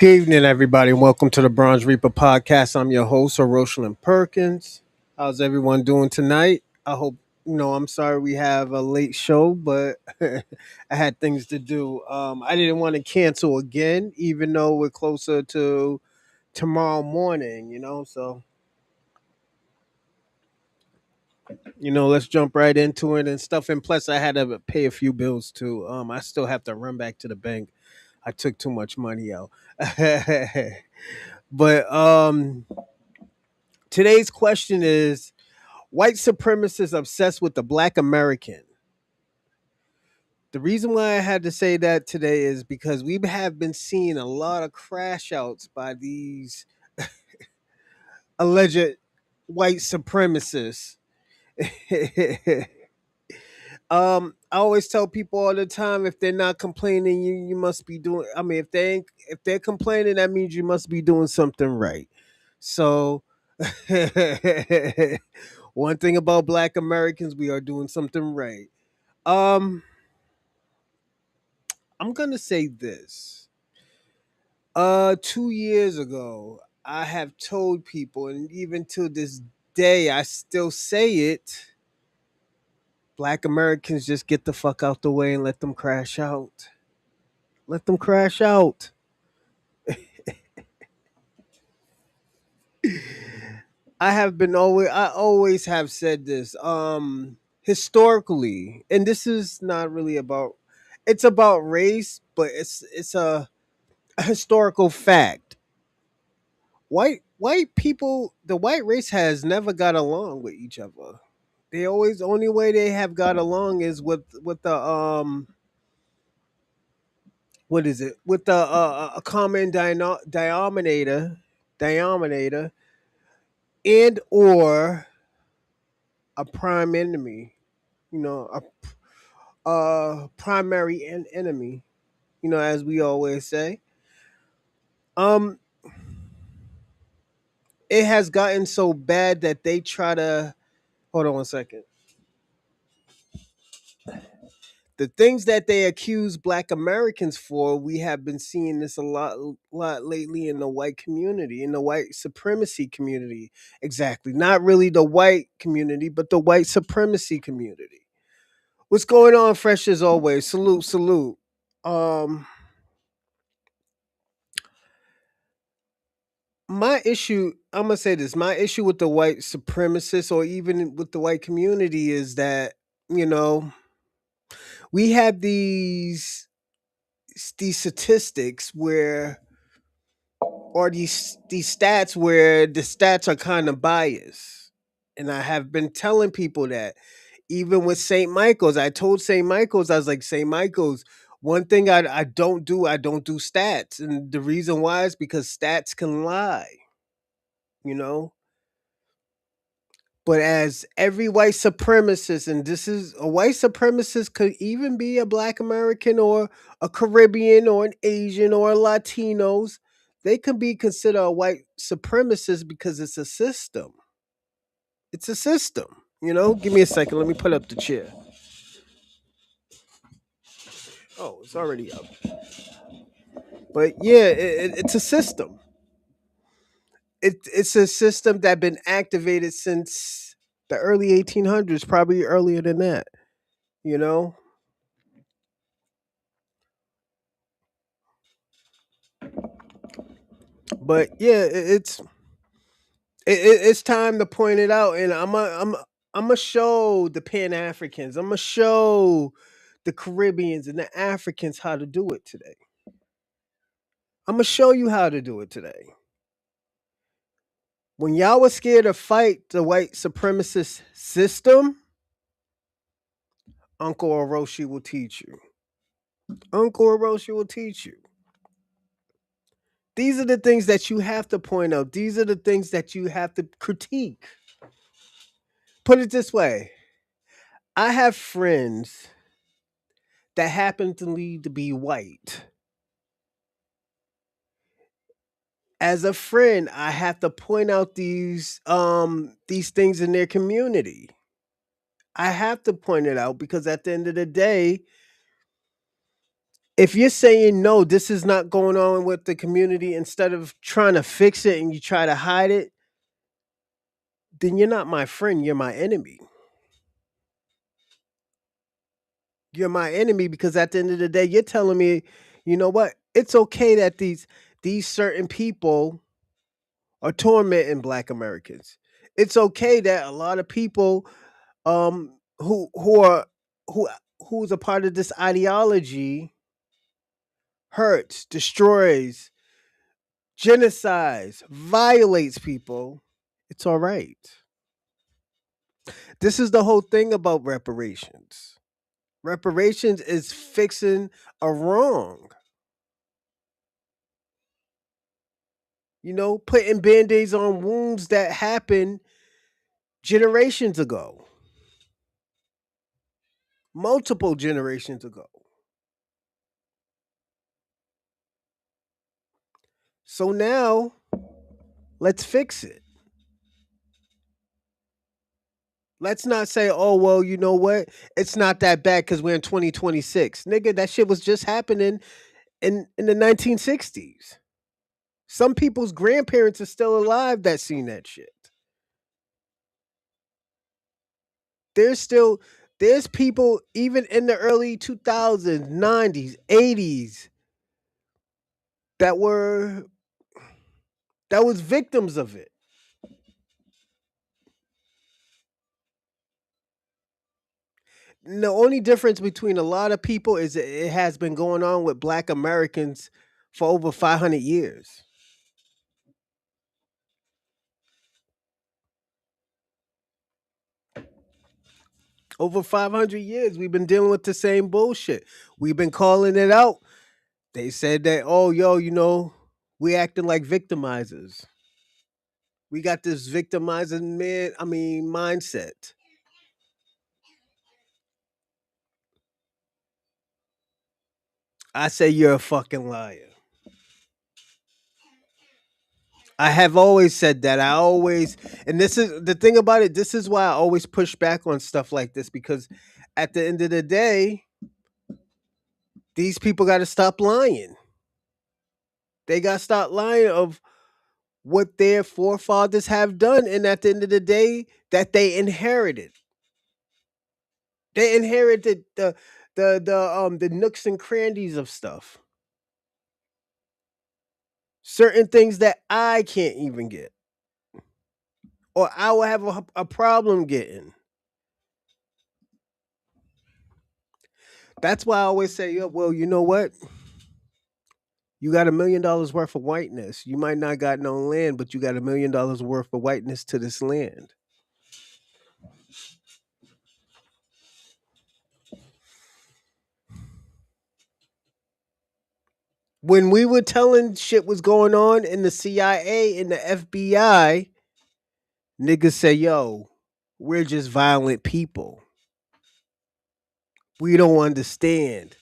Good evening, everybody, and welcome to the Bronze Reaper podcast. I'm your host, Rosalind Perkins. How's everyone doing tonight? I hope, I'm sorry we have a late show, but I had things to do. I didn't want to cancel again, even though we're closer to tomorrow morning, let's jump right into it and stuff. And plus, I had to pay a few bills too. I still have to run back to the bank. I took too much money out. But today's question is: white supremacists obsessed with the black American. The reason why I had to say that today is because we have been seeing a lot of crash outs by these alleged white supremacists. I always tell people all the time, if they're not complaining, you must be doing. I mean, if they're complaining, that means you must be doing something right. So, one thing about Black Americans, we are doing something right. Um, I'm gonna say this. 2 years ago, I have told people, and even to this day, I still say it. Black Americans just get the fuck out the way and let them crash out. Let them crash out. I always have said this. Historically, and this is not really about it's about race, but it's a historical fact. White people, the white race has never got along with each other. They always only way they have got along is with the what is it, with the a common denominator and or a prime enemy, a primary enemy, as we always say. um it has gotten so bad that they try to hold on one second. The things that they accuse black Americans for, we have been seeing this a lot lately in the white community, in the white supremacy community. Exactly. Not really the white community, but the white supremacy community. What's going on, fresh as always? Salute, salute. Um my issue, I'm gonna say this, my issue with the white supremacists or even with the white community is that, you know, we have these statistics where or these stats where the stats are kind of biased. And I have been telling people that even with St. Michael's, I told St. Michael's, I was like, St. Michael's, one thing I don't do stats. And the reason why is because stats can lie, you know? But as every white supremacist, and this is a white supremacist could even be a black American or a Caribbean or an Asian or a Latinos, they can be considered a white supremacist because it's a system. It's a system. Give me a second. Let me put up the chair. Oh, it's already up. But yeah, it's a system. It's a system that been activated since the early 1800s, probably earlier than that. You know, but yeah, it's time to point it out, and I'm gonna show the Pan Africans, I'm gonna show the Caribbeans and the Africans how to do it today. I'm gonna show you how to do it today. When y'all was scared to fight the white supremacist system, Uncle Orochi will teach you. Uncle Orochi will teach you. These are the things that you have to point out. These are the things that you have to critique. Put it this way: I have friends that happen to be white. As a friend, I have to point out these things in their community. I have to point it out because at the end of the day, If you're saying no, this is not going on with the community, instead of trying to fix it and you try to hide it, then you're not my friend, you're my enemy. You're my enemy because at the end of the day, you're telling me, you know what? It's okay that these certain people are tormenting black Americans. It's okay that a lot of people who who's a part of this ideology hurts, destroys, genocides, violates people. It's all right. This is the whole thing about reparations. Reparations is fixing a wrong. Putting band-aids on wounds that happened generations ago, multiple generations ago. So now let's fix it. Let's not say, oh, well, you know what? It's not that bad because we're in 2026. Nigga, that shit was just happening in the 1960s. Some people's grandparents are still alive that seen that shit. There's still there's people even in the early 2000s, 90s, 80s that were that was victims of it. The only difference between a lot of people is it has been going on with black Americans for over 500 years. Over 500 years, we've been dealing with the same bullshit. We've been calling it out. They said that, oh, yo, we acting like victimizers. We got this victimizing mindset. I say you're a fucking liar. I have always said that. And this is the thing about it. This is why I always push back on stuff like this, because at the end of the day, these people got to stop lying. They got to stop lying of what their forefathers have done, and at the end of the day, that they inherited. They inherited the nooks and crannies of stuff. Certain things that I can't even get, or I will have a problem getting. That's why I always say, yeah, well, you know what? You got $1 million worth of whiteness. You might not got no land, but you got $1 million worth of whiteness to this land. When we were telling shit was going on in the CIA and the FBI, niggas say, yo, we're just violent people. We don't understand.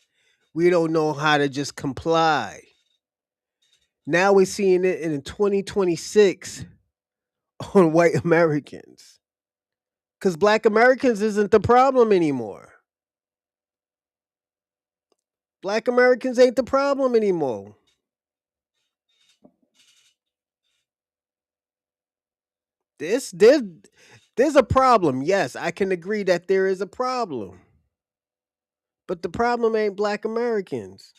We don't know how to just comply. Now we're seeing it in 2026 on white Americans. Because black Americans isn't the problem anymore. Black Americans ain't the problem anymore. This there's a problem. Yes, I can agree that there is a problem. But the problem ain't black Americans.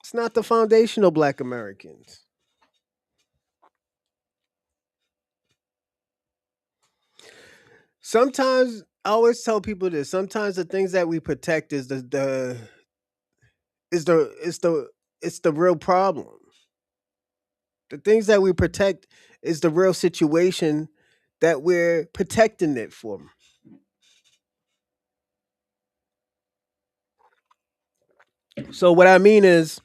It's not the foundational black Americans. Sometimes I always tell people this. Sometimes the things that we protect is the is the is the it's the real problem. The things that we protect is the real situation that we're protecting it from. So what I mean is,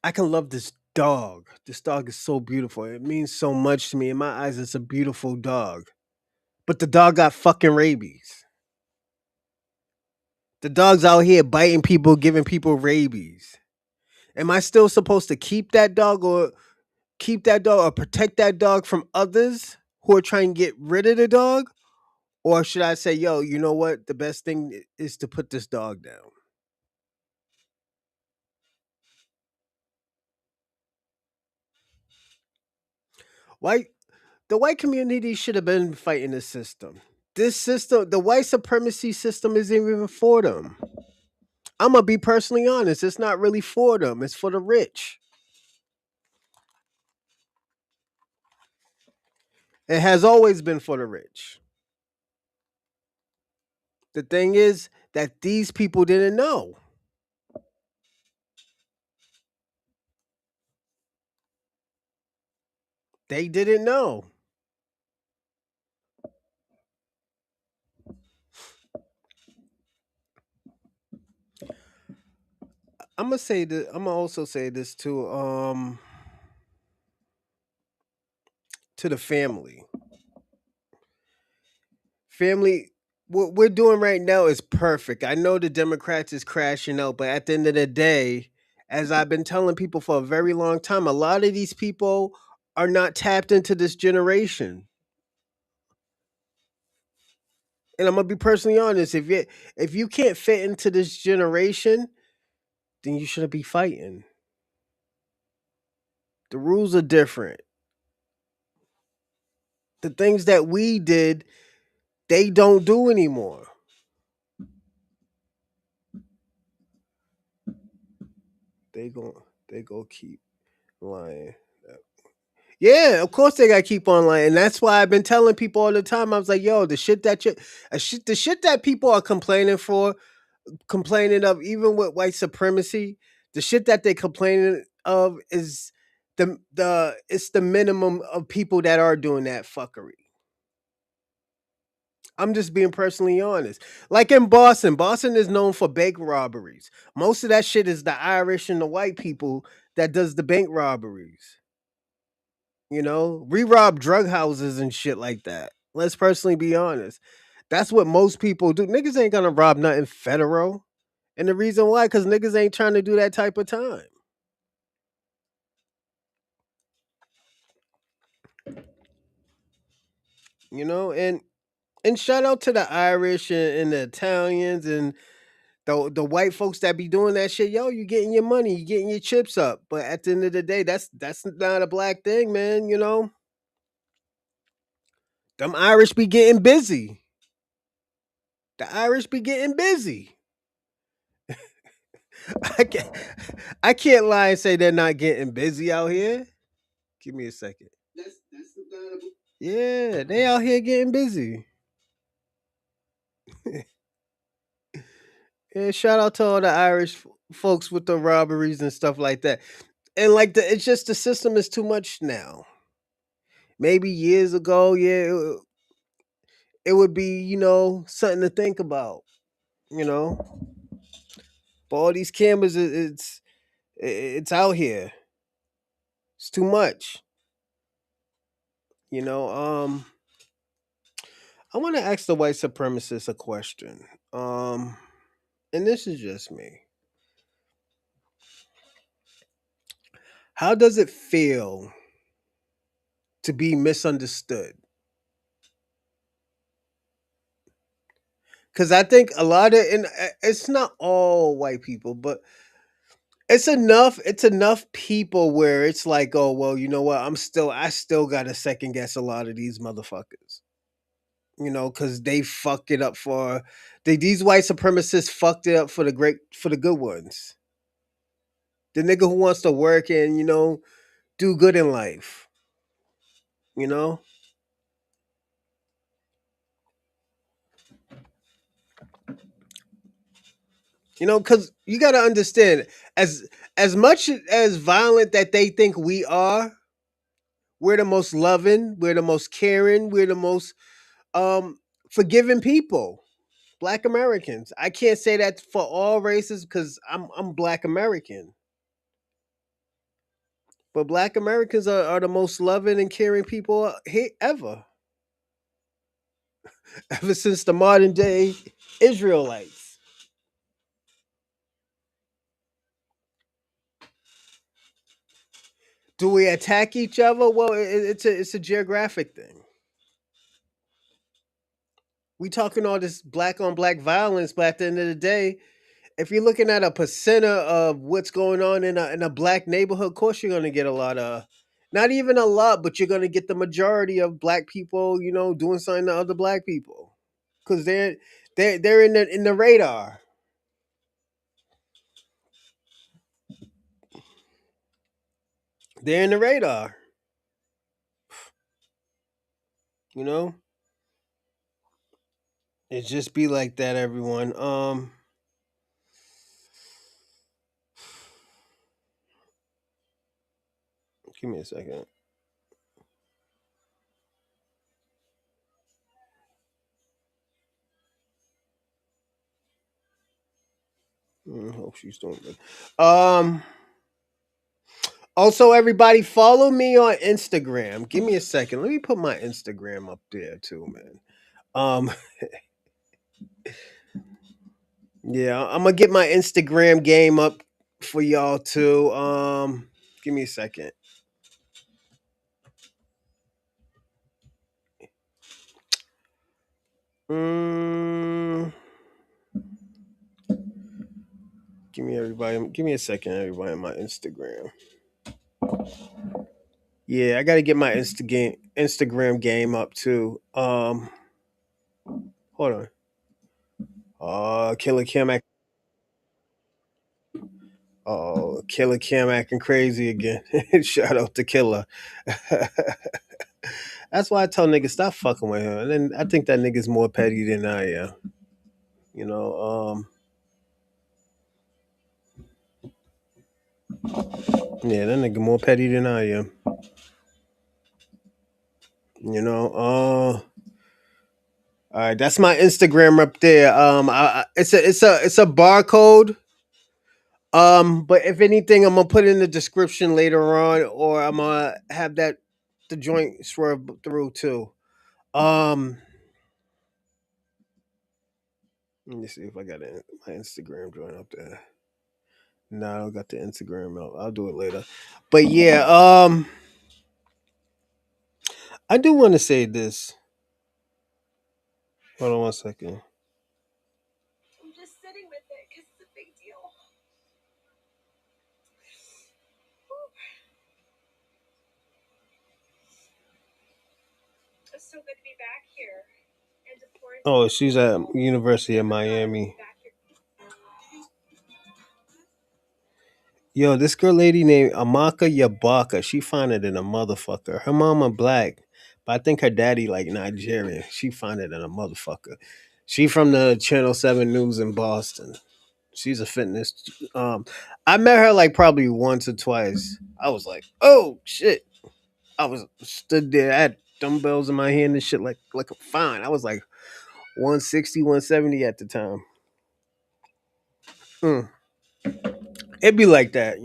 I can love this dog. This dog is so beautiful. It means so much to me. In my eyes, it's a beautiful dog. But the dog got fucking rabies. The dog's out here biting people, giving people rabies. Am I still supposed to keep that dog or protect that dog from others who are trying to get rid of the dog? Or should I say, yo, you know what? The best thing is to put this dog down. White the white community should have been fighting the system. This system, the white supremacy system, isn't even for them. I'm gonna be personally honest. It's not really for them. It's for the rich. It has always been for the rich. The thing is that these people didn't know. They didn't know. I'm gonna say that. I'm gonna also say this to the family. Family, what we're doing right now is perfect. I know the Democrats is crashing out, but at the end of the day, as I've been telling people for a very long time, a lot of these people are not tapped into this generation. And I'm gonna be personally honest. If you can't fit into this generation, then you shouldn't be fighting. The rules are different. The things that we did, they don't do anymore. They go they go keep lying. Yeah, of course they gotta keep on lying. And that's why I've been telling people all the time. I was like, yo, the shit that people are complaining of, even with white supremacy, the shit that they complaining of is the it's the minimum of people that are doing that fuckery. I'm just being personally honest. Like in Boston, Boston is known for bank robberies. Most of that shit is the Irish and the white people that does the bank robberies. You know, we rob drug houses and shit like that. Let's personally be honest. That's what most people do. Niggas ain't gonna rob nothing federal. And the reason why, because niggas ain't trying to do that type of time. You know, and shout out to the Irish and the Italians and the white folks that be doing that shit. Yo, you getting your money, you getting your chips up. But at the end of the day, that's not a black thing, man. You know, them Irish be getting busy. The Irish be getting busy. I can't, I can't lie and say they're not getting busy out here. Give me a second. Yeah, they out here getting busy. Yeah, shout out to all the Irish folks with the robberies and stuff like that. And like it's just the system is too much now. Maybe years ago, yeah, it would be, something to think about, you know. But all these cameras, it's out here. It's too much, you know. I want to ask the white supremacist a question. And this is just me. How does it feel to be misunderstood? Because I think a lot of, and it's not all white people, but it's enough people where it's like, oh well, you know what, I still gotta second guess a lot of these motherfuckers. Because they fucked it up these white supremacists fucked it up for the good ones. The nigga who wants to work and do good in life. You know, because you gotta understand, as much as violent that they think we are, we're the most loving, we're the most caring, we're the most um forgiving people. Black Americans. I can't say that for all races because I'm Black American. But Black Americans are the most loving and caring people ever. Ever since the modern day Israelites. Do we attack each other? Well, it's a geographic thing. We talking all this black on black violence, but at the end of the day, if you're looking at a percenter of what's going on in a black neighborhood, of course you're gonna get a lot of, not even a lot, but you're gonna get the majority of black people, doing something to other black people, because they're in the radar. They're in the radar. You know, it just be like that, everyone. Give me a second. Hope she's doing good. Also, everybody, follow me on Instagram. Give me a second. Let me put my Instagram up there too, man. Um, yeah, I'm gonna get my Instagram game up for y'all too. Give me a second. Mm, give me everybody. Give me a second, everybody. On my Instagram. Yeah, I gotta get my Instagram game up too. Hold on. Killer Kim. Oh, Killer Kim acting crazy again. Shout out to Killer. That's why I tell niggas stop fucking with him. And then I think that nigga's more petty than I am. You know, yeah, that nigga more petty than I am. You know, all right, that's my Instagram up there. It's a barcode. But if anything, I'm gonna put it in the description later on, or I'm gonna have that the joint swerve through too. Um, Let me see if I got my Instagram joint up there. No, I don't got the Instagram out. I'll do it later. But yeah, I do want to say this. Hold on one second. Oh, she's at University of Miami. Yo, this girl lady named Amaka Yabaka, she finer than a motherfucker. Her mama black, but I think her daddy like Nigerian. She finer than a motherfucker. She from the Channel 7 News in Boston. She's a fitness. Um, I met her like probably once or twice. I was like, oh shit. I was stood there. I had dumbbells in my hand and shit like a fine. I was like 160, 170 at the time. Mm. It'd be like that.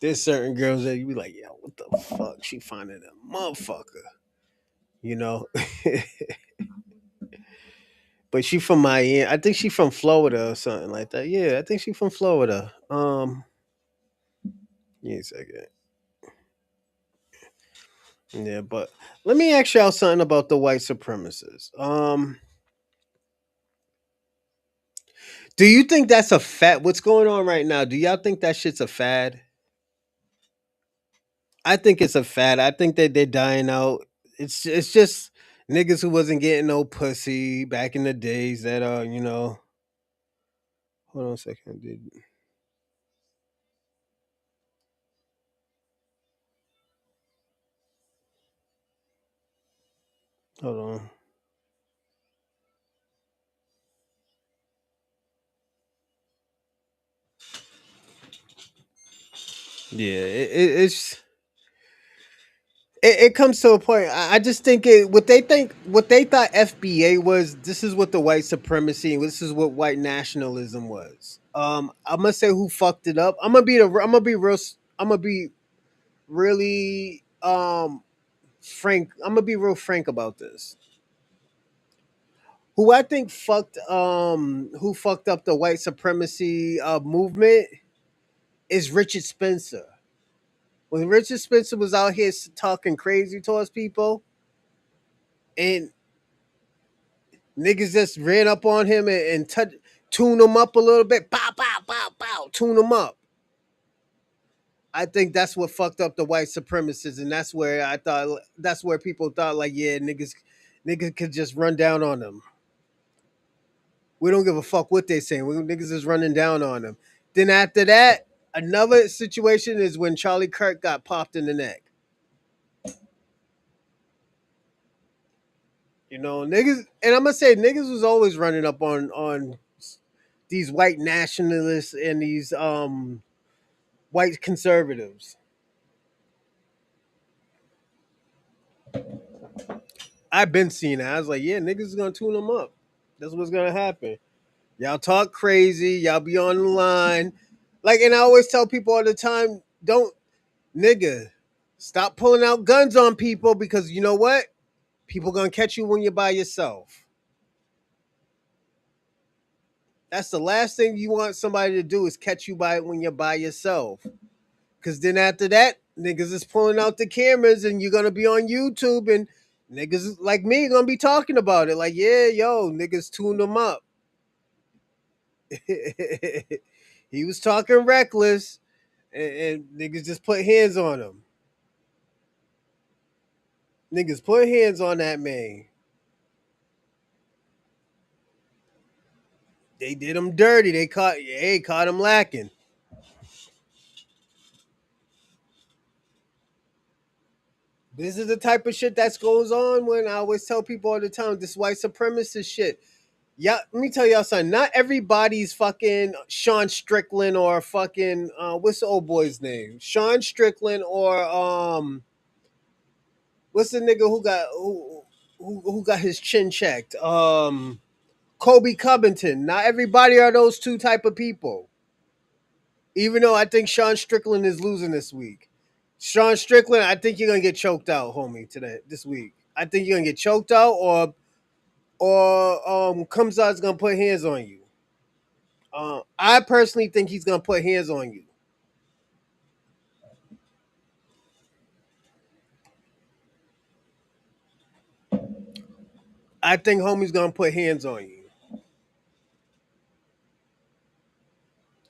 There's certain girls that you be like, yo, what the fuck? She finding a motherfucker, you know. But she from Miami. I think she from Florida or something like that. Yeah, I think she from Florida. Yeah, a second. Yeah, but let me ask y'all something about the white supremacists. Do you think that's a fad? What's going on right now? Do y'all think that shit's a fad? I think it's a fad. I think that they're dying out. It's just niggas who wasn't getting no pussy back in the days that hold on a second, dude. Hold on. Yeah, it comes to a point. I just think what they thought FBA was. This is what the white supremacy. This is what white nationalism was. I'm gonna say who fucked it up. I'm gonna be real. I'm gonna be really frank. I'm gonna be real frank about this. Who fucked up the white supremacy movement is Richard Spencer. When Richard Spencer was out here talking crazy towards people, and Niggas just ran up on him and tune him up a little bit. Pow, pow, pow, pow. Tune him up. I think that's what fucked up the white supremacists, and that's where people thought like, yeah, niggas could just run down on them. We don't give a fuck what they saying. We niggas is running down on them. Then after that, another situation is when Charlie Kirk got popped in the neck. You know, niggas, and I'm gonna say niggas was always running up on these white nationalists and these white conservatives. I've been seeing that. I was like, yeah, niggas is gonna tune them up. That's what's gonna happen. Y'all talk crazy. Y'all be on the line. Like, and I always tell people all the time, don't, nigga, stop pulling out guns on people because you know what? People gonna catch you when you're by yourself. That's the last thing you want somebody to do is catch you by when you're by yourself. Cause then after that, niggas is pulling out the cameras and you're gonna be on YouTube and niggas like me gonna be talking about it. Like, yeah, yo, niggas tuned them up. He was talking reckless and niggas just put hands on him. Niggas put hands on that man. They did him dirty. Caught him lacking. This is the type of shit that goes on when I always tell people all the time, this white supremacist shit. Yeah, let me tell y'all something. Not everybody's fucking Sean Strickland or fucking what's the old boy's name? Sean Strickland or what's the nigga who got his chin checked? Kobe Covington. Not everybody are those two type of people. Even though I think Sean Strickland is losing this week. Sean Strickland, I think you're gonna get choked out, homie, this week. I think you're gonna get choked out or Kamzat's gonna put hands on you. I personally think he's gonna put hands on you. I think homie's gonna put hands on you.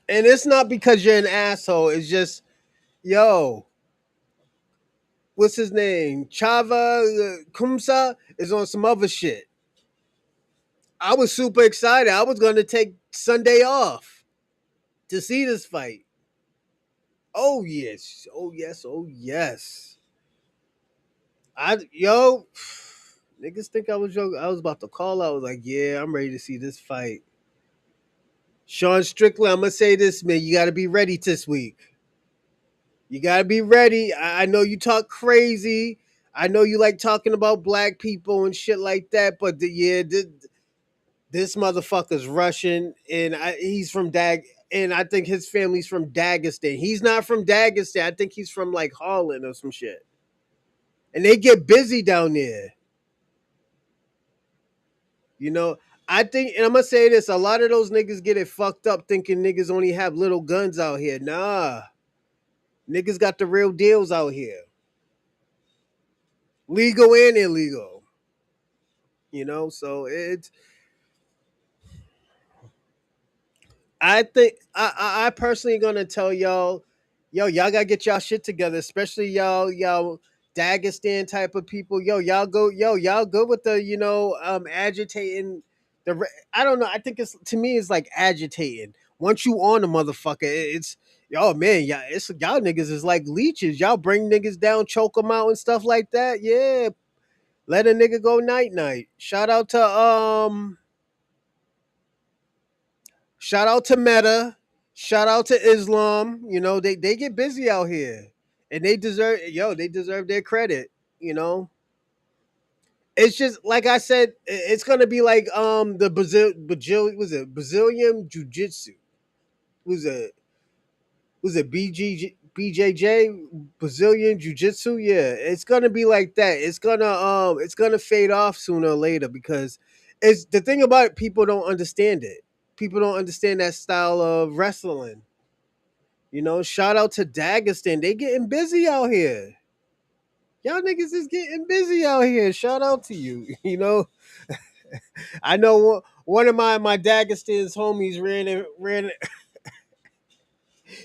And it's not because you're an asshole, it's just, yo, what's his name? Chava Kumsa is on some other shit. I was super excited. I was gonna take Sunday off to see this fight. Oh yes. Oh yes. Oh yes. Yo, niggas think I was joking. I was about to call. I was like, yeah, I'm ready to see this fight. Sean Strickland, I'm gonna say this, man. You gotta be ready this week. You gotta be ready. I know you talk crazy. I know you like talking about black people and shit like that, but this motherfucker's Russian, and he's from and I think his family's from Dagestan. He's not from Dagestan. I think he's from like Holland or some shit. And they get busy down there. You know, I think, and I'm gonna say this: a lot of those niggas get it fucked up, thinking niggas only have little guns out here. Nah, niggas got the real deals out here, legal and illegal. You know, so it's I think I personally gonna tell y'all, y'all gotta get y'all shit together, especially y'all Dagestan type of people. Y'all go with the agitating I don't know. I think it's to me it's like agitating. Once you on a motherfucker, it's y'all man, yeah, it's y'all niggas is like leeches. Y'all bring niggas down, choke them out and stuff like that. Yeah, let a nigga go night night. Shout out to Meta. Shout out to Islam. You know, they get busy out here. And they deserve their credit, you know. It's just like I said, it's gonna be like the Brazilian Jiu Jitsu. Was it BJJ Brazilian Jiu Jitsu? Yeah, it's gonna be like that. It's gonna fade off sooner or later because it's the thing about it, people don't understand it. People don't understand that style of wrestling. You know, shout out to Dagestan. They getting busy out here. Y'all niggas is getting busy out here. Shout out to you. You know, I know one of my Dagestan's homies ran.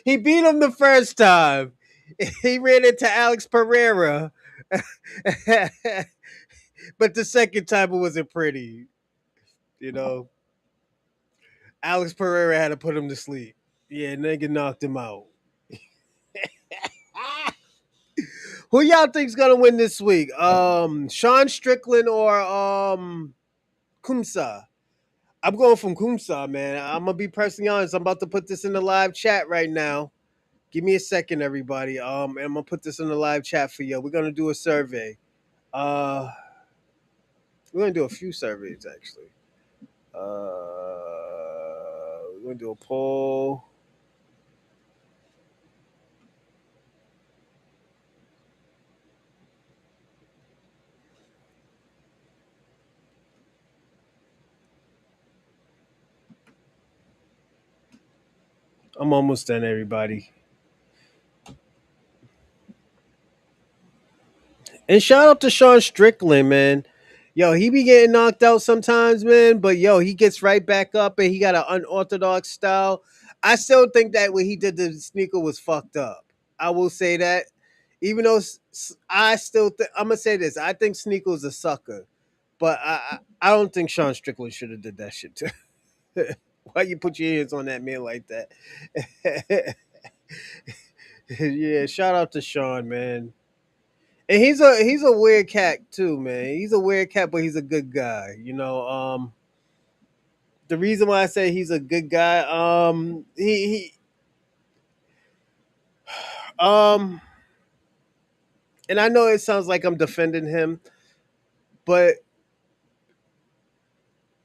He beat him the first time. He ran into Alex Pereira, but the second time it wasn't pretty. You know, Alex Pereira had to put him to sleep. Yeah, nigga knocked him out. Who y'all think's gonna win this week? Sean Strickland or Kumsa? I'm going from Kumsa, man. I'm gonna be personally honest. I'm about to put this in the live chat right now. Give me a second, everybody. And I'm gonna put this in the live chat for you. We're gonna do a survey. Uh, we're gonna do a few surveys actually. We're gonna do a poll. I'm almost done, everybody. And shout out to Sean Strickland, man. Yo, he be getting knocked out sometimes, man. But yo, he gets right back up and he got an unorthodox style. I still think that what he did to the sneaker was fucked up. I will say that. Even though I still I'm gonna say this. I think Sneaker's a sucker. But I don't think Sean Strickland should have did that shit too. Why you put your hands on that man like that? Yeah, shout out to Sean, man. And he's a weird cat too, man. He's a weird cat, but he's a good guy. The reason why I say he's a good guy, um, and I know it sounds like I'm defending him, but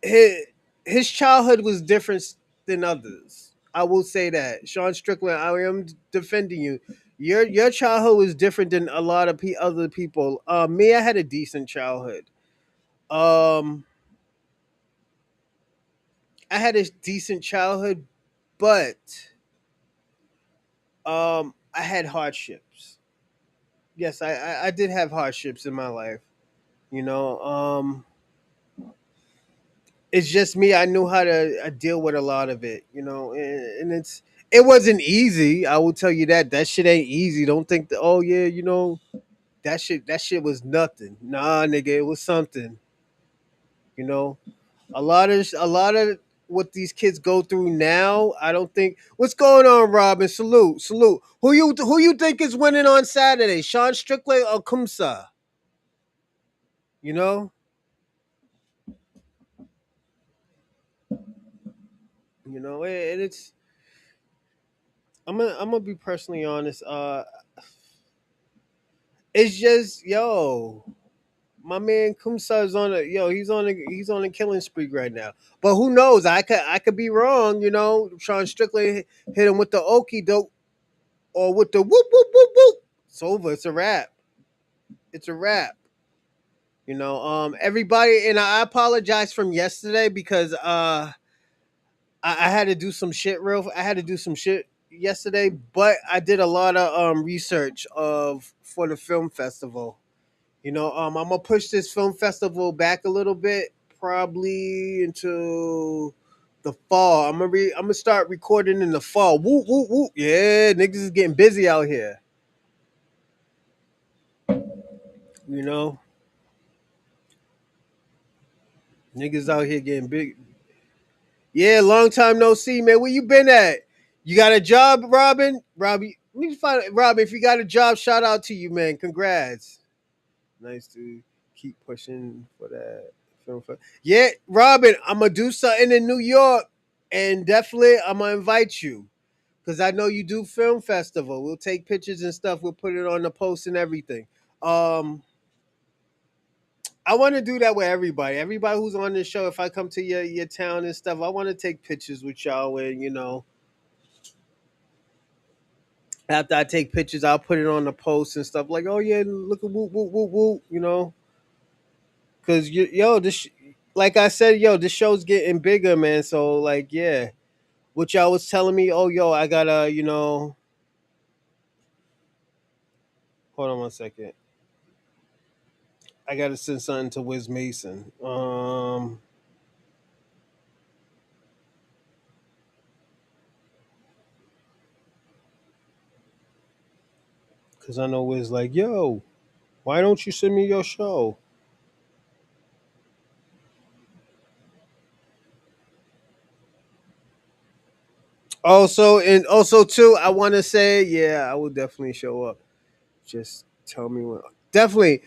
his his childhood was different than others. I will say that, Sean Strickland. I am defending you. Your childhood was different than a lot of other people. Me, I had a decent childhood. Um, I had a decent childhood, but I had hardships. Yes, I did have hardships in my life. You know, it's just me. I knew how to deal with a lot of it. And it wasn't easy. I will tell you that shit ain't easy. Don't think that. Oh yeah, that shit was nothing. Nah, nigga, it was something. You know, a lot of what these kids go through now. I don't think. What's going on, Robin? Salute, salute. Who you think is winning on Saturday? Sean Strickland or Kumsa? You know, and it's. I'm gonna be personally honest. It's just my man Kumsa is on a he's on a killing spree right now. But who knows? I could be wrong. Sean Strickland hit him with the okey doke or with the whoop whoop whoop whoop. It's over. It's a wrap. It's a wrap. Everybody, and I apologize from yesterday because I had to do some shit I had to do some shit yesterday, but I did a lot of research of for the film festival. I'm gonna push this film festival back a little bit, probably into the fall. I'm gonna start recording in the fall. Woo woo woo! Yeah, niggas is getting busy out here. You know, niggas out here getting big. Yeah, long time no see, man. Where you been at? You got a job, Robin? Robbie, let me find Robin. If you got a job, shout out to you, man. Congrats. Nice to keep pushing for that film. Yeah, Robin, I'm gonna do something in New York, and definitely I'm gonna invite you because I know you do film festival. We'll take pictures and stuff. We'll put it on the post and everything. Um, I want to do that with everybody. Everybody who's on this show. If I come to your town and stuff, I want to take pictures with y'all. And after I take pictures, I'll put it on the post and stuff. Like, oh yeah, look at whoop whoop whoop whoop. Because this, like I said, this show's getting bigger, man. So like, yeah, what y'all was telling me. Oh, I gotta, hold on one second. I gotta send something to Wiz Mason. Cause I know Wiz like, yo, why don't you send me your show? Also, and also too, I want to say, yeah, I will definitely show up. Just tell me when. Definitely,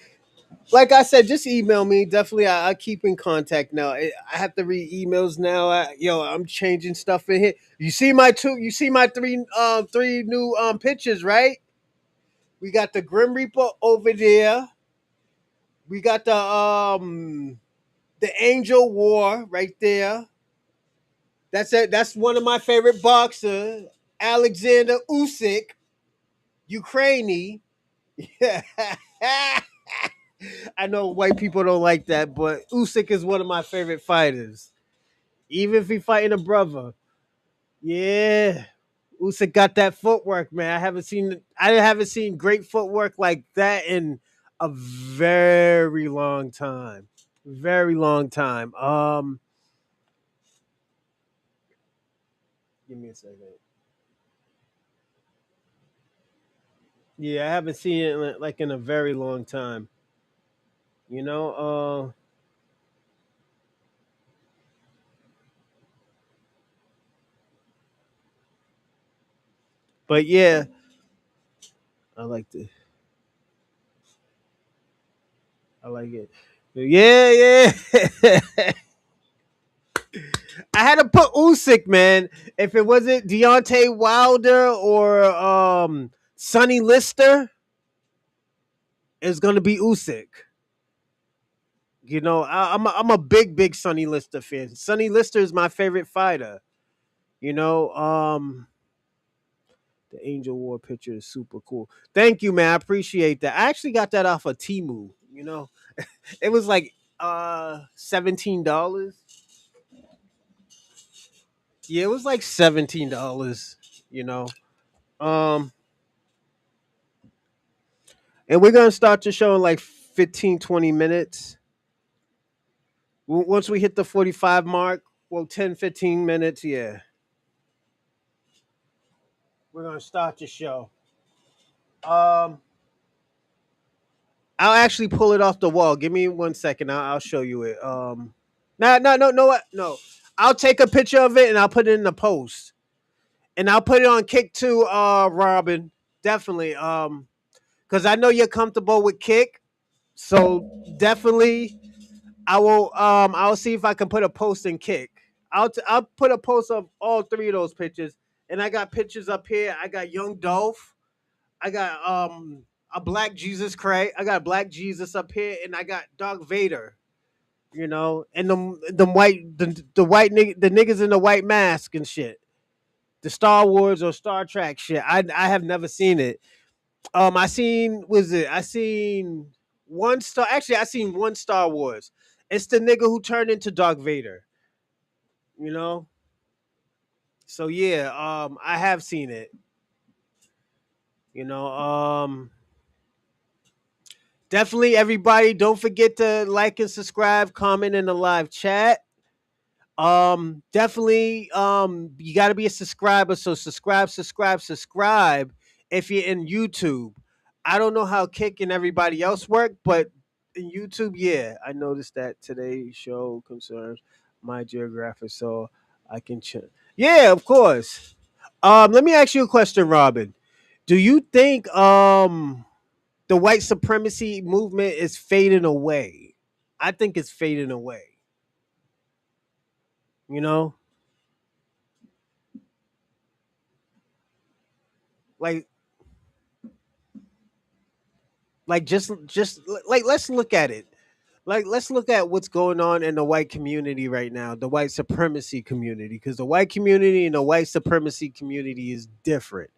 like I said, just email me. Definitely, I keep in contact now. I have to read emails now. I'm changing stuff in here. You see my two. You see my three new pictures, right? We got the Grim Reaper over there. We got the Angel War right there. That's it. That's one of my favorite boxers, Alexander Usyk, Ukraine. Yeah. I know white people don't like that, but Usyk is one of my favorite fighters. Even if he fighting a brother. Yeah. Usyk got that footwork, man. I haven't seen great footwork like that in a very long time. Very long time. Give me a second. Yeah, I haven't seen it like in a very long time. You know, but yeah, I like the I like it. Yeah, yeah. I had to put Usyk, man. If it wasn't Deontay Wilder or Sonny Lister, it's gonna be Usyk. You know, I'm a big Sonny Lister fan. Sonny Lister is my favorite fighter. You know, the Angel War picture is super cool. Thank you, man. I appreciate that. I actually got that off of Timu. You know, it was like $17. Yeah, it was like $17. You know, um, and we're gonna start the show in like 15, 20 minutes. Once we hit the 45 mark, well, 10, 15 minutes. Yeah, we're gonna start the show. Um, I'll actually pull it off the wall. Give me 1 second. I'll show you it. No, what? No, I'll take a picture of it and I'll put it in the post, and I'll put it on Kick too. Robin, definitely. Because I know you're comfortable with Kick, so definitely I will. I'll see if I can put a post in Kick. I'll put a post of all three of those pictures, and I got pictures up here. I got Young Dolph. I got a Black Jesus Christ. I got Black Jesus up here, and I got Darth Vader. You know, and the white the niggas in the white mask and shit. The Star Wars or Star Trek shit. I have never seen it. I seen was it? I seen one star. Actually, I seen one Star Wars. It's the nigga who turned into Darth Vader. You know. So yeah, I have seen it. You know, definitely everybody. Don't forget to like and subscribe, comment in the live chat. Definitely you got to be a subscriber, so subscribe if you're in YouTube. I don't know how Kick and everybody else work, but in YouTube, yeah, I noticed that today's show concerns my geographic, so I can yeah, of course. Let me ask you a question, Robin. Do you think the white supremacy movement is fading away? I think it's fading away. You know, like just like let's look at it. Like let's look at what's going on in the white community right now, the white supremacy community, because the white community and the white supremacy community is different.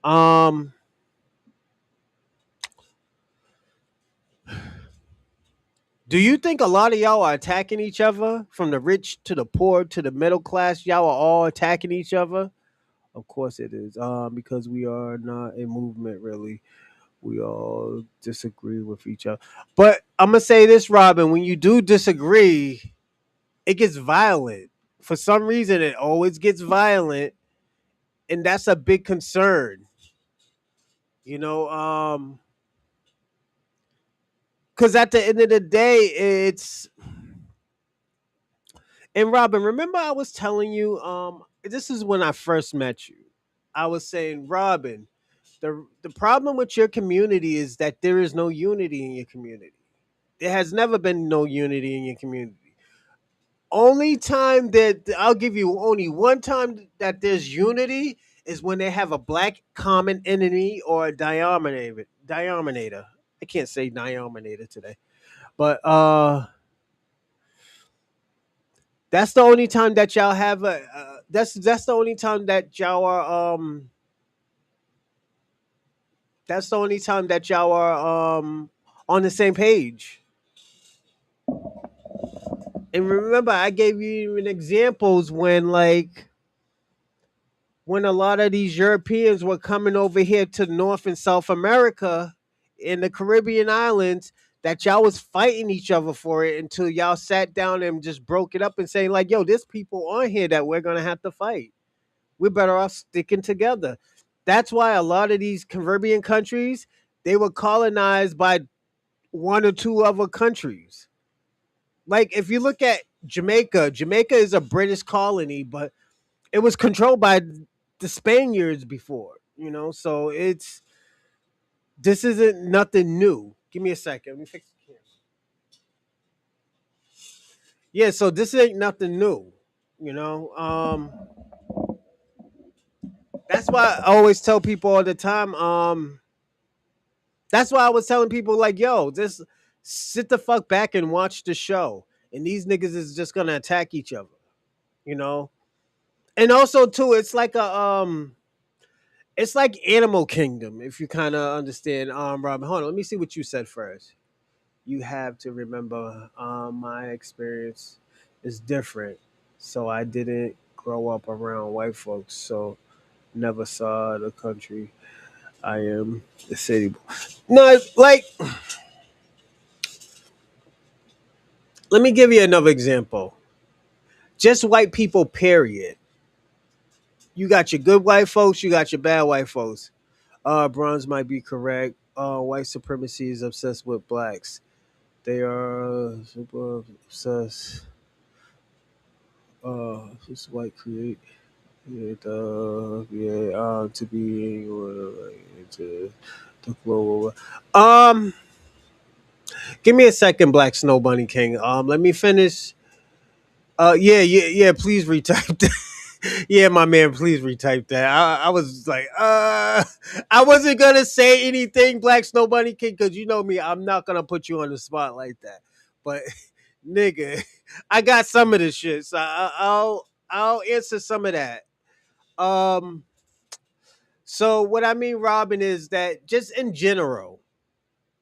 Um, do you think a lot of y'all are attacking each other, from the rich to the poor to the middle class? Y'all are all attacking each other. Of course it is. Because we are not a movement really. We all disagree with each other. But I'm gonna say this, Robin. When you do disagree, it gets violent. For some reason, it always gets violent, and that's a big concern. You know, because at the end of the day, it's and Robin. Remember, I was telling you, this is when I first met you. I was saying, Robin, the problem with your community is that there is no unity in your community. There has never been no unity in your community. Only time that I'll give you only one time that there's unity is when they have a black common enemy or a denominator. I can't say denominator today, but that's the only time that y'all have a. That's the only time that y'all are That's the only time that y'all are on the same page. And remember, I gave you even examples when a lot of these Europeans were coming over here to North and South America in the Caribbean islands, that y'all was fighting each other for it until y'all sat down and just broke it up and saying like, "Yo, there's people on here that we're gonna have to fight. We're better off sticking together." That's why a lot of these Caribbean countries, they were colonized by one or two other countries. Like if you look at Jamaica, Jamaica is a British colony, but it was controlled by the Spaniards before, So this isn't nothing new. Give me a second. Let me fix the camera. Yeah, so this ain't nothing new, you know. That's why I always tell people all the time. That's why I was telling people like, yo, just sit the fuck back and watch the show. And these niggas is just gonna attack each other, you know. And also too, it's like Animal Kingdom, if you kind of understand. Robin, hold on, let me see what you said first. You have to remember, my experience is different. So I didn't grow up around white folks, so never saw the country. I am the city boy. No, like, let me give you another example. Just white people, period. You got your good white folks, you got your bad white folks. Bronze might be correct. White supremacy is obsessed with blacks. They are super obsessed. This white create it. Yeah. To be to the global. Give me a second, Black Snow Bunny King. Let me finish. Yeah. Please retype that. Yeah, my man, please retype that. I was like, I wasn't gonna say anything, Black Snow Bunny King, because you know me, I'm not gonna put you on the spot like that. But nigga, I got some of this shit, so I'll answer some of that. Um, so what I mean, Robin, is that just in general,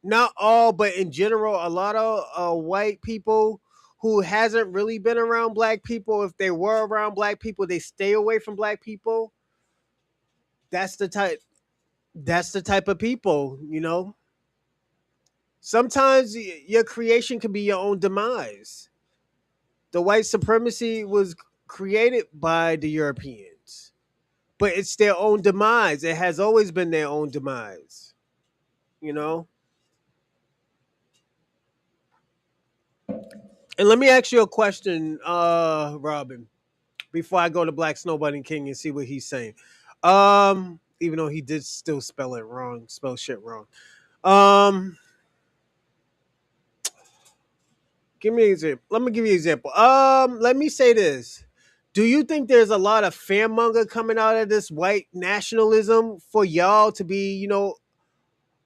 not all, but in general, a lot of white people who hasn't really been around black people, if they were around black people, they stay away from black people. That's the type. That's the type of people. Sometimes your creation can be your own demise. The white supremacy was created by the Europeans, but it's their own demise. It has always been their own demise. You know. And let me ask you a question, Robin, before I go to Black Snowbunny King and see what he's saying. Even though he did still spell it wrong, spell shit wrong. Um, Give me an example. Let me give you an example. Let me say this. Do you think there's a lot of fearmonger coming out of this white nationalism for y'all to be,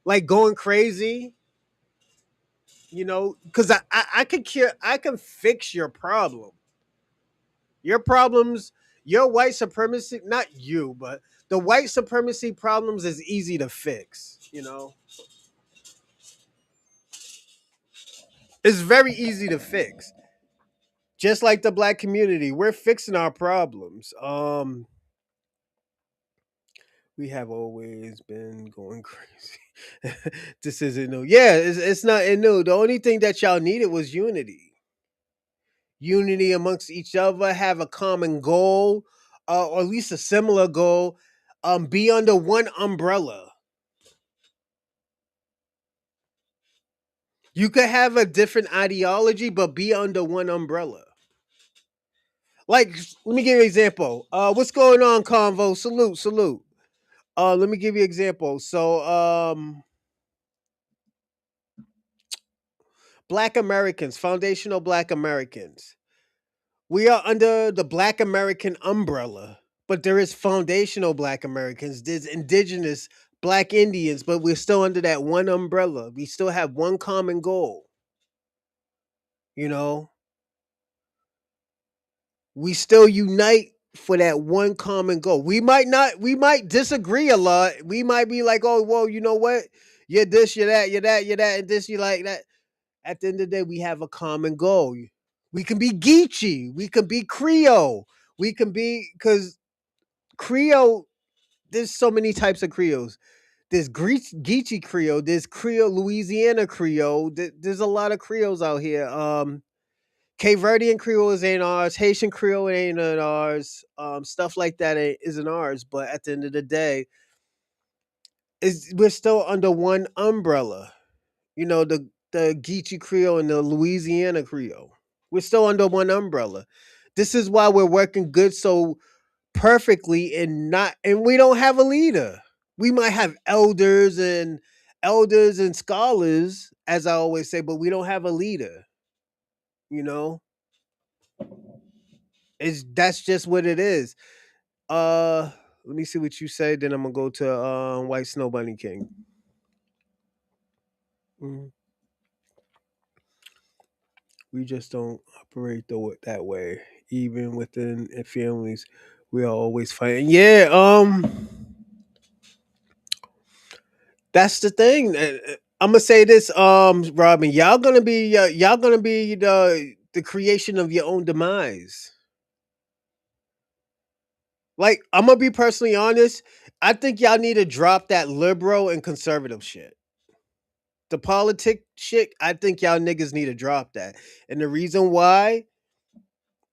like going crazy? Because I can cure, I can fix your problem. Your problems, your white supremacy, not you, but the white supremacy problems is easy to fix. It's very easy to fix. Just like the black community, we're fixing our problems. We have always been going crazy. This isn't new. Yeah, it's not new. The only thing that y'all needed was unity. Unity amongst each other, have a common goal, or at least a similar goal. Be under one umbrella. You could have a different ideology, but be under one umbrella. Like, let me give you an example. What's going on, Convo? Salute, salute. Let me give you an example. So, Black Americans, foundational Black Americans. We are under the Black American umbrella, but there is foundational Black Americans. There's indigenous Black Indians, but we're still under that one umbrella. We still have one common goal. You know, we still unite for that one common goal. We might disagree a lot. We might be like, oh, well, you know what? You're this, you're that, you're that, you're that, and this, you like that. At the end of the day, we have a common goal. We can be Geechee. We can be Creole. We can be, because Creole, there's so many types of Creoles. There's Geechee Creole. There's Creole, Louisiana Creole. There's a lot of Creoles out here. Cape Verdean Creole ain't ours. Haitian Creole ain't ours. Stuff like that isn't ours. But at the end of the day, we're still under one umbrella. You know, the Geechee Creole and the Louisiana Creole. We're still under one umbrella. This is why we're working good so perfectly and we don't have a leader. We might have elders and scholars, as I always say, but we don't have a leader. You know, that's just what it is. Let me see what you say. Then I'm gonna go to White Snow Bunny King. Mhm. We just don't operate that way. Even within families, we are always fighting. Yeah, that's the thing. I'm gonna say this, Robin. Y'all gonna be the creation of your own demise. Like, I'm gonna be personally honest. I think y'all need to drop that liberal and conservative shit. The politic shit. I think y'all niggas need to drop that. And the reason why,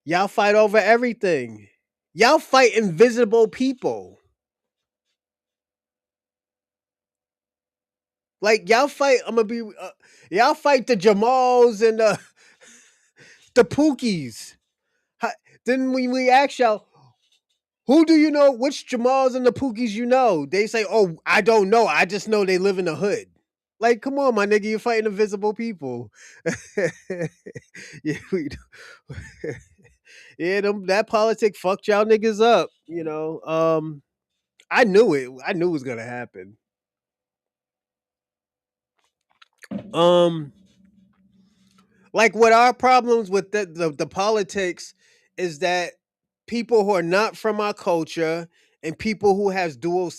y'all fight over everything. Y'all fight invisible people. Like, y'all fight. I'm gonna be. Y'all fight the Jamals and the Pookies. How, then when we ask y'all, who do you know? Which Jamals and the Pookies you know? They say, "Oh, I don't know. I just know they live in the hood." Like, come on, my nigga, you're fighting invisible people. Yeah, yeah, that politic fucked y'all niggas up. You know, I knew it. I knew it was gonna happen. Um, like what our problems with the politics is that people who are not from our culture and people who has dual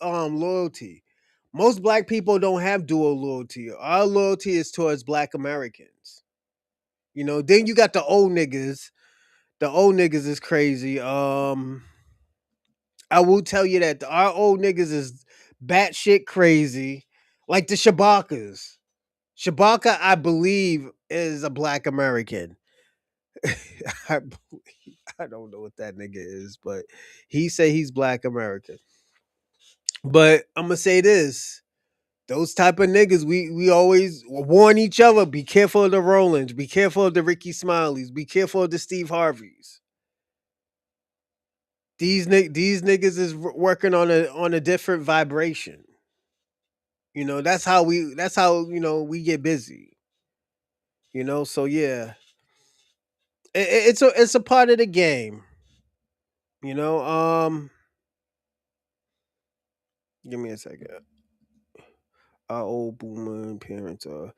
loyalty. Most black people don't have dual loyalty. Our loyalty is towards Black Americans. You know, then you got the old niggas. The old niggas is crazy. I will tell you that our old niggas is batshit crazy. Like the Shabakas. Shabaka, I believe, is a Black American. I I don't know what that nigga is, but he say he's Black American. But I'm gonna say this: those type of niggas, we always warn each other: be careful of the Rollins, be careful of the Ricky Smileys, be careful of the Steve Harveys. These niggas is working on a different vibration. You know, that's how we get busy. You know, so yeah, it's a part of the game. You know, give me a second. Our old boomer parents are.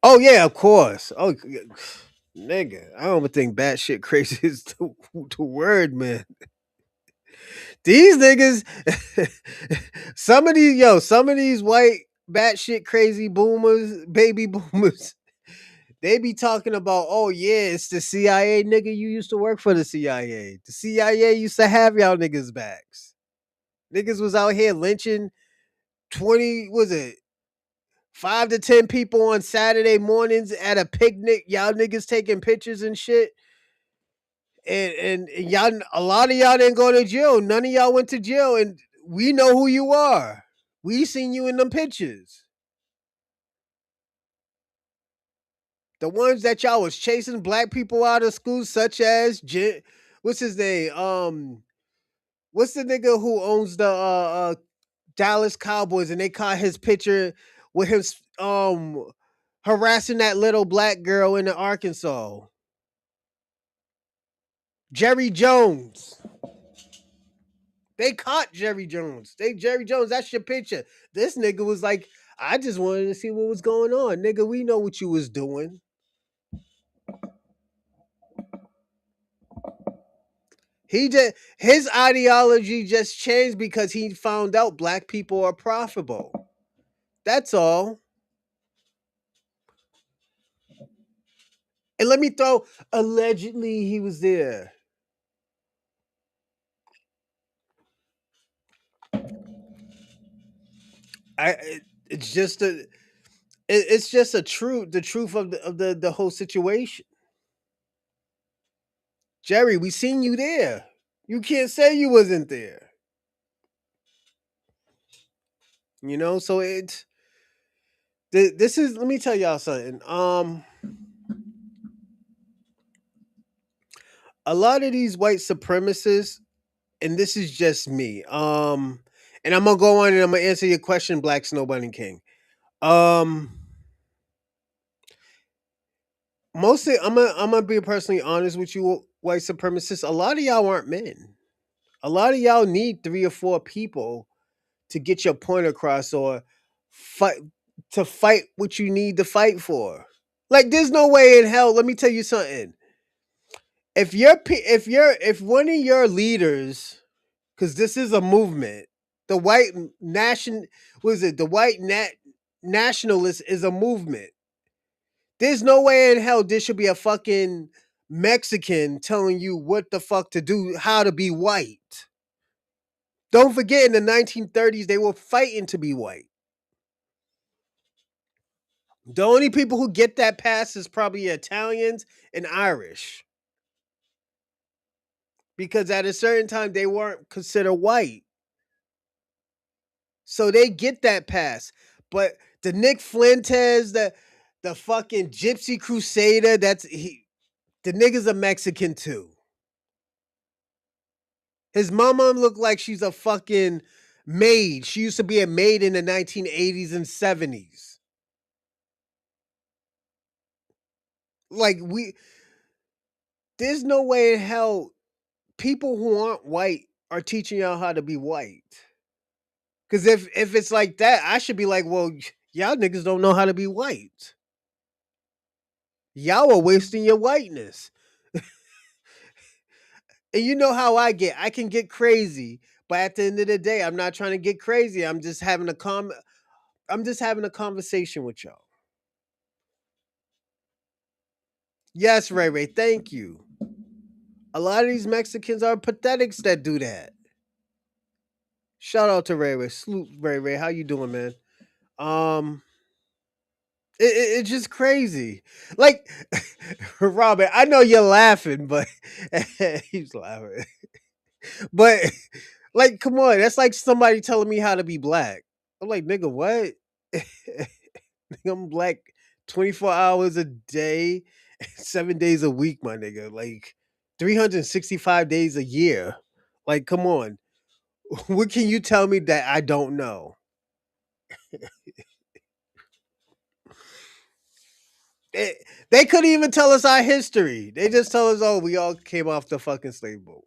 Oh yeah, of course. Oh, nigga, I don't even think batshit crazy is the word, man. These niggas, some of these white batshit crazy boomers, baby boomers, they be talking about, oh yeah, it's the CIA, nigga. You used to work for the CIA. The CIA used to have y'all niggas backs. Niggas was out here lynching 20, was it 5 to 10 people on Saturday mornings at a picnic. Y'all niggas taking pictures and shit. And y'all, a lot of y'all didn't go to jail. None of y'all went to jail, and we know who you are. We seen you in them pictures. The ones that y'all was chasing black people out of school, such as what's his name? What's the nigga who owns the Dallas Cowboys, and they caught his picture with him harassing that little black girl in the Arkansas. Jerry Jones. They caught Jerry Jones. Jerry Jones, that's your picture. This nigga was like, I just wanted to see what was going on. Nigga, we know what you was doing. His ideology just changed because he found out black people are profitable. That's all. And let me throw allegedly he was there. It's just it's just the truth of the whole situation. Jerry, we seen you there. You can't say you wasn't there. You know, so this is, let me tell y'all something. A lot of these white supremacists, and this is just me. And I'm gonna go on and I'm gonna answer your question, Black Snowbunny King. Um, Mostly, I'm gonna be personally honest with you, white supremacists. A lot of y'all aren't men. A lot of y'all need 3 or 4 people to get your point across, or fight to fight what you need to fight for. Like, there's no way in hell. Let me tell you something. If one of your leaders, because this is a movement, the white nation, was it the nationalist is a movement. There's no way in hell there should be a fucking Mexican telling you what the fuck to do, how to be white. Don't forget, in the 1930s, they were fighting to be white. The only people who get that pass is probably Italians and Irish. Because at a certain time, they weren't considered white. So they get that pass. But the Nick Fuentes, the fucking Gypsy Crusader, the nigga's a Mexican too. His mama looked like she's a fucking maid. She used to be a maid in the 1980s and 70s. Like, there's no way in hell people who aren't white are teaching y'all how to be white. Because if it's like that, I should be like, well, y'all niggas don't know how to be white. Y'all are wasting your whiteness. And you know how I get. I can get crazy, but at the end of the day, I'm not trying to get crazy. I'm just having a conversation with y'all. Yes, Ray Ray, thank you. A lot of these Mexicans are pathetics that do that. Shout out to Ray Ray. Salute Ray Ray. How you doing, man? Um, it's just crazy. Like, Robert, I know you're laughing, but he's laughing. But like, come on, that's like somebody telling me how to be black. I'm like, nigga, what? I'm black 24 hours a day, 7 days a week, my nigga. Like 365 days a year. Like, come on. What can you tell me that I don't know? They, they couldn't even tell us our history. They just tell us, oh, we all came off the fucking slave boat.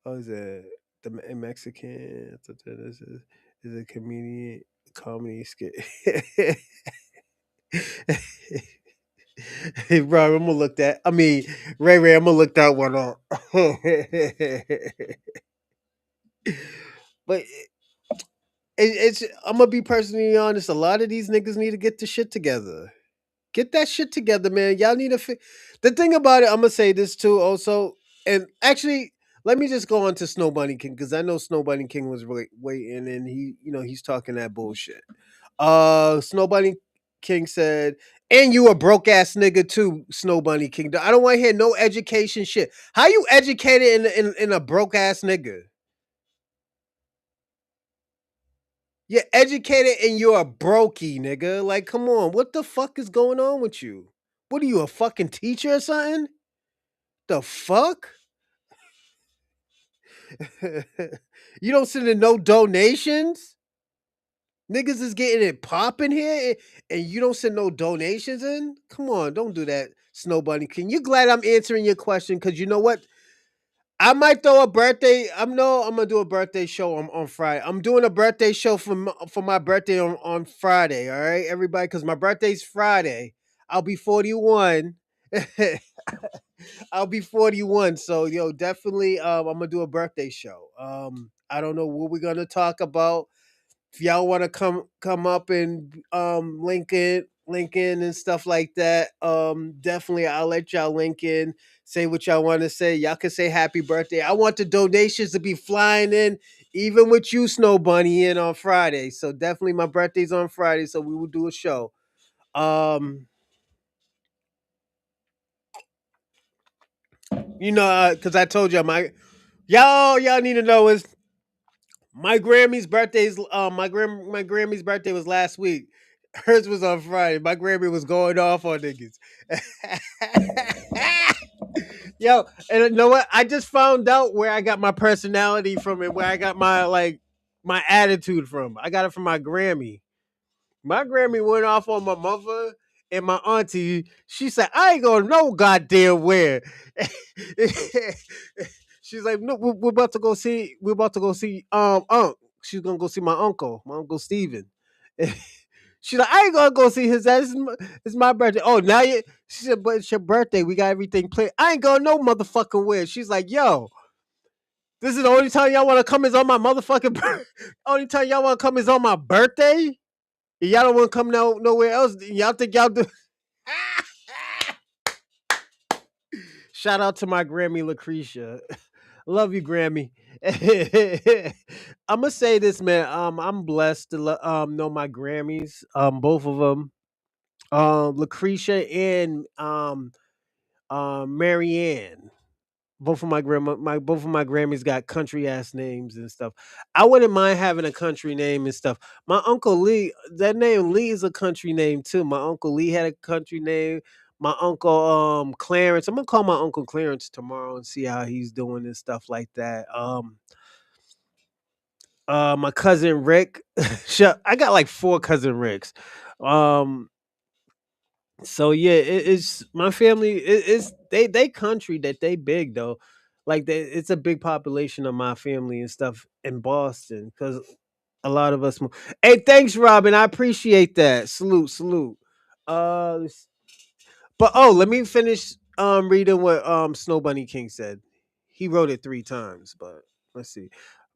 Oh, is it a Mexican? Is a comedian comedy skit? Hey, bro, I'm gonna look that. I mean, Ray Ray, I'm gonna look that one up. But it's. I'm gonna be personally honest. A lot of these niggas need to get the shit together. Get that shit together, man. Y'all need to. The thing about it, I'm gonna say this too. Also, and actually, let me just go on to Snow Bunny King, because I know Snow Bunny King was waiting, and he's talking that bullshit. Snow Bunny King said, and you a broke ass nigga too, Snow Bunny King. I don't want to hear no education shit. How you educated in a broke ass nigga? You're educated and you're a brokey, nigga. Like, come on, what the fuck is going on with you? What are you, a fucking teacher or something? The fuck? You don't send in no donations? Niggas is getting it popping here and you don't send no donations in? Come on, don't do that, Snow Bunny. Can you glad I'm answering your question? Because you know what? I might throw a birthday. I'm gonna do a birthday show on Friday. I'm doing a birthday show for my birthday on Friday. All right, everybody, because my birthday's Friday. I'll be 41. I'll be 41. So yo, definitely I'm gonna do a birthday show. I don't know what we're gonna talk about. If y'all want to come up and link in and stuff like that, definitely I'll let y'all link in, say what y'all want to say. Y'all can say happy birthday. I want the donations to be flying in, even with you, Snow Bunny, in on Friday. So definitely my birthday's on Friday, so we will do a show. um because I told y'all y'all need to know is my Grammy's birthday's my Grammy's birthday was last week. Hers was on Friday. My Grammy was going off on niggas. Yo, and you know what? I just found out where I got my personality from and where I got my attitude from. I got it from my Grammy. My Grammy went off on my mother and my auntie. She said, "I ain't going no goddamn where." She's like, "No, we're about to go see. We're about to go see Unc. She's gonna go see my uncle Steven." She's like, "I ain't gonna go see his ass. It's my birthday." Oh, now you. She said, "But it's your birthday. We got everything planned." I ain't going no motherfucking where. She's like, "Yo, this is the only time y'all want to come is on my motherfucking. Only time y'all want to come is on my birthday. Y'all don't want to come nowhere else. Y'all think y'all do." Shout out to my Grammy Lucretia. Love you, Grammy. I'm gonna say this, man. I'm blessed to know my Grammys. Both of them. Lucretia and Marianne. Both of my Grammys got country ass names and stuff. I wouldn't mind having a country name and stuff. My uncle Lee, that name Lee is a country name too. My uncle Lee had a country name. My uncle Clarence. I'm gonna call my uncle Clarence tomorrow and see how he's doing and stuff like that. My cousin Rick. I got like four cousin Ricks. Um, so yeah, it's my family. It's they country that they big though. Like it's a big population of my family and stuff in Boston because a lot of us. Hey, thanks, Robin. I appreciate that. Salute, salute. Let's but oh, let me finish reading what Snow Bunny King said. He wrote it three times, but let's see.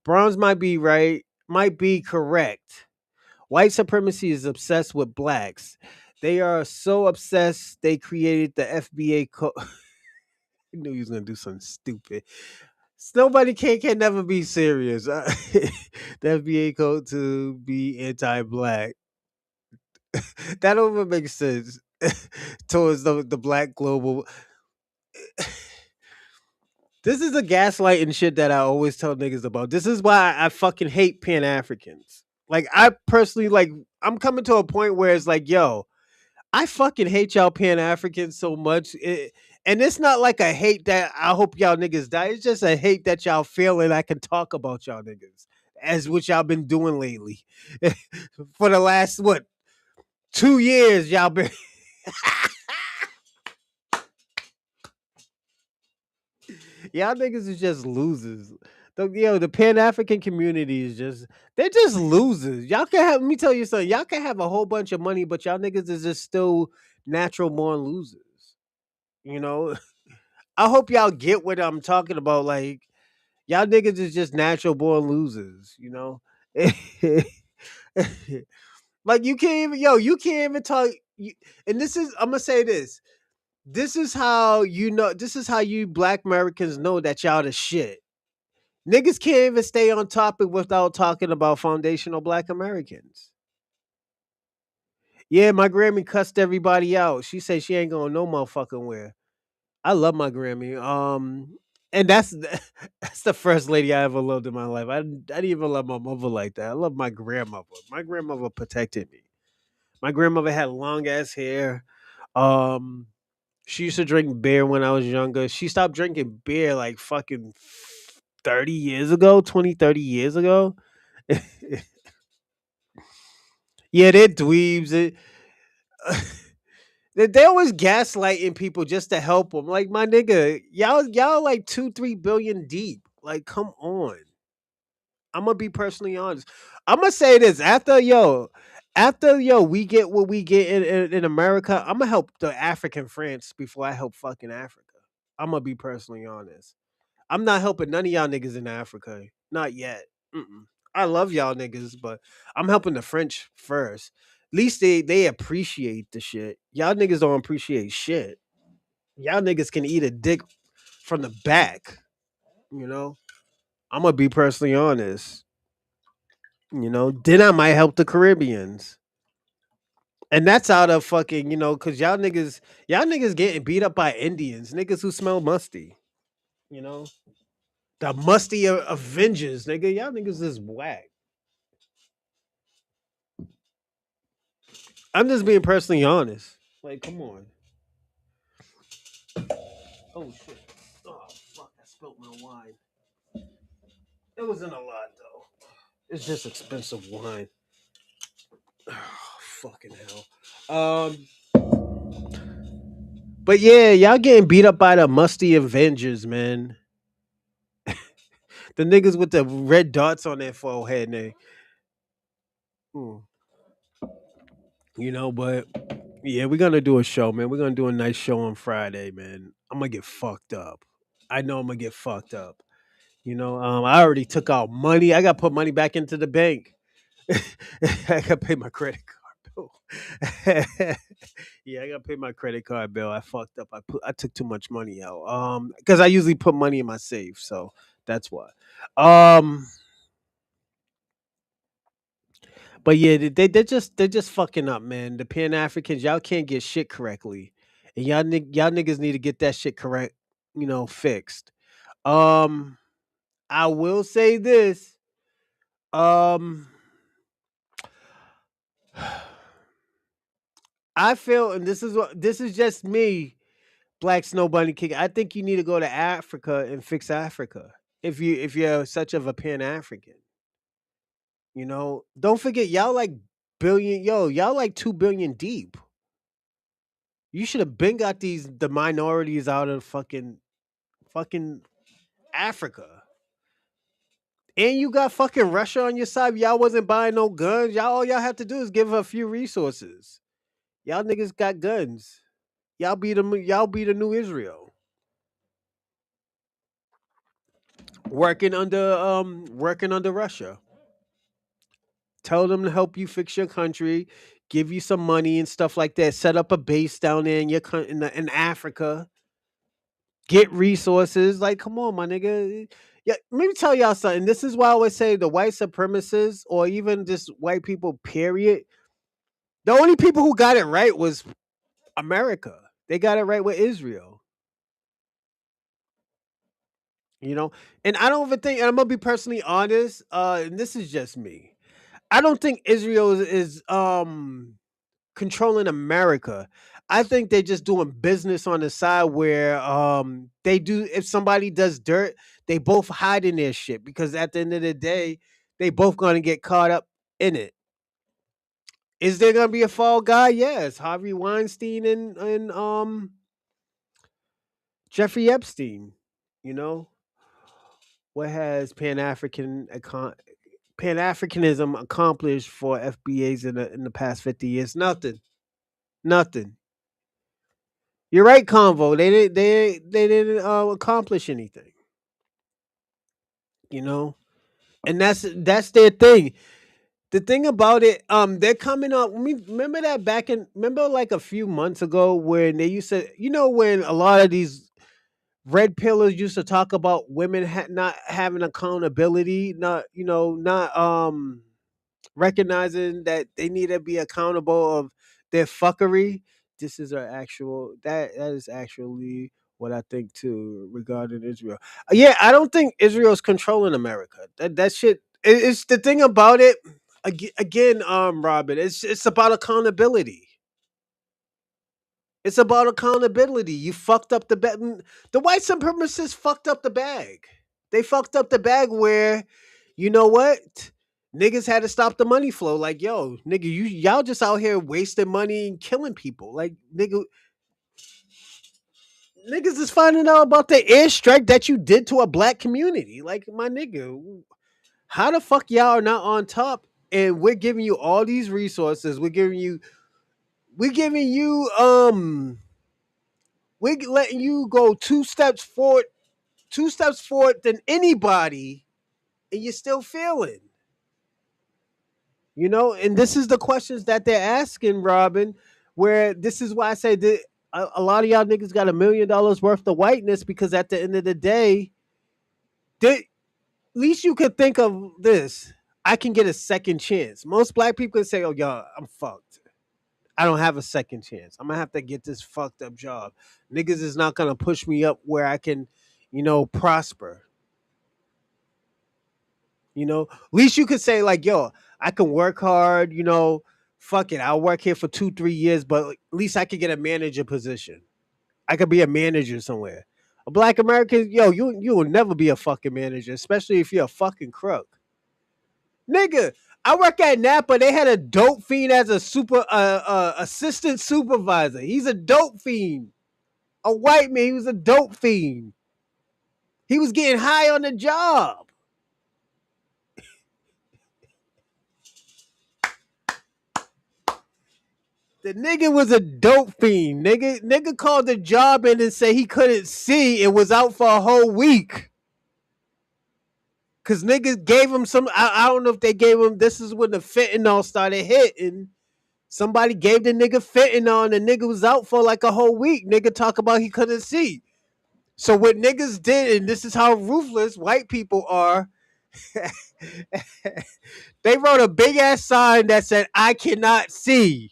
Browns might be right, might be correct. White supremacy is obsessed with blacks. They are so obsessed they created the FBA code. I knew he was gonna do something stupid. Nobody can never be serious. The FBA code to be anti-black. That don't even make sense towards the black global. This is the gaslighting shit that I always tell niggas about. This is why I fucking hate Pan Africans. Like I personally like I'm coming to a point where it's like, yo, I fucking hate y'all Pan Africans so much. And it's not like a hate that I hope y'all niggas die. It's just a hate that y'all feel and I can talk about y'all niggas. As what y'all been doing lately. For the last what 2 years y'all been y'all niggas is just losers. The Pan African community is just they're just losers. Y'all can have let me tell you something. Y'all can have a whole bunch of money, but y'all niggas is just still natural born losers. You know? I hope y'all get what I'm talking about. Like y'all niggas is just natural born losers, you know? Like you can't even talk and this is I'm gonna say this. This is how you black Americans know that y'all the shit. Niggas can't even stay on topic without talking about foundational black Americans. Yeah, my Grammy cussed everybody out. She said she ain't going no motherfucking where. I love my Grammy. And that's the first lady I ever loved in my life. I didn't even love my mother like that. I love my grandmother. My grandmother protected me. My grandmother had long ass hair. Um, she used to drink beer when I was younger. She stopped drinking beer like fucking 30 years ago, 20, 30 years ago. Yeah, they're dweebs. They always gaslighting people just to help them. Like my nigga, y'all like 2, 3 billion deep. Like, come on. I'm gonna be personally honest. I'm gonna say this after we get what we get in America. I'm gonna help the African France before I help fucking Africa. I'm gonna be personally honest. I'm not helping none of y'all niggas in Africa. Not yet. Mm-mm. I love y'all niggas, but I'm helping the French first. At least they appreciate the shit. Y'all niggas don't appreciate shit. Y'all niggas can eat a dick from the back. You know. I'm gonna be personally honest. Then I might help the Caribbeans. And that's out of fucking, cause y'all niggas getting beat up by Indians, niggas who smell musty, you know? The musty Avengers, nigga. Y'all niggas is whack. I'm just being personally honest. Like, come on. Oh shit. Oh fuck, I spilled my wine. It wasn't a lot though. It's just expensive wine. Oh, fucking hell. But yeah, y'all getting beat up by the musty Avengers, man. The niggas with the red dots on their forehead, and mm, but yeah, we're gonna do a show, man. We're gonna do a nice show on Friday, man. I'm gonna get fucked up. I know I'm gonna get fucked up. I already took out money. I got to put money back into the bank. I got to pay my credit card bill. Yeah, I got to pay my credit card bill. I fucked up. I took too much money out. Because I usually put money in my safe, so that's why. Um, but yeah, they're just fucking up, man. The Pan Africans, y'all can't get shit correctly, and y'all niggas need to get that shit correct. Fixed. Um, I will say this. Um. I feel, and this is just me, Black Snow Bunny King. I think you need to go to Africa and fix Africa. If you're such of a Pan African, don't forget y'all like y'all like 2 billion deep. You should have been got the minorities out of fucking Africa. And you got fucking Russia on your side. Y'all wasn't buying no guns. All y'all have to do is give a few resources. Y'all niggas got guns. Y'all be the new Israel. Working under Russia. Tell them to help you fix your country, give you some money and stuff like that. Set up a base down there in Africa. Get resources. Like, come on, my nigga. Yeah, let me tell y'all something. This is why I always say the white supremacists or even just white people, period. The only people who got it right was America. They got it right with Israel. You know, and I don't even think, and I'm gonna be personally honest, and this is just me. I don't think Israel is controlling America. I think they're just doing business on the side where they do if somebody does dirt, they both hide in their shit because at the end of the day, they both gonna get caught up in it. Is there gonna be a fall guy? Yes. Harvey Weinstein and Jeffrey Epstein. You know, what has Pan Africanism accomplished for FBAs in the past 50 years? Nothing. Nothing. You're right, Convo. They didn't accomplish anything. You know, and that's their thing. The thing about it, they're coming up. Remember that remember like a few months ago when they used to, when a lot of these red pillars used to talk about women not having accountability, not recognizing that they need to be accountable of their fuckery. This is that is actually what I think too regarding Israel. Yeah, I don't think Israel's controlling America. That shit. It's the thing about it. Again, Robin. It's about accountability. It's about accountability. You fucked up the bag. The white supremacists fucked up the bag. They fucked up the bag where, you know what? Niggas had to stop the money flow. Like, yo, nigga, y'all just out here wasting money and killing people. Like, niggas is finding out about the airstrike that you did to a black community. Like, my nigga, how the fuck y'all are not on top? And we're giving you all these resources. We're giving you we're letting you go two steps forward than anybody, and you're still failing. And this is the questions that they're asking, Robin, where this is why I say that a lot of y'all niggas got $1 million worth of whiteness, because at the end of the day, at least you could think of this. I can get a second chance. Most black people can say, oh, y'all, I'm fucked. I don't have a second chance. I'm going to have to get this fucked up job. Niggas is not going to push me up where I can, prosper. At least you could say, like, yo, I can work hard, fuck it. I'll work here for 2-3 years, but at least I could get a manager position. I could be a manager somewhere. A black American, yo, you will never be a fucking manager, especially if you're a fucking crook. Nigga, I work at Napa. They had a dope fiend as a assistant supervisor. He's a dope fiend. A white man, he was a dope fiend. He was getting high on the job. The nigga was a dope fiend. Nigga called the job in and said he couldn't see and was out for a whole week. Cause niggas gave him some. I don't know if they gave him. This is when the fentanyl started hitting. Somebody gave the nigga fentanyl and the nigga was out for like a whole week. Nigga talk about he couldn't see. So what niggas did, and this is how ruthless white people are, they wrote a big ass sign that said, "I cannot see."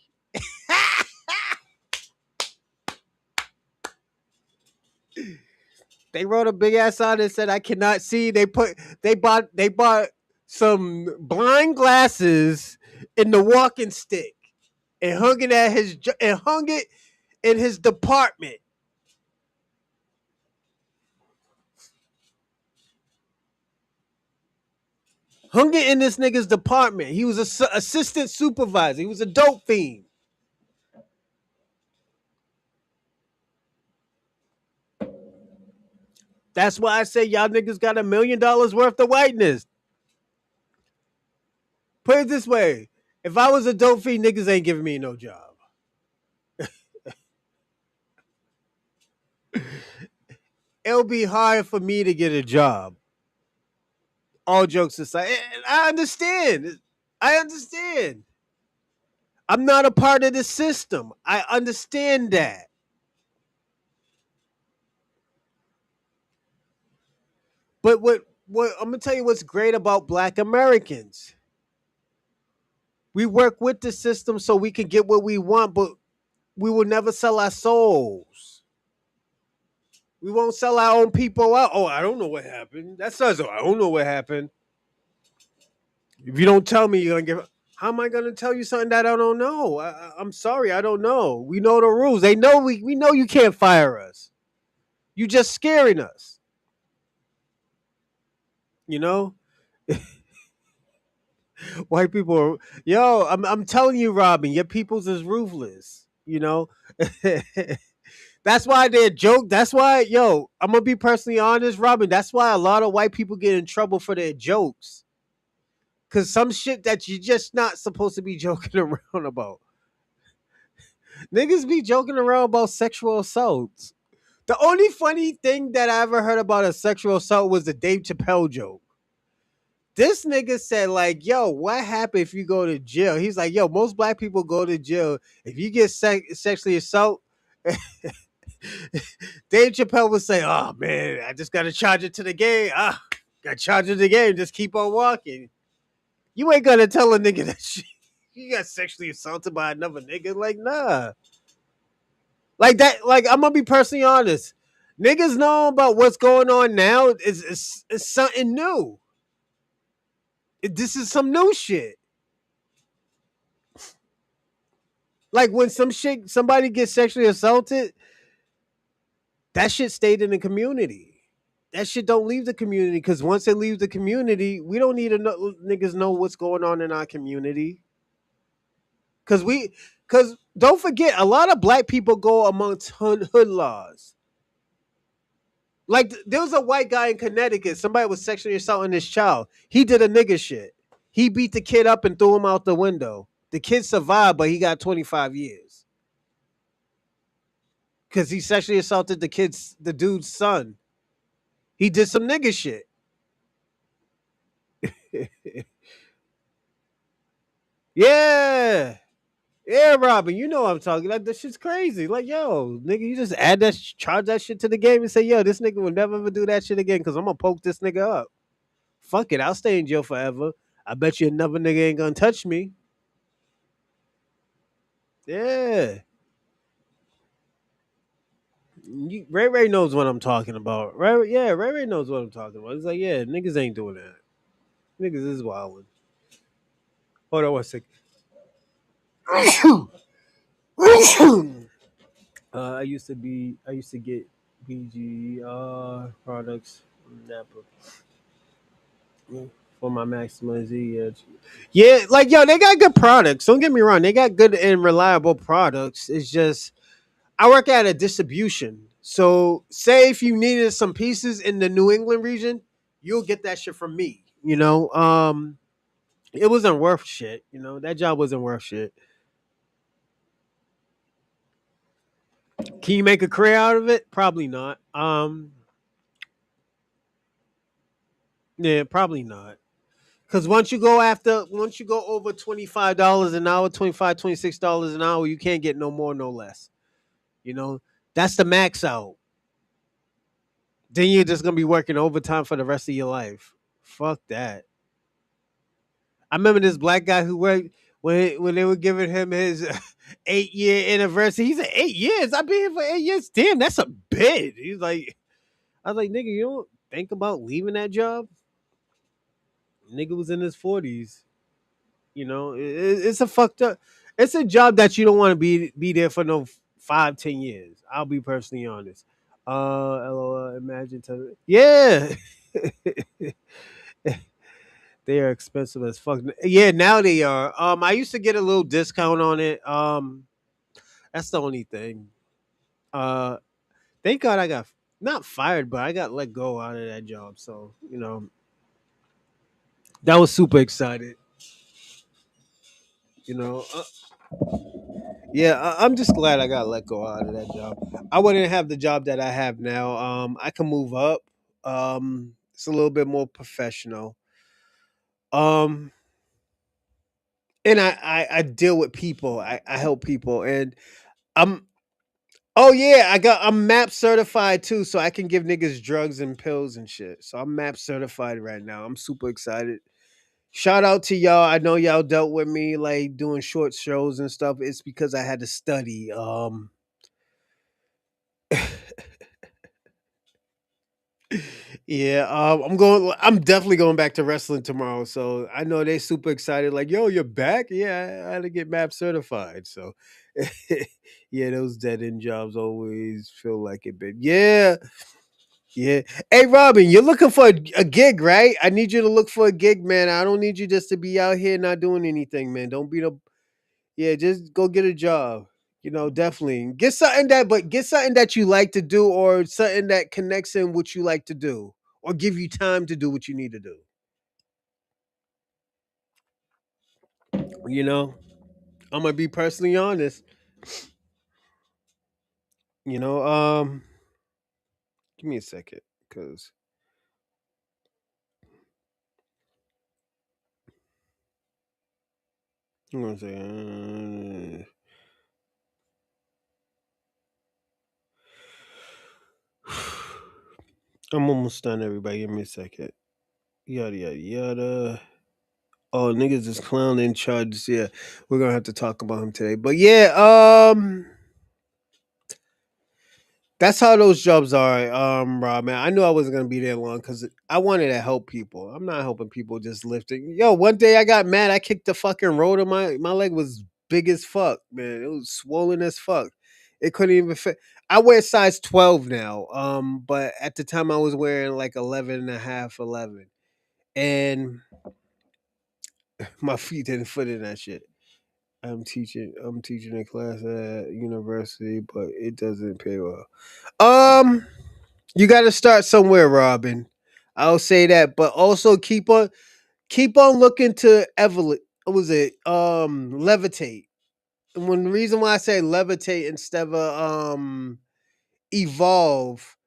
They wrote a big ass sign that said, "I cannot see." They bought some blind glasses in the walking stick and hung it in his department. Hung it in this nigga's department. He was a assistant supervisor. He was a dope fiend. That's why I say y'all niggas got $1 million worth of whiteness. Put it this way: if I was a dope fiend, niggas ain't giving me no job. It'll be hard for me to get a job. All jokes aside, and I understand. I understand. I'm not a part of the system. I understand that. But what I'm gonna tell you what's great about Black Americans. We work with the system so we can get what we want, but we will never sell our souls. We won't sell our own people out. Oh, I don't know what happened. That says, oh, I don't know what happened. If you don't tell me, you're gonna get. How am I gonna tell you something that I don't know? I'm sorry, I don't know. We know the rules. They know we know you can't fire us. You just scaring us. You know, white people. Yo, I'm telling you, Robin, your peoples is ruthless. That's why they're joke. That's why, yo, I'm gonna be personally honest, Robin. That's why a lot of white people get in trouble for their jokes. Cause some shit that you're just not supposed to be joking around about. Niggas be joking around about sexual assaults. The only funny thing that I ever heard about a sexual assault was the Dave Chappelle joke. This nigga said, like, yo, what happened if you go to jail? He's like, yo, most black people go to jail. If you get sexually assaulted, Dave Chappelle would say, oh, man, I just got to charge it to the game. Got to charge it to the game. Just keep on walking. You ain't going to tell a nigga that shit. You got sexually assaulted by another nigga. Like, nah. Like that, like, I'm going to be personally honest. Niggas know about what's going on now. It's something new. This is some new shit. Like when somebody gets sexually assaulted, that shit stayed in the community. That shit don't leave the community because once it leaves the community, we don't need to know, niggas know what's going on in our community. Cause cause don't forget, a lot of black people go amongst hood laws. Like there was a white guy in Connecticut. Somebody was sexually assaulting his child. He did a nigga shit. He beat the kid up and threw him out the window. The kid survived, but he got 25 years because he sexually assaulted the dude's son. He did some nigga shit. Yeah. Yeah, Robin, you know what I'm talking. Like this shit's crazy. Like, yo, nigga, you just add that, charge that shit to the game and say, yo, this nigga will never ever do that shit again because I'm gonna poke this nigga up. Fuck it, I'll stay in jail forever. I bet you another nigga ain't gonna touch me. Yeah, Ray Ray knows what I'm talking about. Right? Yeah, Ray Ray knows what I'm talking about. It's like, yeah, niggas ain't doing that. Niggas is wildin'. Hold on one second. I used to get BG products from Napa for my Maxima Z. Yeah, yeah, like yo, they got good products. Don't get me wrong, they got good and reliable products. It's just I work at a distribution. So say if you needed some pieces in the New England region, you'll get that shit from me. It wasn't worth shit. That job wasn't worth shit. Can you make a career out of it? Probably not. Yeah, probably not. Because once you go over $25 an hour, 25, $26 an hour, you can't get no more, no less. You know, that's the max out. Then you're just gonna be working overtime for the rest of your life. Fuck that. I remember this black guy who worked when they were giving him his 8 year anniversary. He said, 8 years? I've been here for 8 years. Damn, that's a bid. He's like, I was like, nigga, you don't think about leaving that job? Nigga was in his 40s. It's a fucked up. It's a job that you don't want to be there for no 5, 10 years. I'll be personally honest. LOL, imagine. Yeah, they are expensive as fuck. Yeah, now they are. I used to get a little discount on it. That's the only thing. Uh, thank God I got not fired, but I got let go out of that job. So that was super excited. You know, Yeah, I'm just glad I got let go out of that job. I wouldn't have the job that I have now. I can move up. It's a little bit more professional. Um, and I deal with people. I help people, and I'm. Oh yeah, I'm MAP certified too, so I can give niggas drugs and pills and shit. So I'm MAP certified right now. I'm super excited. Shout out to y'all. I know y'all dealt with me like doing short shows and stuff. It's because I had to study. Yeah, I'm definitely going back to wrestling tomorrow. So I know they super excited. Like, yo, you're back? Yeah, I had to get MAP certified. So, yeah, those dead end jobs always feel like it. But yeah, yeah. Hey, Robin, you're looking for a gig, right? I need you to look for a gig, man. I don't need you just to be out here not doing anything, man. Don't be the Yeah, just go get a job. Definitely get something that you like to do or something that connects in what you like to do or give you time to do what you need to do. You know, I'm gonna be personally honest. You know, give me a second, cause I'm gonna say I'm almost done. Everybody, give me a second. Yada yada yada. Oh, niggas is clowning charges. Yeah, we're gonna have to talk about him today. But yeah, That's how those jobs are, Rob, man. I knew I wasn't gonna be there long because I wanted to help people. I'm not helping people just lifting. Yo, one day I got mad. I kicked the fucking road on my leg was big as fuck, man. It was swollen as fuck. It couldn't even fit. I wear size 12 now. But at the time I was wearing like 11 and a half, 11. And my feet didn't fit in that shit. I'm teaching a class at university, but it doesn't pay well. Um You got to start somewhere, Robin. I'll say that, but also keep on looking to evolve. What was it? Levitate. And when the reason why I say levitate instead of evolve,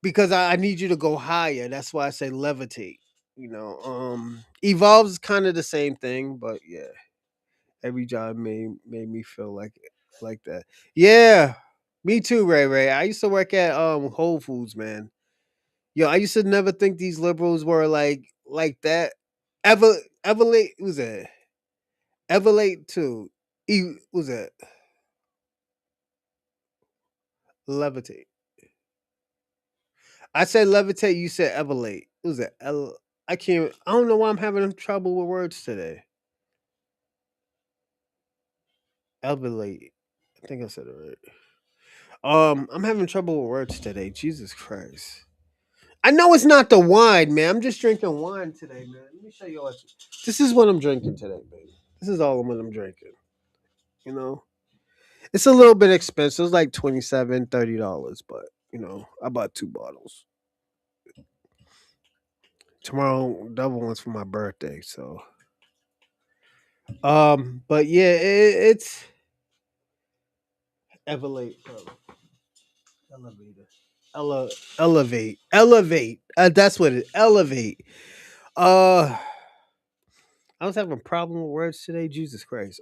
because I need you to go higher. That's why I say levitate. Evolve is kind of the same thing, but yeah, every job made me feel like that. Yeah, me too, Ray Ray. I used to work at Whole Foods, man. Yo, I used to never think these liberals were like that. Ever was it? Everlate too. Was it levitate? I said levitate. You said everlate. Was it? I can't. I don't know why I'm having trouble with words today. Everlate. I think I said it right. I'm having trouble with words today. Jesus Christ. I know it's not the wine, man. I'm just drinking wine today, man. Let me show you what. This is what I'm drinking today, baby. This is all what I'm drinking. You know. It's a little bit expensive. It's like $27, $30, but I bought two bottles. Tomorrow, double one's for my birthday. So, but yeah, it's Everlate, elevator, elevate. That's what it. Elevate. Uh, I was having a problem with words today. Jesus Christ.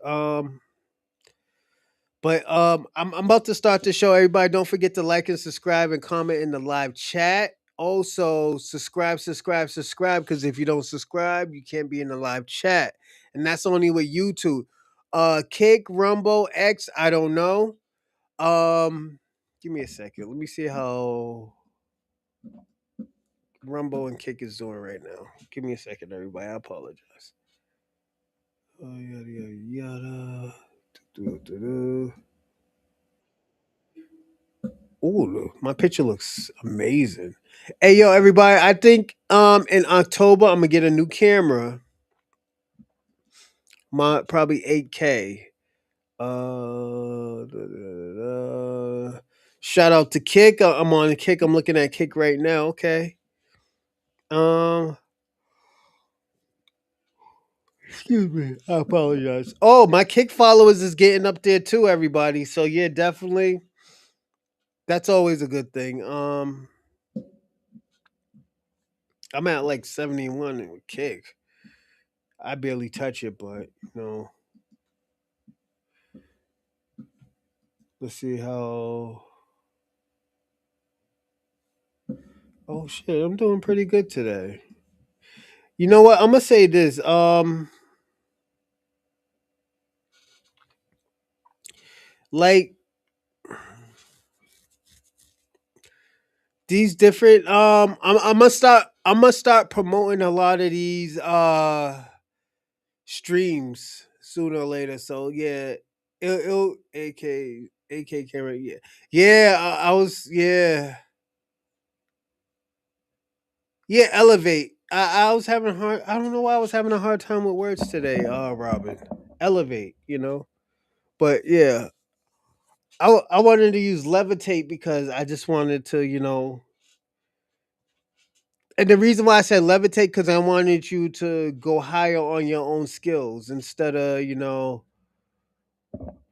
But I'm about to start the show. Everybody, don't forget to like and subscribe and comment in the live chat. Also, subscribe. Because if you don't subscribe, you can't be in the live chat, and that's only with YouTube. Kick, Rumble, X. I don't know. Give me a second. Let me see how Rumble and Kick is doing right now. Give me a second, everybody. I apologize. Yada yada yada. Do. Ooh, my picture looks amazing. Hey yo, everybody! I think in October I'm gonna get a new camera. My probably 8K. Shout out to Kick. I'm on Kick. I'm looking at Kick right now. Okay. Um. Excuse me. I apologize. Oh, my Kick followers is getting up there too, everybody. So yeah, definitely. That's always a good thing. I'm at like 71 with Kick. I barely touch it, but let's see how. Oh shit, I'm doing pretty good today. You know what? I'm gonna say this. Like these different. I'm gonna start promoting a lot of these streams sooner or later. So yeah, it'll AK camera. Yeah, yeah. I was yeah. Elevate. I was having a hard. I don't know why I was having a hard time with words today. Robin. Elevate. But yeah, I wanted to use levitate because I just wanted to, and the reason why I said levitate because I wanted you to go higher on your own skills instead of,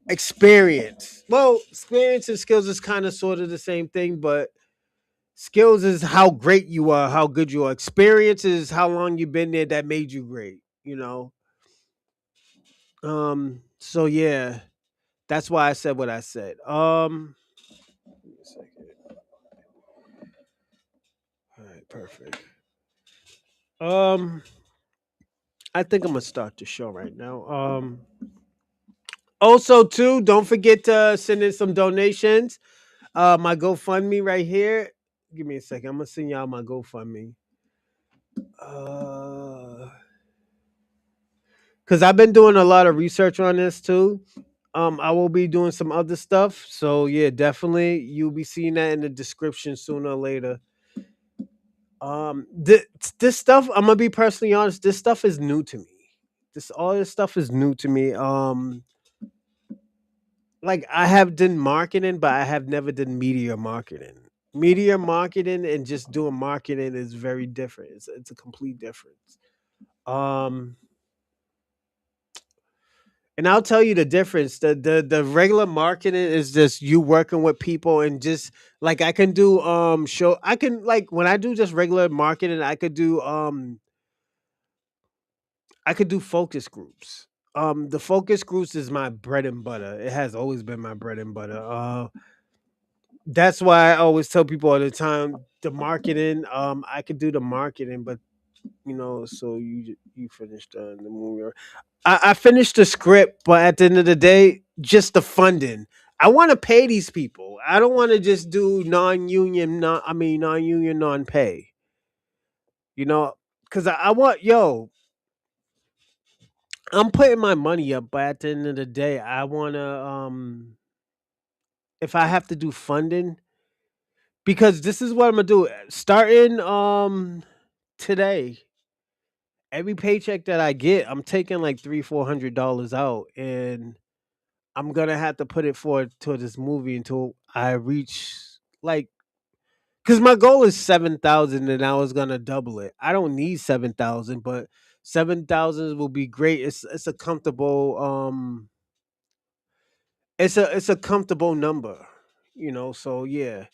experience. Well, experience and skills is kind of sort of the same thing, but skills is how great you are, how good you are. Experience is how long you've been there that made you great, So yeah, that's why I said what I said. Give me a second. All right, perfect. Um, I think I'm gonna start the show right now. Also, too, don't forget to send in some donations. My GoFundMe right here. Give me a second. I'm gonna send y'all my GoFundMe. Uh, because I've been doing a lot of research on this too. I will be doing some other stuff. So yeah, definitely you'll be seeing that in the description sooner or later. This stuff, I'm gonna be personally honest, this stuff is new to me. All this stuff is new to me. Like I have done marketing, but I have never done media marketing. Media marketing and just doing marketing is very different. It's a complete difference. Um And I'll tell you the difference. The regular marketing is just you working with people and just like I can do show I can like when I do just regular marketing, I could do focus groups. The focus groups is my bread and butter. It has always been my bread and butter. That's why I always tell people all the time the marketing, I could do the marketing, but so you finished the movie. I finished the script, but at the end of the day, just the funding. I want to pay these people. I don't want to just do non-union, non-union, non-pay. Because I want I'm putting my money up, but at the end of the day, I want to if I have to do funding, because this is what I'm gonna do. Starting today, every paycheck that I get, I'm taking like $300-400 out, and I'm gonna have to put it forward to this movie until I reach like, because my goal is 7,000, and I was gonna double it. I don't need 7,000, but 7,000 will be great. It's a comfortable it's a comfortable number, So yeah,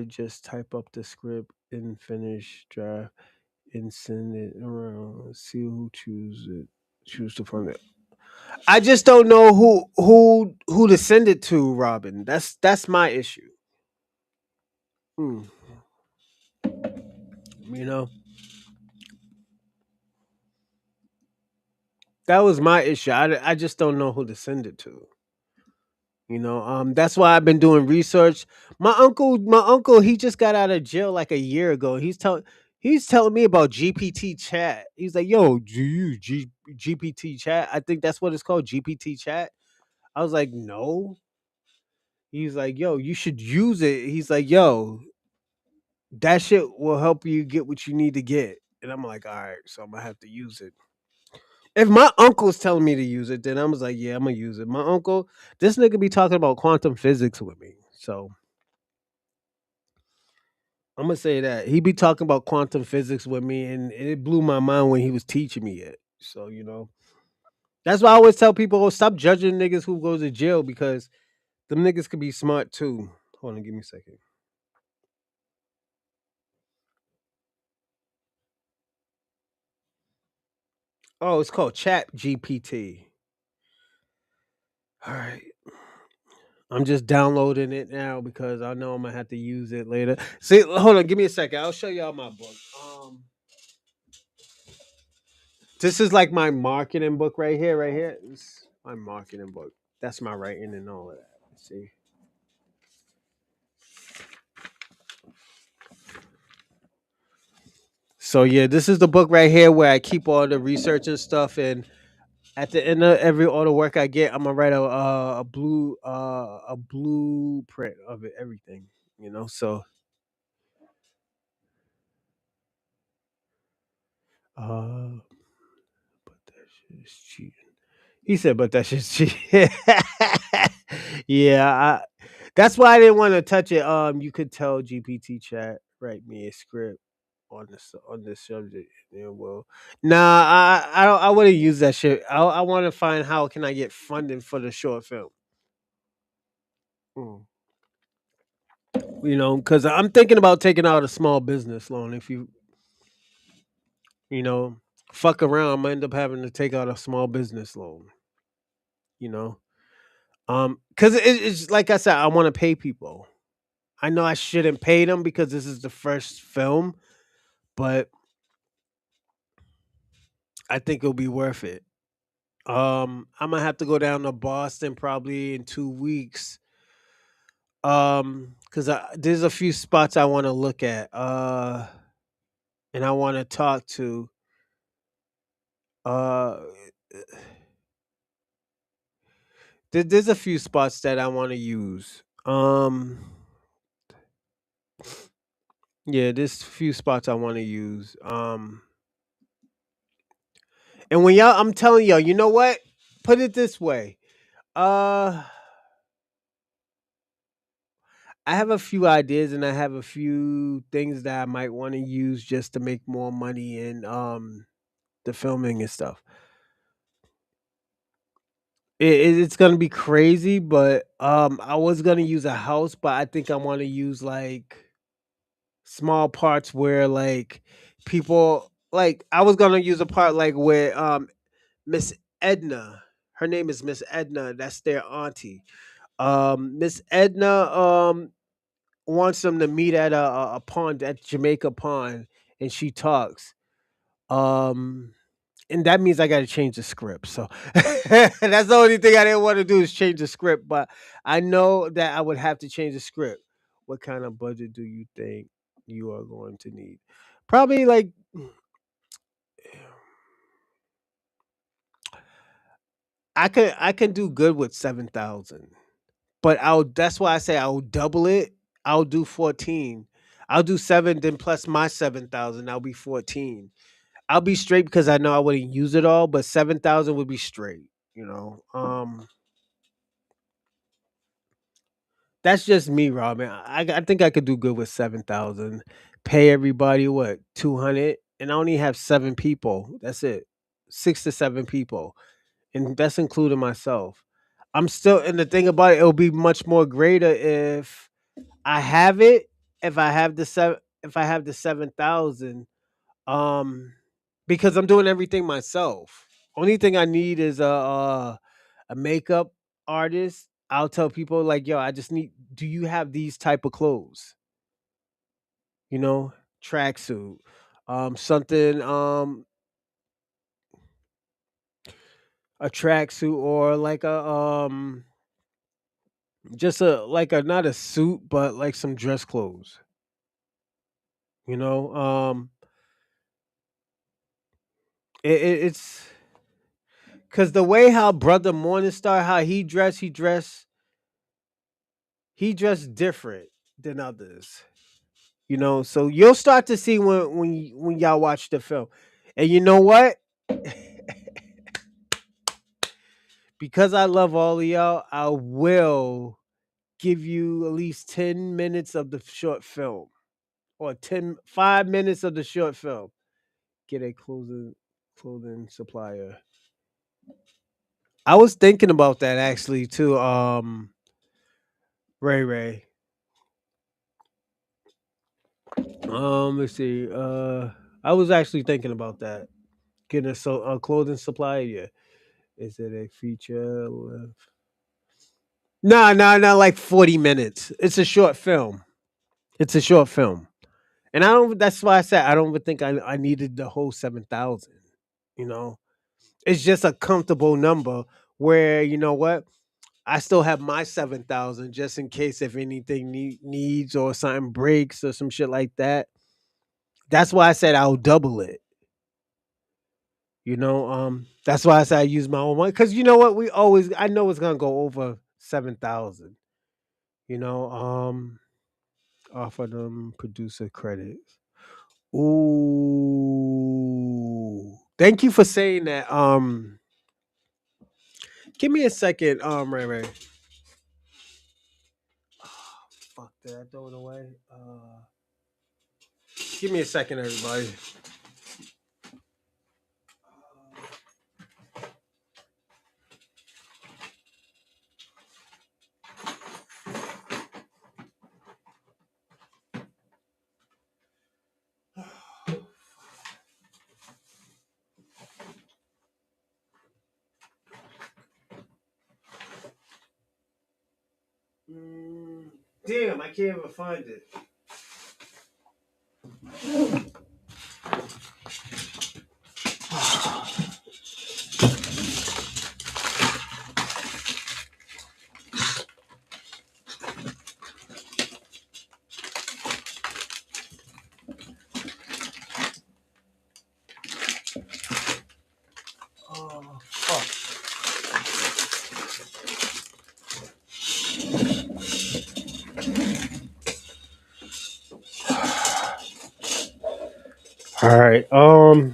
just type up the script and finish draft and send it around. See who choose to fund it. I just don't know who to send it to, Robin. That's my issue. Hmm. You know, that was my issue. I just don't know who to send it to. That's why I've been doing research. My uncle, he just got out of jail like a year ago. He's telling me about GPT chat. He's like, "Yo, do you use GPT chat?" I think that's what it's called, GPT chat. I was like, "No." He's like, "Yo, you should use it." He's like, "Yo, that shit will help you get what you need to get." And I'm like, "All right, so I'm gonna have to use it." If my uncle's telling me to use it, then I was like, "Yeah, I'm gonna use it." My uncle, this nigga be talking about quantum physics with me, so I'm gonna say that he be talking about quantum physics with me, and it blew my mind when he was teaching me it. So that's why I always tell people, oh, stop judging niggas who go to jail, because them niggas could be smart too. Hold on, give me a second. Oh, it's called Chat GPT. All right. I'm just downloading it now because I know I'm gonna have to use it later. See, hold on, give me a second. I'll show y'all my book. This is like my marketing book right here, right here. It's my marketing book. That's my writing and all of that. See. So yeah, this is the book right here where I keep all the research and stuff. And at the end of every all the work I get, I'm gonna write a blueprint of it, everything. So uh, but that shit is cheating. He said, but that shit's cheating. Yeah, that's why I didn't want to touch it. You could tell GPT chat write me a script on this subject. Yeah, well, nah, I wouldn't use that shit. I want to find how can I get funding for the short film. Mm. Because I'm thinking about taking out a small business loan. If you know fuck around, I'm gonna end up having to take out a small business loan. You know, because it's like I said, I want to pay people. I know I shouldn't pay them because this is the first film, but I think it'll be worth it. I'm gonna have to go down to Boston probably in 2 weeks Because there's a few spots I want to look at. And I want to talk to. Uh, there's a few spots that I want to use. Yeah, there's a few spots I want to use. And when y'all, I'm telling y'all, you know what? Put it this way. Uh, I have a few ideas and I have a few things that I might want to use just to make more money in the filming and stuff. It's gonna be crazy, but I was gonna use a house, but I think I want to use like small parts where like people like I was gonna use a part like where Miss Edna, her name is Miss Edna, that's their auntie. Miss Edna wants them to meet at a pond at Jamaica Pond, and she talks. Um, and that means I got to change the script. So that's the only thing I didn't want to do is change the script. But I know that I would have to change the script. What kind of budget do you think you are going to need? Probably like I can do good with 7,000. But I'll that's why I say I'll double it. I'll do 14. I'll do 7 then plus my 7,000. I'll be 14. I'll be straight because I know I wouldn't use it all, but 7,000 would be straight, you know. That's just me, Robin. I think I could do good with 7,000. Pay everybody what 200, and I only have 7 people. That's it, 6 to 7 people, and that's including myself. I'm still, and the thing about it, it'll be much more greater if I have it. If I have the seven, if I have the 7,000, um, because I'm doing everything myself. Only thing I need is a makeup artist. I'll tell people like, yo, I just need. Do you have these type of clothes? You know, tracksuit, something, a tracksuit or like a just a like a not a suit, but like some dress clothes. You know, it's because the way how brother Morningstar how he dressed different than others. You know, so you'll start to see when y'all watch the film, and you know what? Because I love all of y'all, I will give you at least 10 minutes of the short film, or 5 minutes of the short film. Get a clothing supplier. I was thinking about that actually too. Ray Ray. Let's see. I was actually thinking about that. Getting a clothing supplier. Yeah. Is it a feature? No, no, no. Like 40 minutes. It's a short film. It's a short film, and I don't. That's why I said I don't even think I needed the whole 7,000. You know, it's just a comfortable number where you know what I still have my 7,000 just in case if anything needs or something breaks or some shit like that. That's why I said I'll double it. You know, that's why I said I use my own money because you know what we always I know it's gonna go over 7,000. You know, offer them producer credits. Ooh, thank you for saying that. Give me a second. Ray Ray. Fuck, did I throw it away? Give me a second, everybody. Mm, damn, I can't even find it. Oh, fuck. All right. All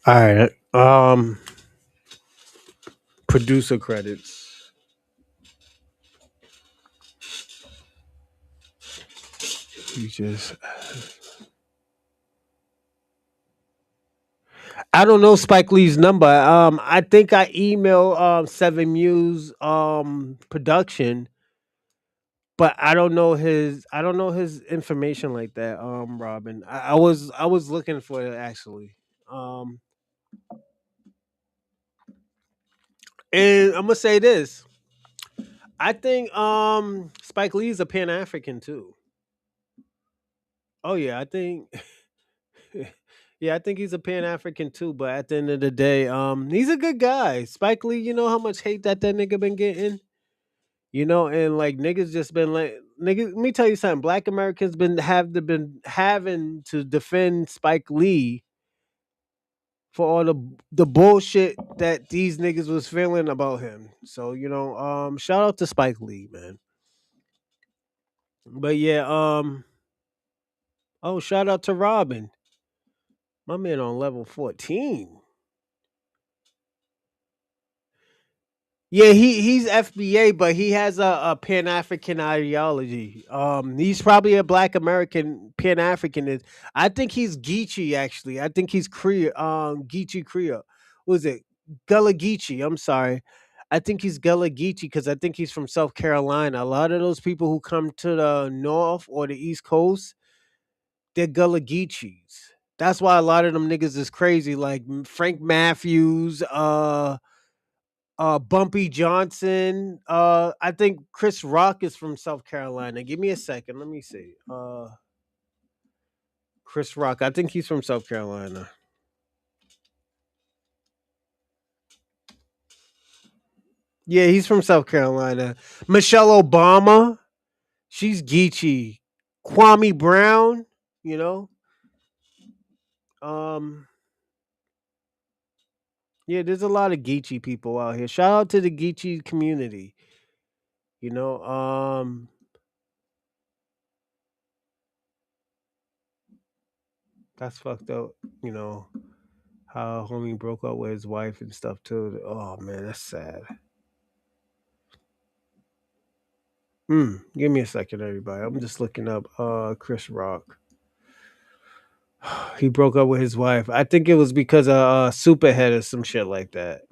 right. Producer credits. You just. I don't know Spike Lee's number. I think I emailed Seven Muse production, but I don't know his. I don't know his information like that. Robin. I was looking for it actually. Um, and I'm gonna say this. I think Spike Lee's a Pan African too. Oh yeah, I think yeah, I think he's a Pan African too. But at the end of the day, he's a good guy. Spike Lee, you know how much hate that nigga been getting. You know, and like niggas just been like niggas. Let me tell you something. Black Americans been having to defend Spike Lee for all the bullshit that these niggas was feeling about him. So you know, shout out to Spike Lee, man. But yeah, oh, shout out to Robin, my man on level 14. Yeah, he's FBA, but he has a Pan African ideology. He's probably a Black American Pan Africanist. I think he's Geechee actually. I think he's Korea. Geechee Korea. What was it? Gullah Geechee. I'm sorry. I think he's Gullah Geechee because I think he's from South Carolina. A lot of those people who come to the North or the East Coast, they're Gullah Geechees. That's why a lot of them niggas is crazy. Like Frank Matthews. Bumpy Johnson. I think Chris Rock is from South Carolina. Give me a second. Let me see. Chris Rock. I think he's from South Carolina. Yeah, he's from South Carolina. Michelle Obama. She's Geechee. Kwame Brown. You know. Um. Yeah, there's a lot of Geechee people out here. Shout out to the Geechee community. You know. That's fucked up. You know how homie broke up with his wife and stuff too. Oh man, that's sad. Give me a second, everybody. I'm just looking up Chris Rock. He broke up with his wife. I think it was because of Superhead or some shit like that.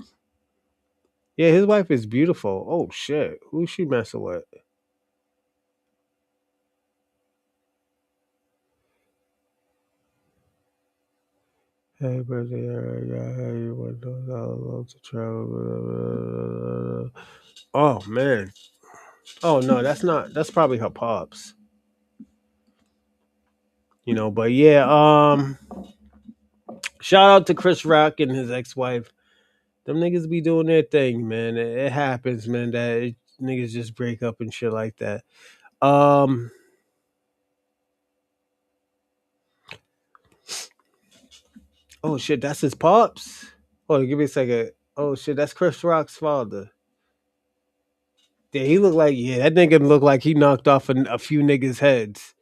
Yeah, his wife is beautiful. Oh shit. Who's she messing with? Hey birthday, you want to travel. Oh man. Oh no, that's probably her pops. You know, but yeah, shout out to Chris Rock and his ex-wife. Them niggas be doing their thing, man. It happens, man. Niggas just break up and shit like that. Um. Oh shit, that's his pops. Hold on, give me a second. Oh shit, that's Chris Rock's father. Yeah, he looked like that nigga looked like he knocked off a few niggas' heads.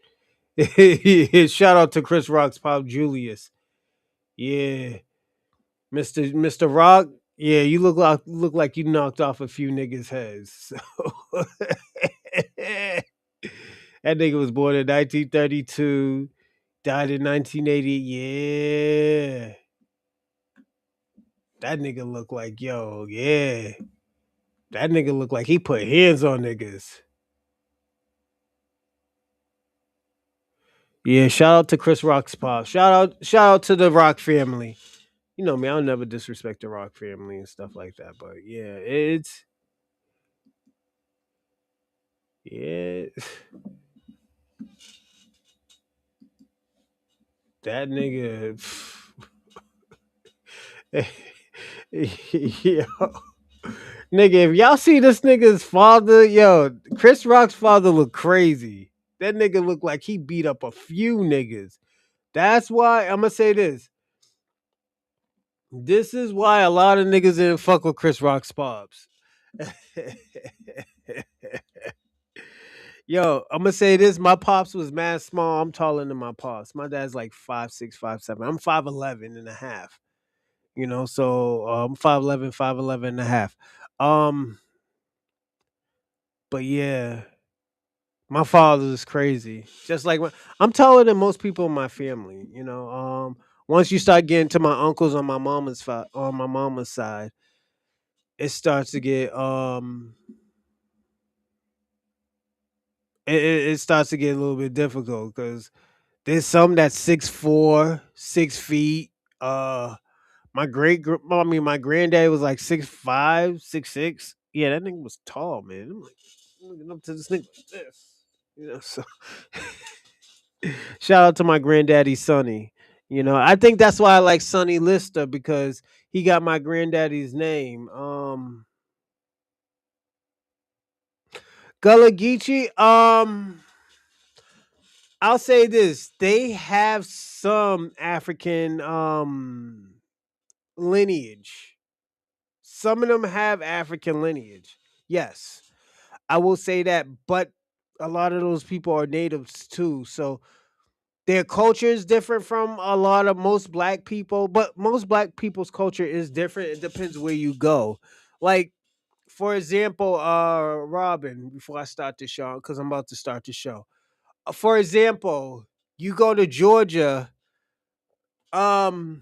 Shout out to Chris Rock's pop Julius. Yeah, Mister Rock. Yeah, you look like you knocked off a few niggas' heads. So that nigga was born in 1932, died in 1980. Yeah, that nigga look like yeah. That nigga look like he put hands on niggas. Yeah, shout out to Chris Rock's pop. Shout out to the Rock family. You know me, I'll never disrespect the Rock family and stuff like that. But yeah, it's yeah. That nigga, yo, nigga, if y'all see this nigga's father, yo, Chris Rock's father look crazy. That nigga look like he beat up a few niggas. That's why I'm gonna say this. This is why a lot of niggas didn't fuck with Chris Rock's pops. Yo, I'm gonna say this. My pops was mad small. I'm taller than my pops. My dad's like 5'6", 5'7". I'm 5'11" and a half. You know, so I'm 5'11", 5'11" and a half. Um, but yeah, my father is crazy. Just like I'm taller than most people in my family. You know, once you start getting to my uncles on on my mama's side, it starts to get it starts to get a little bit difficult because there's some that's 6'4", 6 feet. Uh, I mean, my granddad was like 6'5", 6'6". Yeah, that nigga was tall, man. I'm like looking up to this nigga like this, you know. So shout out to my granddaddy Sonny. You know, I think that's why I like Sonny Lister because he got my granddaddy's name. Gullah Geechee. I'll say this: they have some African lineage. Some of them have African lineage. Yes, I will say that, but a lot of those people are natives too. So their culture is different from a lot of most black people, but most black people's culture is different. It depends where you go. Like, for example, Robin, before I start the show, because I'm about to start the show. For example, you go to Georgia, um,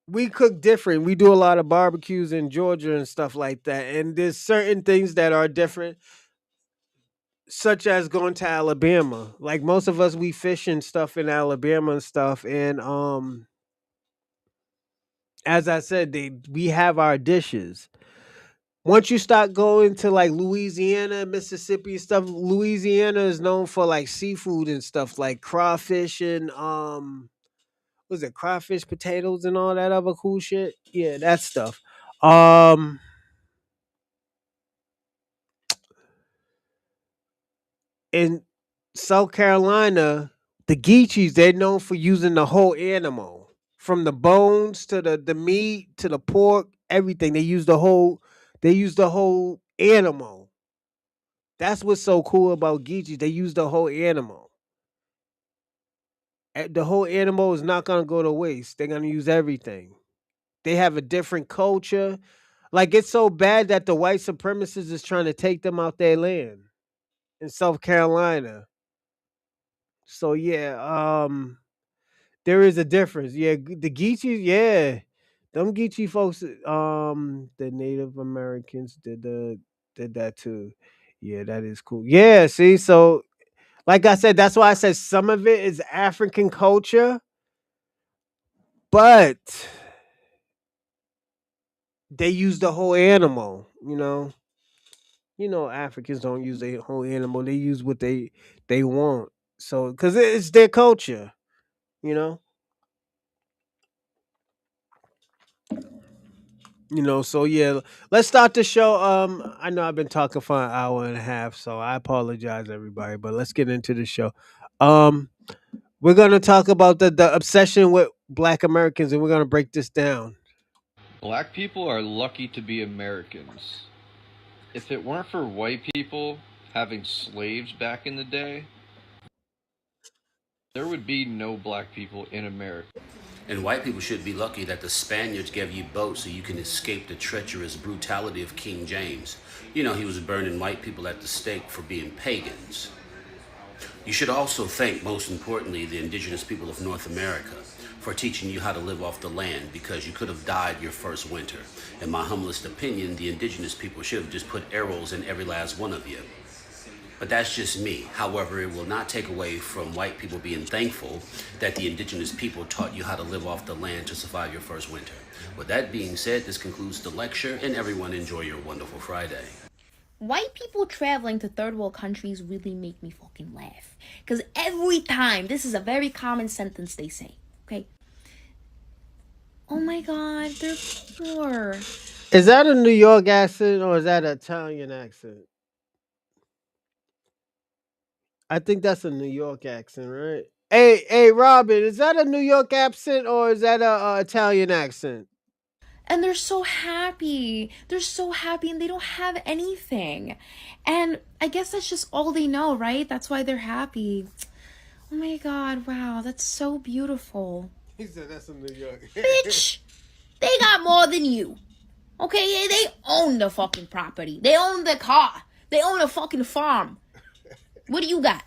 we cook different. We do a lot of barbecues in Georgia and stuff like that. And there's certain things that are different, such as going to Alabama. Like most of us, we fish and stuff in Alabama and stuff. And as I said, we have our dishes. Once you start going to like Louisiana, Mississippi and stuff, Louisiana is known for like seafood and stuff like crawfish and was it crawfish, potatoes, and all that other cool shit? Yeah, that stuff. Um, in South Carolina, the Geechees, they're known for using the whole animal. From the bones to the meat to the pork, everything. They use the whole animal. That's what's so cool about Geechees. They use the whole animal. The whole animal is not gonna go to waste. They're gonna use everything. They have a different culture. Like it's so bad that the white supremacists is trying to take them out their land in South Carolina. So yeah, there is a difference. Yeah, the Geechee, yeah, them Geechee folks, the Native Americans did that too. Yeah, that is cool. Yeah, see, so like I said, that's why I said some of it is African culture, but they use the whole animal. Africans don't use the whole animal. They use what they want. So, because it's their culture, you know. So yeah, let's start the show. I know I've been talking for an hour and a half, so I apologize everybody, but let's get into the show. Um we're gonna talk about the obsession with black Americans, and we're gonna break this down. Black people are lucky to be Americans. If it weren't for white people having slaves back in the day, there would be no black people in America. And white people should be lucky that the Spaniards gave you boats so you can escape the treacherous brutality of King James. You know, he was burning white people at the stake for being pagans. You should also thank, most importantly, the indigenous people of North America for teaching you how to live off the land because you could have died your first winter. In my humblest opinion, the indigenous people should have just put arrows in every last one of you. But that's just me. However, it will not take away from white people being thankful that the indigenous people taught you how to live off the land to survive your first winter. With that being said, this concludes the lecture, and everyone enjoy your wonderful Friday. White people traveling to third world countries really make me fucking laugh. Because every time, this is a very common sentence they say, okay? Oh my god, they're poor. Is that a New York accent or is that an Italian accent? I think that's a New York accent, right? Hey, Robin, is that a New York accent or is that a Italian accent? And they're so happy. They're so happy and they don't have anything. And I guess that's just all they know, right? That's why they're happy. Oh my god, wow, that's so beautiful. He said that's a New York. Bitch, they got more than you. Okay, yeah, they own the fucking property. They own the car. They own a fucking farm. What do you got?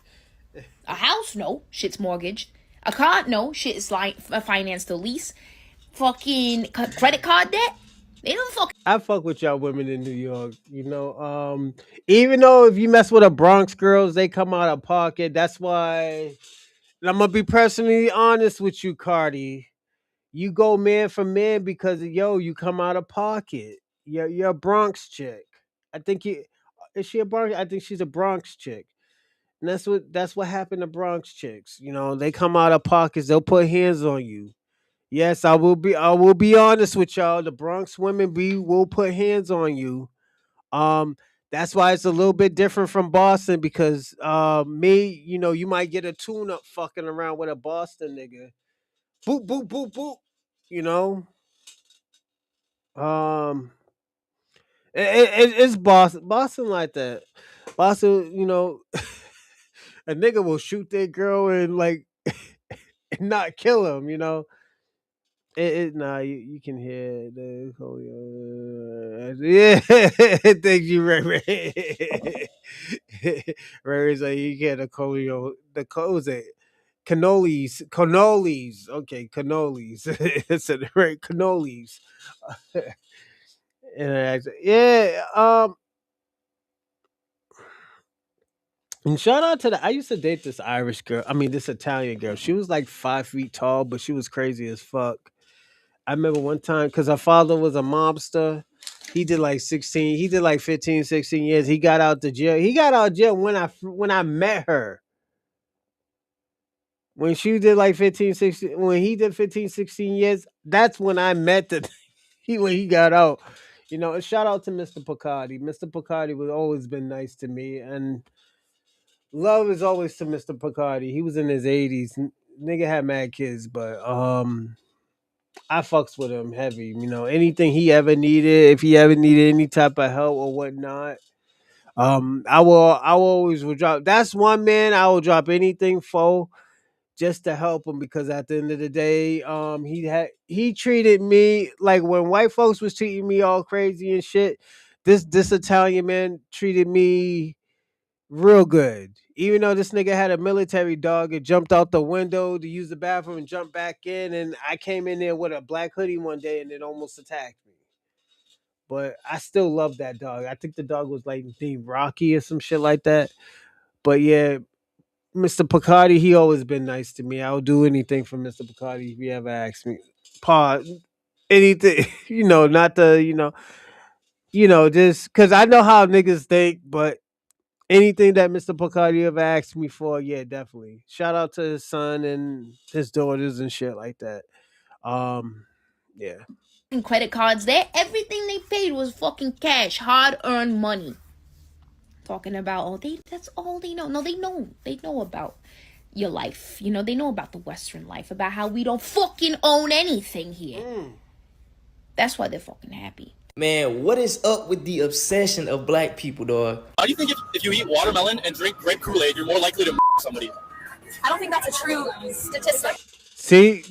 A house? No, shit's mortgaged. A car? No, shit is like financed to lease. Fucking credit card debt? They don't fucking. I fuck with y'all women in New York. Even though if you mess with a Bronx girls, they come out of pocket. That's why. And I'm gonna be personally honest with you, Cardi. You go man for man because you come out of pocket. You're a Bronx chick. I think you is she a Bronx? I think she's a Bronx chick. And that's what happened to Bronx chicks. They come out of pockets. They'll put hands on you. Yes, I will be honest with y'all. The Bronx women will put hands on you. Um, that's why it's a little bit different from Boston because you might get a tune up fucking around with a Boston nigga. Boop boop boop boop. You know. Um, it's Boston. Boston like that. Boston, a nigga will shoot their girl and like and not kill him. You can hear the yeah. Thank you, Ray Ray. Ray Ray's like you get the colio the was it cannolis. Okay, cannolis. It's a right cannolis. Yeah. And shout out to I used to date this Irish girl. I mean, this Italian girl. She was like 5 feet tall, but she was crazy as fuck. I remember one time because her father was a mobster. He did like 16. He did like 15, 16 years. He got out the jail. He got out of jail when I met her. When she did like 15, 16, when he did 15, 16 years, that's when I met the when he got out. And shout out to Mr. Picardi. Mr. Picardi was always been nice to me. And love is always to Mr. Picardi. He was in his 80s. Nigga had mad kids, but I fucks with him heavy. Anything he ever needed, if he ever needed any type of help or whatnot, I will always will drop. That's one man I will drop anything for just to help him because at the end of the day, he treated me like when white folks was treating me all crazy and shit. This Italian man treated me real good. Even though this nigga had a military dog, it jumped out the window to use the bathroom and jumped back in. And I came in there with a black hoodie one day and it almost attacked me. But I still love that dog. I think the dog was like named Rocky or some shit like that. But yeah, Mr. Picardi, he always been nice to me. I'll do anything for Mr. Picardi if you ever ask me. Pa, anything, not the, just because I know how niggas think, but anything that Mr. Picardi ever asked me for, yeah, definitely. Shout out to his son and his daughters and shit like that. Yeah. Credit cards there. Everything they paid was fucking cash, hard earned money. Talking about that's all they know. No, they know about your life. They know about the Western life, about how we don't fucking own anything here. That's why they're fucking happy. Man, what is up with the obsession of black people, dog? How do you think if you eat watermelon and drink grape Kool-Aid, you're more likely to somebody? I don't think that's a true statistic. See,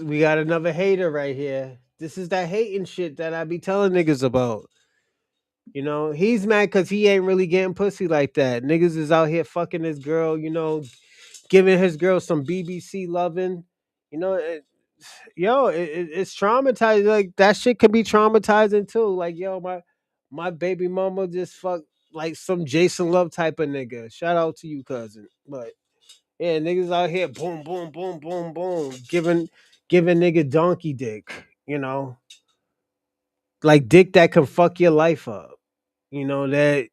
we got another hater right here. This is that hating shit that I be telling niggas about. He's mad because he ain't really getting pussy like that. Niggas is out here fucking his girl, giving his girl some BBC loving. It's traumatizing. Like that shit can be traumatizing too. Like, my baby mama just fucked like some Jason Love type of nigga. Shout out to you, cousin. But yeah, niggas out here, boom, boom, boom, boom, boom, giving nigga donkey dick. Like dick that can fuck your life up. That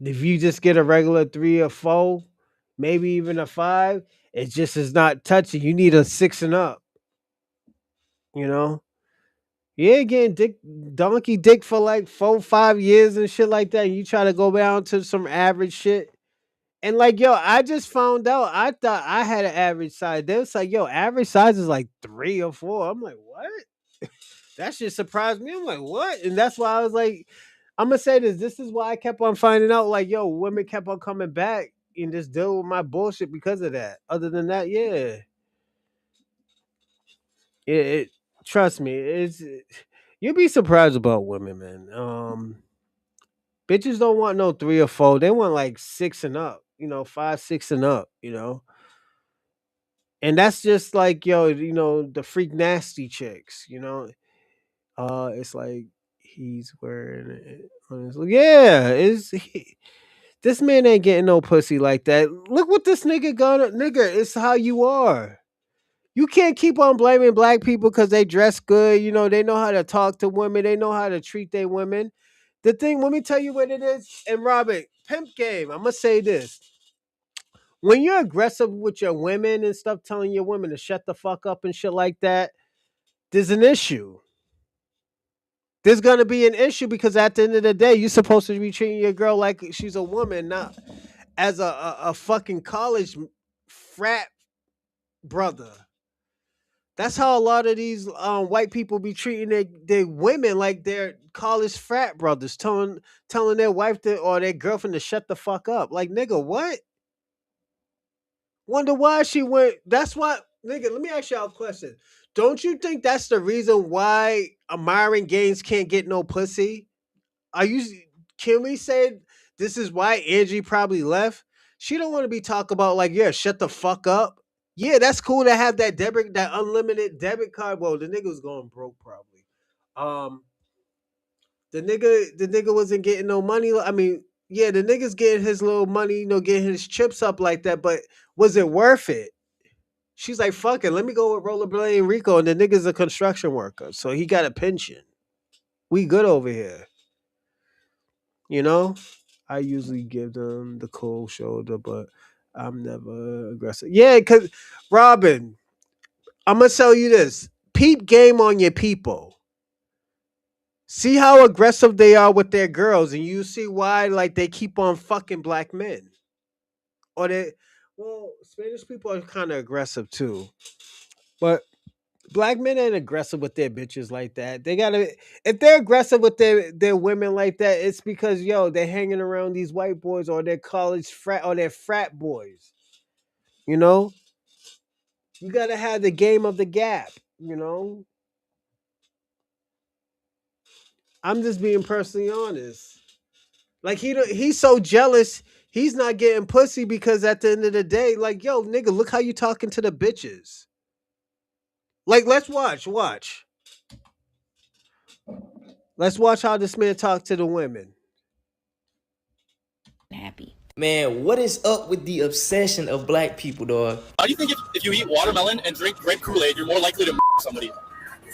If you just get a regular 3 or 4, maybe even a 5, it just is not touching. You need a 6 and up, you know? Yeah, getting donkey dick for like 4, 5 years and shit like that. You try to go down to some average shit. And like, yo, I just found out. I thought I had an average size. They was like, yo, average size is like 3 or 4. I'm like, what? That shit surprised me. I'm like, what? And that's why I was like, I'm gonna say this. This is why I kept on finding out. Like, yo, women kept on coming back and just deal with my bullshit because of that. Other than that, yeah, it trust me, you'd be surprised about women, man. Bitches don't want no 3 or 4. They want like 6 and up. 5, 6 and up. And that's just like, yo, the freak nasty chicks. It's like he's wearing it on his. Yeah, this man ain't getting no pussy like that. Look what this nigga got. Nigga, it's how you are. You can't keep on blaming black people because they dress good. They know how to talk to women. They know how to treat their women. The thing, let me tell you what it is. And Robert, pimp game. I'm gonna say this: when you're aggressive with your women and stuff, telling your women to shut the fuck up and shit like that, there's an issue. There's gonna be an issue because at the end of the day, you're supposed to be treating your girl like she's a woman, not as a fucking college frat brother. That's how a lot of these white people be treating their women like they're college frat brothers, telling their wife or their girlfriend to shut the fuck up. Like, nigga, what? Wonder why she went. That's why, nigga. Let me ask y'all a question. Don't you think that's the reason why Myron Gaines can't get no pussy? Are you? Can we say this is why Angie probably left? She don't want to be talking about like, yeah, shut the fuck up. Yeah, that's cool to have that unlimited debit card. Well, the nigga was going broke probably. Um, the nigga wasn't getting no money. I mean, yeah, the nigga's getting his little money, getting his chips up like that. But was it worth it? She's like, fuck it, let me go with Rollerblade Rico, and the nigga's a construction worker, so he got a pension. We good over here, you know. I usually give them the cold shoulder, but I'm never aggressive. Yeah, cause Robin, I'm gonna tell you this: peep game on your people. See how aggressive they are with their girls, and you see why, like they keep on fucking black men, or Spanish people are kind of aggressive too, but black men ain't aggressive with their bitches like that. They gotta if they're aggressive with their women like that, it's because they're hanging around these white boys or their college frat or their frat boys. You know, you gotta have the game of the gap. You know, I'm just being personally honest. Like he's so jealous. He's not getting pussy because at the end of the day, like, yo, nigga, look how you talking to the bitches. Like, let's watch how this man talk to the women. Happy. Man, what is up with the obsession of black people, dog? How do you think if you eat watermelon and drink grape Kool-Aid, you're more likely to somebody?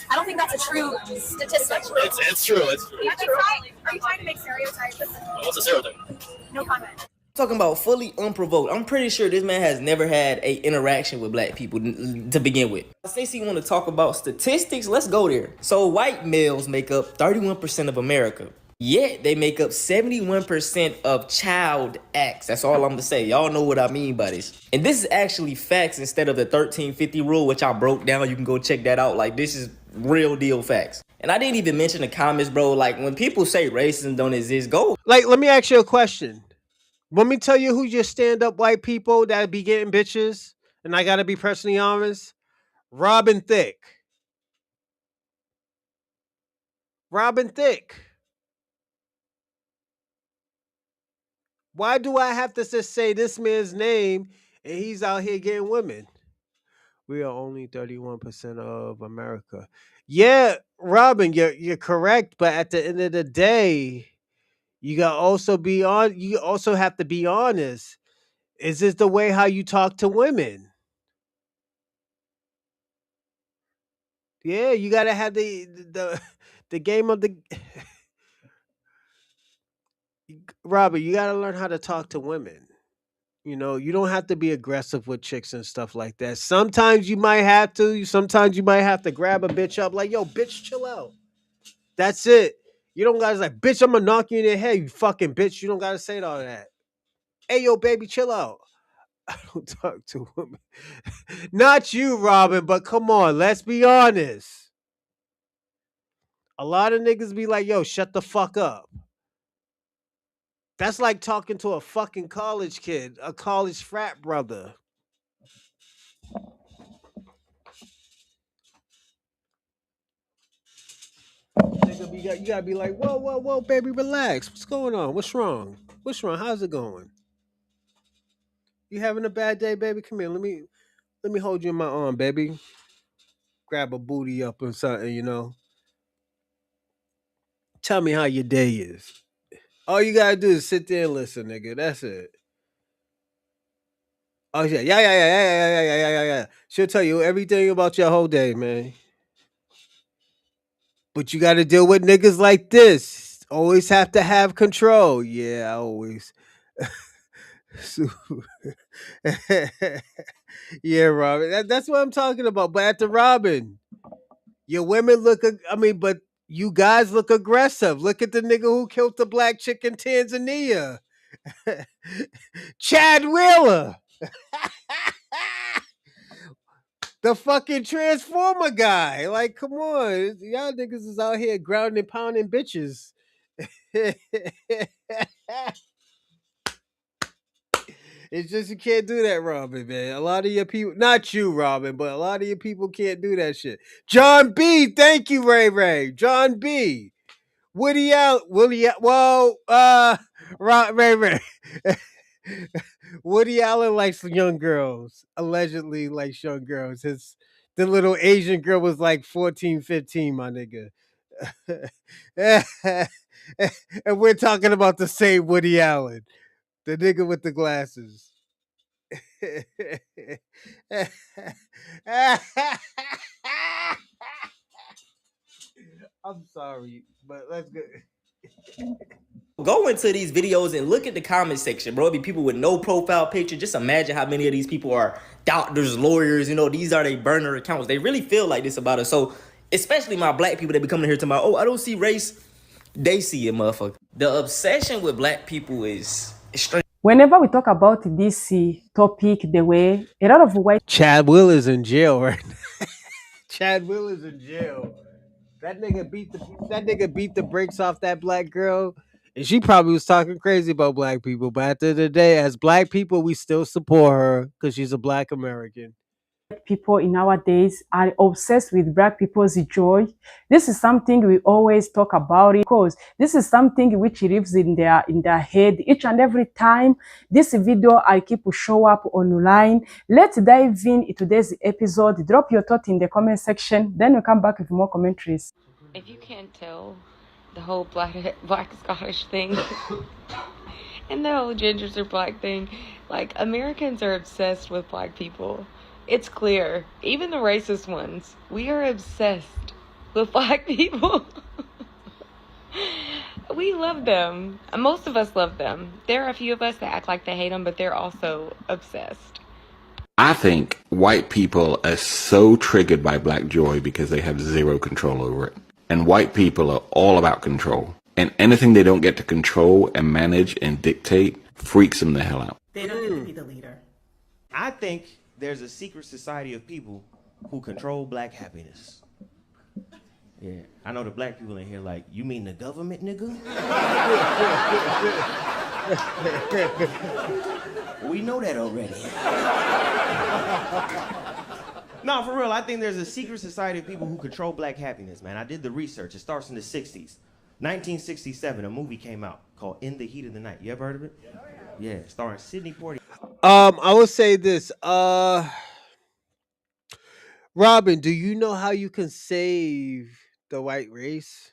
I don't think that's a true statistic. It's true. It's true. Are you trying to make stereotypes? What's a stereotype? No comment. Talking about fully unprovoked. I'm pretty sure this man has never had a interaction with black people to begin with. Since you want to talk about statistics, let's go there. So white males make up 31% of America. Yet they make up 71% of child acts. That's all I'm gonna say. Y'all know what I mean by this. And this is actually facts instead of the 1350 rule, which I broke down. You can go check that out. Like, this is real deal facts. And I didn't even mention the comments, bro. Like, when people say racism don't exist, go. Like, let me ask you a question. Let me tell you who your stand up white people that be getting bitches, and I gotta be personally honest. Robin Thicke. Robin Thicke. Why do I have to just say this man's name and he's out here getting women? We are only 31% of America. Yeah, Robin, you're correct, but at the end of the day, you also have to be honest. Is this the way how you talk to women? Yeah, you gotta have the game of the Robert, you gotta learn how to talk to women. You don't have to be aggressive with chicks and stuff like that. Sometimes you might have to. Sometimes you might have to grab a bitch up, like, yo, bitch, chill out. That's it. You don't gotta like, bitch, I'm gonna knock you in the head, you fucking bitch. You don't gotta say all that. Hey, yo, baby, chill out. I don't talk to women. Not you, Robin, but come on, let's be honest. A lot of niggas be like, yo, shut the fuck up. That's like talking to a fucking college kid, a college frat brother. Nigga, you gotta be like, whoa, whoa, whoa, baby, relax. What's going on? What's wrong? What's wrong? How's it going? You having a bad day, baby? Come here. Let me hold you in my arm, baby. Grab a booty up or something. Tell me how your day is. All you gotta do is sit there and listen, nigga. That's it. Oh yeah, yeah, yeah, yeah, yeah, yeah, yeah, yeah, yeah, yeah. She'll tell you everything about your whole day, man. But you gotta deal with niggas like this. Always have to have control. Yeah, I always. So- yeah, Robin. That's what I'm talking about. But at the Robin, your women look. I mean, but you guys look aggressive. Look at the nigga who killed the black chick in Tanzania, Chad Wheeler, the fucking transformer guy. Like, come on, y'all niggas is out here grounding, pounding bitches. It's just you can't do that, Robin, man. A lot of your people, not you, Robin, but a lot of your people can't do that shit. John B, thank you, Ray Ray. John B. Woody Allen, Ray Ray. Woody Allen likes young girls. Allegedly likes young girls. The little Asian girl was like 14, 15, my nigga. And we're talking about the same Woody Allen, the nigga with the glasses. I'm sorry, but let's go. Go into these videos and look at the comment section, bro. It'd be people with no profile picture. Just imagine how many of these people are doctors, lawyers. These are their burner accounts. They really feel like this about us. So, especially my black people that be coming here to my, oh, I don't see race. They see it, motherfucker. The obsession with black people is extreme. Whenever we talk about this topic, the way a lot of white Chad Will is in jail right now. Chad Will is in jail. That nigga beat the brakes off that black girl, and she probably was talking crazy about black people. But at the end of the day, as black people, we still support her because she's a black American. people in nowadays are obsessed with black people's joy. This is something we always talk about it because this is something which lives in their head each and every time this video I keep show up online. Let's dive in today's episode. Drop your thought in the comment section, then we'll come back with more commentaries. If you can't tell, the whole black Scottish thing and the whole gingers are black thing, like, Americans are obsessed with black people. It's clear. Even the racist ones. We are obsessed with black people. We love them. Most of us love them. There are a few of us that act like they hate them, but they're also obsessed. I think white people are so triggered by black joy because they have zero control over it. And white people are all about control. And anything they don't get to control and manage and dictate freaks them the hell out. They don't get to be the leader. I think there's a secret society of people who control black happiness. Yeah, I know the black people in here like, you mean the government, nigga? We know that already. No, for real, I think there's a secret society of people who control black happiness, man. I did the research. It starts in the 60s. 1967, a movie came out called In the Heat of the Night. You ever heard of it? Yeah, starring Sidney Poitier. I would say this. Robin, do you know how you can save the white race?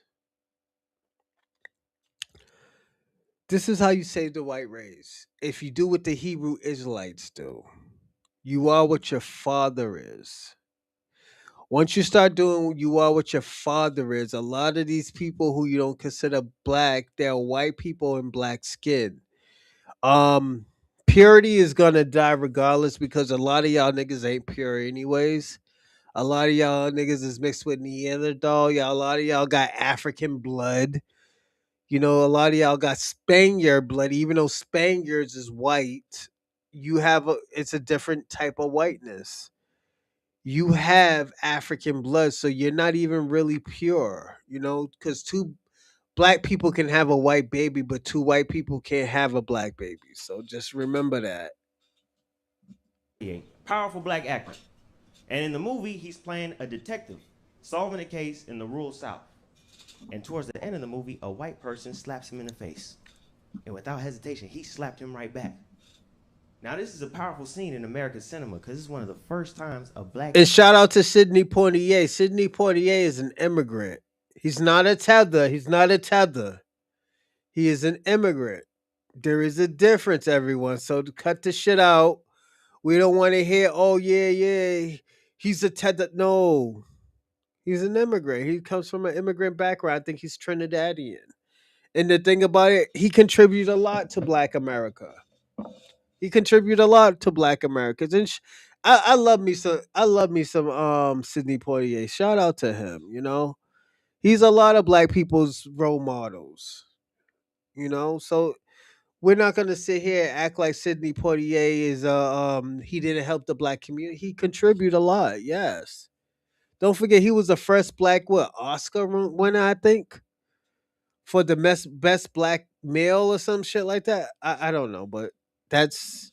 This is how you save the white race. If you do what the Hebrew Israelites do, you are what your father is. Once you start doing what you are what your father is, a lot of these people who you don't consider black, they're white people in black skin. Um, Purity is gonna die regardless because a lot of y'all niggas ain't pure anyways. A lot of y'all niggas is mixed with Neanderthal. Y'all, a lot of y'all got African blood. You know, a lot of y'all got Spaniard blood. Even though Spaniards is white, it's a different type of whiteness. You have African blood, so you're not even really pure. You know, because two black people can have a white baby, but two white people can't have a black baby. So just remember that. Powerful black actor. And in the movie, he's playing a detective, solving a case in the rural South. And towards the end of the movie, a white person slaps him in the face. And without hesitation, he slapped him right back. Now, this is a powerful scene in American cinema because it's one of the first times a black... And shout out to Sidney Poitier. Sidney Poitier is an immigrant. He's not a tether. He's not a tether. He is an immigrant. There is a difference, everyone. So to cut the shit out. We don't want to hear, oh, yeah, he's a tether. No, he's an immigrant. He comes from an immigrant background. I think he's Trinidadian. And the thing about it, he contributed a lot to Black America. He contributed a lot to Black Americans. And I love me some Sidney Poitier. Shout out to him, you know. He's a lot of black people's role models. You know, so we're not gonna sit here and act like Sidney Poitier is he didn't help the black community. He contributed a lot, yes. Don't forget he was the first black Oscar winner, I think, for the best black male or some shit like that. I don't know, but that's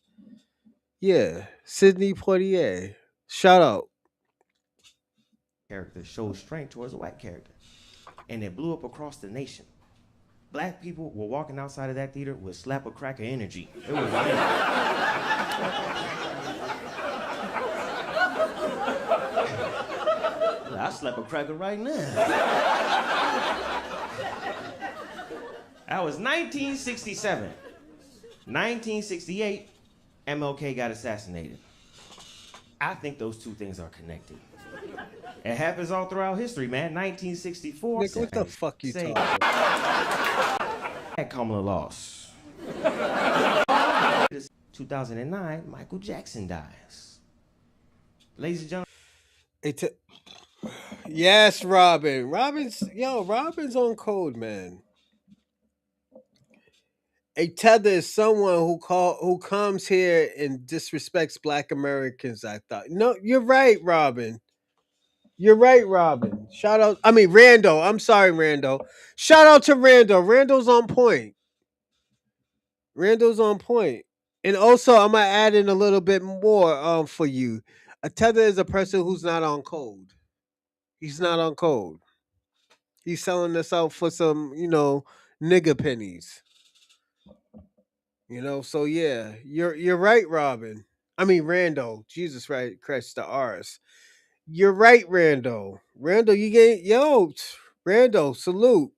yeah, Sidney Poitier. Shout out. character showed strength towards a white character. And it blew up across the nation. Black people were walking outside of that theater with slap a cracker energy. It was amazing. I slap a cracker right now. That was 1967. 1968, MLK got assassinated. I think those two things are connected. It happens all throughout history, man. 1964. Nick, what the fuck you talking about? Kamala lost. 2009, Michael Jackson dies. Ladies and gentlemen. Yes, Robin. Robin's on code, man. A tether is someone who comes here and disrespects Black Americans. I thought. No, you're right, Robin. You're right, Robin. Randall. I'm sorry, Randall. Shout out to Randall. Randall's on point. Randall's on point. And also, I'm gonna add in a little bit more for you. A tether is a person who's not on code. He's not on code. He's selling this out for some, nigga pennies. So yeah, you're right, Robin. Randall. Jesus Christ, the R's. You're right, Randall. Randall, Randall, salute.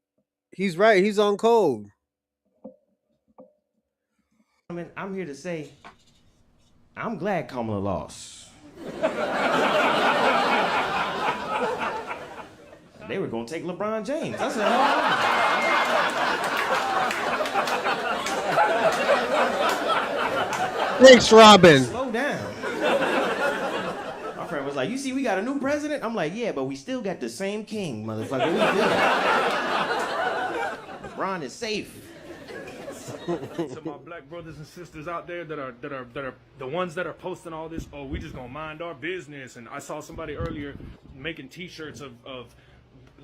He's right. He's on code. I'm here to say, I'm glad Kamala lost. They were gonna take LeBron James. I said, thanks, Robin. Slow down. My friend was like, you see, we got a new president? I'm like, yeah, but we still got the same king, motherfucker. We good. LeBron is safe. To my black brothers and sisters out there that are the ones that are posting all this, oh, we just gonna mind our business. And I saw somebody earlier making t-shirts of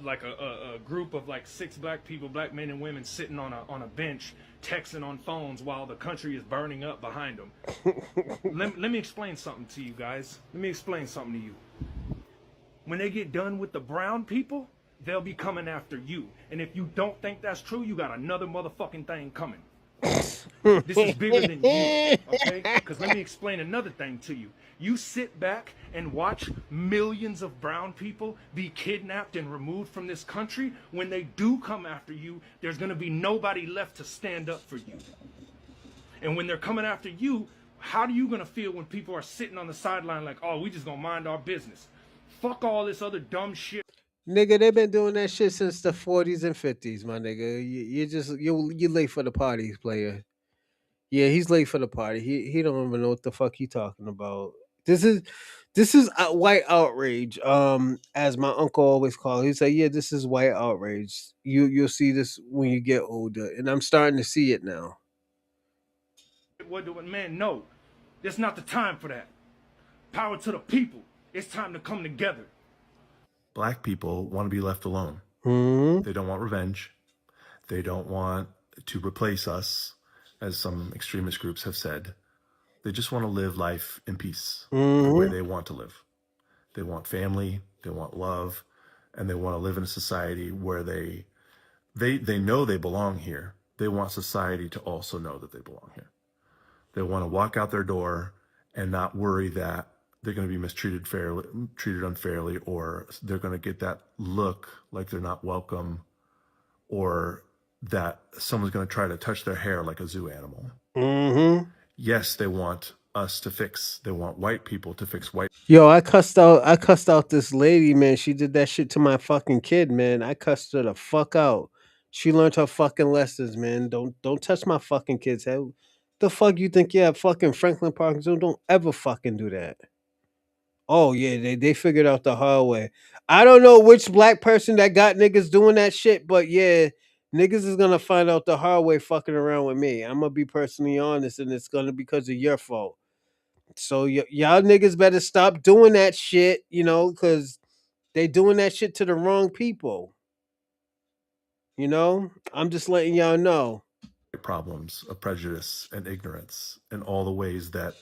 like a group of like 6 black people, black men and women, sitting on a bench texting on phones while the country is burning up behind them. Let me explain something to you guys. Let me explain something to you. When they get done with the brown people, they'll be coming after you. And if you don't think that's true, you got another motherfucking thing coming. This is bigger than you, okay? Because let me explain another thing to you. You sit back and watch millions of brown people be kidnapped and removed from this country. When they do come after you, there's going to be nobody left to stand up for you. And when they're coming after you, how are you going to feel when people are sitting on the sideline like, oh, we just going to mind our business? Fuck all this other dumb shit. Nigga, they've been doing that shit since the 40s and 50s, my nigga. You late for the parties, player. Yeah, he's late for the party. He don't even know what the fuck he talking about. This is white outrage. As my uncle always called, he said, "Yeah, this is white outrage. You'll see this when you get older," and I'm starting to see it now. What do man? No, it's not the time for that. Power to the people. It's time to come together. Black people want to be left alone. Mm-hmm. They don't want revenge. They don't want to replace us, as some extremist groups have said. They just want to live life in peace, the way they want to live. They want family, they want love, and they want to live in a society where they know they belong here. They want society to also know that they belong here. They want to walk out their door and not worry that they're going to be treated unfairly, or they're going to get that look like they're not welcome, or that someone's going to try to touch their hair like a zoo animal. Mm-hmm. Yes, they want they want white people to fix white. Yo, I cussed out this lady, man. She did that shit to my fucking kid, man. I cussed her the fuck out. She learned her fucking lessons, man. Don't touch my fucking kid's head. The fuck you think? Yeah, fucking Franklin Parkinson. Don't ever fucking do that. Oh yeah, they figured out the hard way. I don't know which black person that got niggas doing that shit, but yeah, niggas is gonna find out the hard way fucking around with me. I'm gonna be personally honest, and it's gonna be because of your fault. So y'all niggas better stop doing that shit, because they doing that shit to the wrong people. I'm just letting y'all know. Problems of prejudice and ignorance, and all the ways that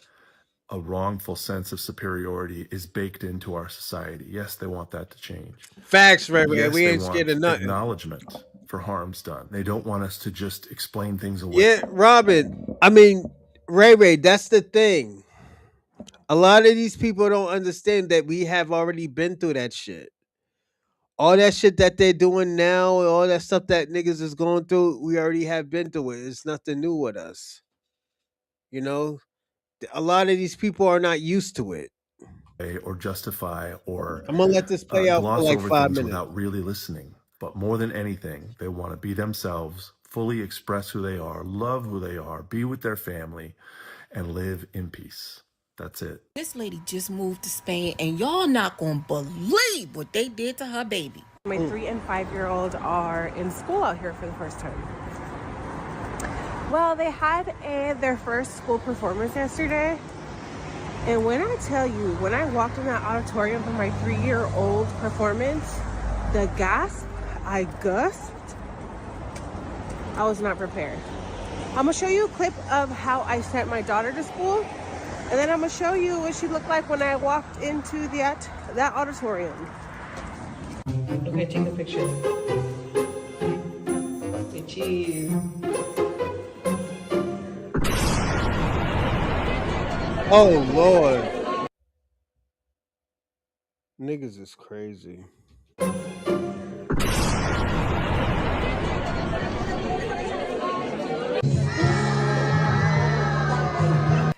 a wrongful sense of superiority is baked into our society. Yes, they want that to change. Facts, Ray. Yes, We they ain't want scared of nothing. acknowledgement for harms done. They don't want us to just explain things away. Yeah, Robin. I mean, Ray, that's the thing. A lot of these people don't understand that we have already been through that shit. All that shit that they're doing now, all that stuff that niggas is going through, we already have been through it. It's nothing new with us. A lot of these people are not used to it. Or justify, or I'm gonna let this play out for gloss like over 5 things minutes. without really listening. But more than anything, they want to be themselves, fully express who they are, love who they are, be with their family, and live in peace. That's it. This lady just moved to Spain, and y'all not gonna believe what they did to her baby. My 3 and 5-year-old are in school out here for the first time. Well, they had their first school performance yesterday. And when I tell you, when I walked in that auditorium for my 3-year-old performance, the gasp, I gasped. I was not prepared. I'm gonna show you a clip of how I sent my daughter to school. And then I'm gonna show you what she looked like when I walked into that auditorium. Okay, take a picture. Okay, cheese. Oh Lord. Niggas is crazy.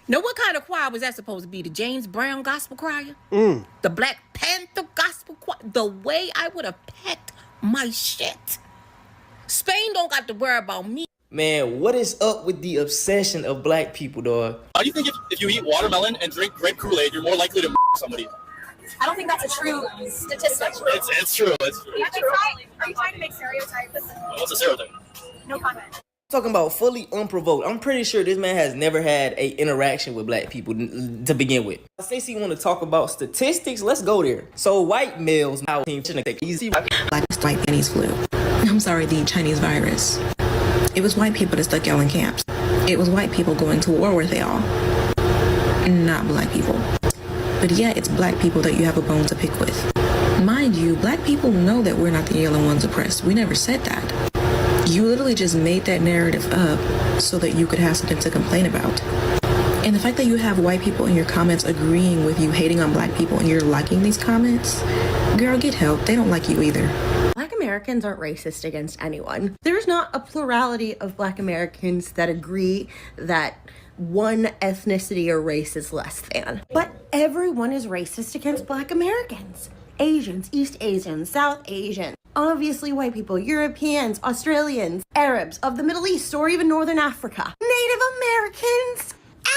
Now, what kind of choir was that supposed to be? The James Brown gospel choir? The Black Panther gospel choir? The way I would have packed my shit. Spain don't got to worry about me. Man, what is up with the obsession of black people, dog? How do you think if you eat watermelon and drink grape Kool-Aid, you're more likely to somebody? I don't think that's a true statistic. It's true. It's true. Are you trying to make stereotypes? What's a stereotype? No comment. Talking about fully unprovoked. I'm pretty sure this man has never had a interaction with black people to begin with. Stacey want to talk about statistics. Let's go there. So white males now easy. Like white Chinese flu. I'm sorry, the Chinese virus. It was white people that stuck y'all in camps. It was white people going to war with y'all, not black people. But yeah, it's black people that you have a bone to pick with. Mind you, black people know that we're not the only ones oppressed. We never said that. You literally just made that narrative up so that you could have something to complain about. And the fact that you have white people in your comments agreeing with you, hating on black people, and you're liking these comments, girl, get help. They don't like you either. Black Americans aren't racist against anyone. There's not a plurality of Black Americans that agree that one ethnicity or race is less than. But everyone is racist against Black Americans. Asians, East Asians, South Asians, obviously white people, Europeans, Australians, Arabs of the Middle East or even Northern Africa, Native Americans,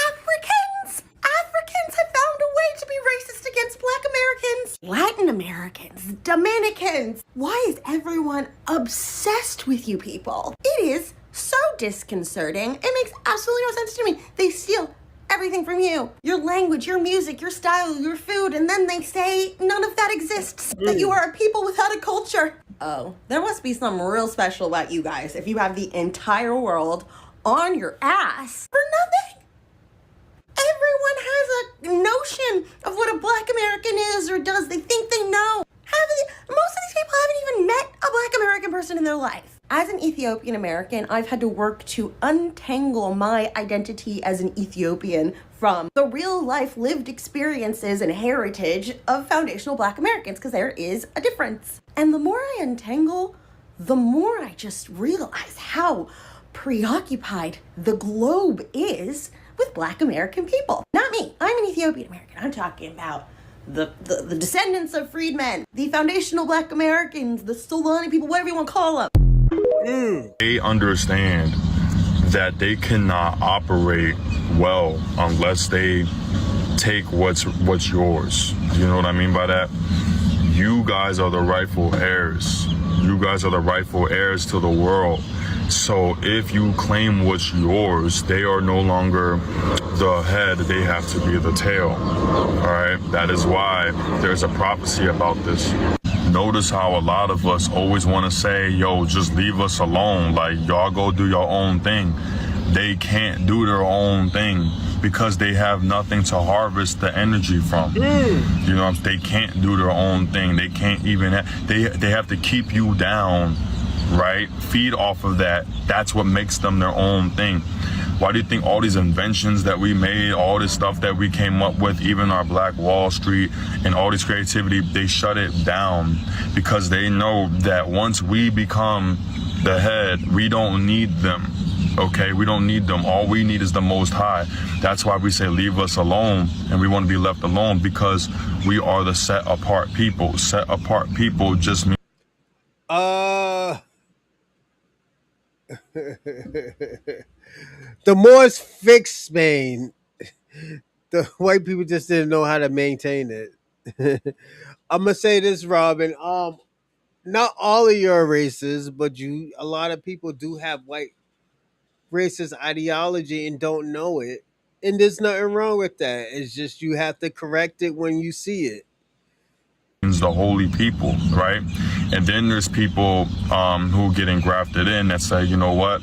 Africans. Africans have found a way to be racist against Black Americans, Latin Americans, Dominicans. Why is everyone obsessed with you people? It is so disconcerting. It makes absolutely no sense to me. They steal everything from you. Your language, your music, your style, your food, and then they say none of that exists. That you are a people without a culture. Oh, there must be something real special about you guys if you have the entire world on your ass for nothing. Everyone has a notion of what a Black American is or does. They think they know. Most of these people haven't even met a Black American person in their life. As an Ethiopian American, I've had to work to untangle my identity as an Ethiopian from the real life lived experiences and heritage of foundational Black Americans, because there is a difference. And the more I untangle, the more I just realize how preoccupied the globe is with Black American people. Not me. I'm an Ethiopian American. I'm talking about the descendants of freedmen, the foundational Black Americans, the Solani people, whatever you want to call them. They understand that they cannot operate well unless they take what's yours. You know what I mean by that? You guys are the rightful heirs. You guys are the rightful heirs to the world. So if you claim what's yours, they are no longer the head, they have to be the tail. All right? That is why there's a prophecy about this. Notice how a lot of us always want to say, yo, just leave us alone. Like, y'all go do your own thing. They can't do their own thing because they have nothing to harvest the energy from. You know, they can't do their own thing. They can't even, they have to keep you down, right? Feed off of that. That's what makes them their own thing. Why do you think all these inventions that we made, all this stuff that we came up with, even our Black Wall Street and all this creativity, they shut it down because they know that once we become the head, we don't need them. Okay, we don't need them. All we need is the Most High. That's why we say leave us alone, and we want to be left alone because we are the set apart people. Set apart people just mean the Moors fixed Spain. The white people just didn't know how to maintain it. I'm gonna say this, Robin. Not all of you are racist, but a lot of people do have white racist ideology and don't know it. And there's nothing wrong with that. It's just you have to correct it when you see it. the holy people, right? And then there's people who get engrafted in that say, you know what?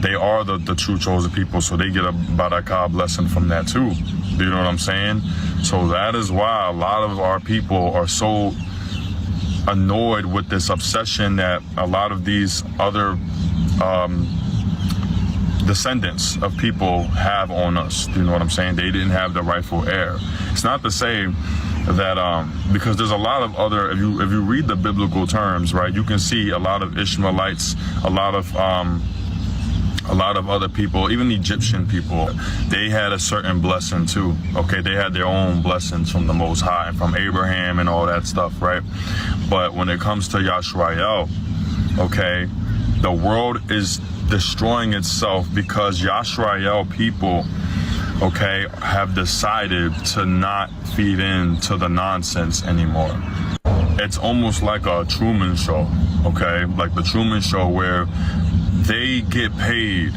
They are the true chosen people, so they get a barakah blessing from that too. Do you know what I'm saying? So that is why a lot of our people are so annoyed with this obsession that a lot of these other descendants of people have on us. Do you know what I'm saying? They didn't have the rightful heir. It's not to say that because there's a lot of other, if you read the biblical terms, right, you can see a lot of Ishmaelites, a lot of other people, even Egyptian people, they had a certain blessing too. Okay, they had their own blessings from the Most High, from Abraham and all that stuff, right? But when it comes to Yashrael, okay, the world is destroying itself because Yashrael people, okay, have decided to not feed into the nonsense anymore. It's almost like a Truman Show, okay? Like the Truman Show where they get paid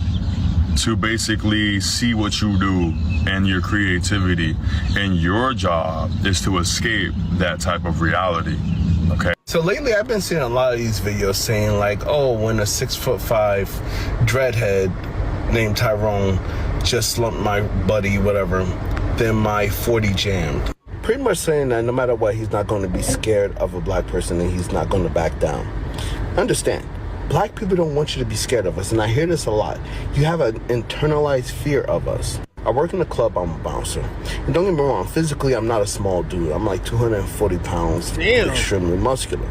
to basically see what you do and your creativity, and your job is to escape that type of reality, okay? So lately I've been seeing a lot of these videos saying like, oh, when a 6'5" dreadhead named Tyrone just slumped my buddy, whatever, then my 40 jammed. Pretty much saying that no matter what, he's not going to be scared of a black person and he's not going to back down. Understand, black people don't want you to be scared of us, and I hear this a lot. You have an internalized fear of us. I work in a club, I'm a bouncer. And don't get me wrong, physically I'm not a small dude. I'm like 240 pounds, Damn. Extremely muscular.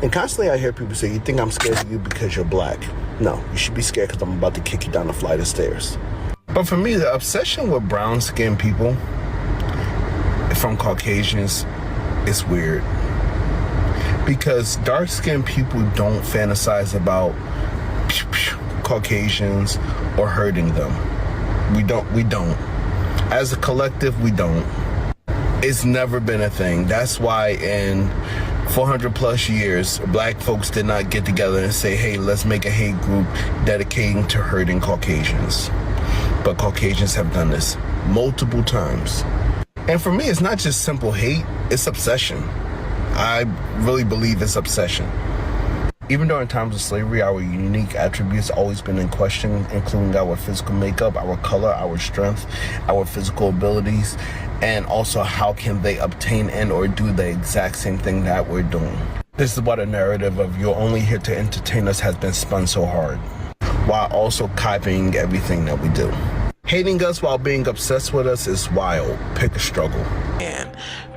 And constantly I hear people say, you think I'm scared of you because you're black. No, you should be scared because I'm about to kick you down a flight of stairs. But for me, the obsession with brown skinned people from Caucasians It's weird. Because dark-skinned people don't fantasize about Caucasians or hurting them. We don't. As a collective, we don't. It's never been a thing. That's why in 400 plus years, black folks did not get together and say, hey, let's make a hate group dedicating to hurting Caucasians. But Caucasians have done this multiple times. And for me, it's not just simple hate, it's obsession. I really believe it's obsession. Even during times of slavery, our unique attributes always been in question, including our physical makeup, our color, our strength, our physical abilities, and also how can they obtain and or do the exact same thing that we're doing. This is why the narrative of you're only here to entertain us has been spun so hard, while also copying everything that we do. Hating us while being obsessed with us is wild. Pick a struggle. And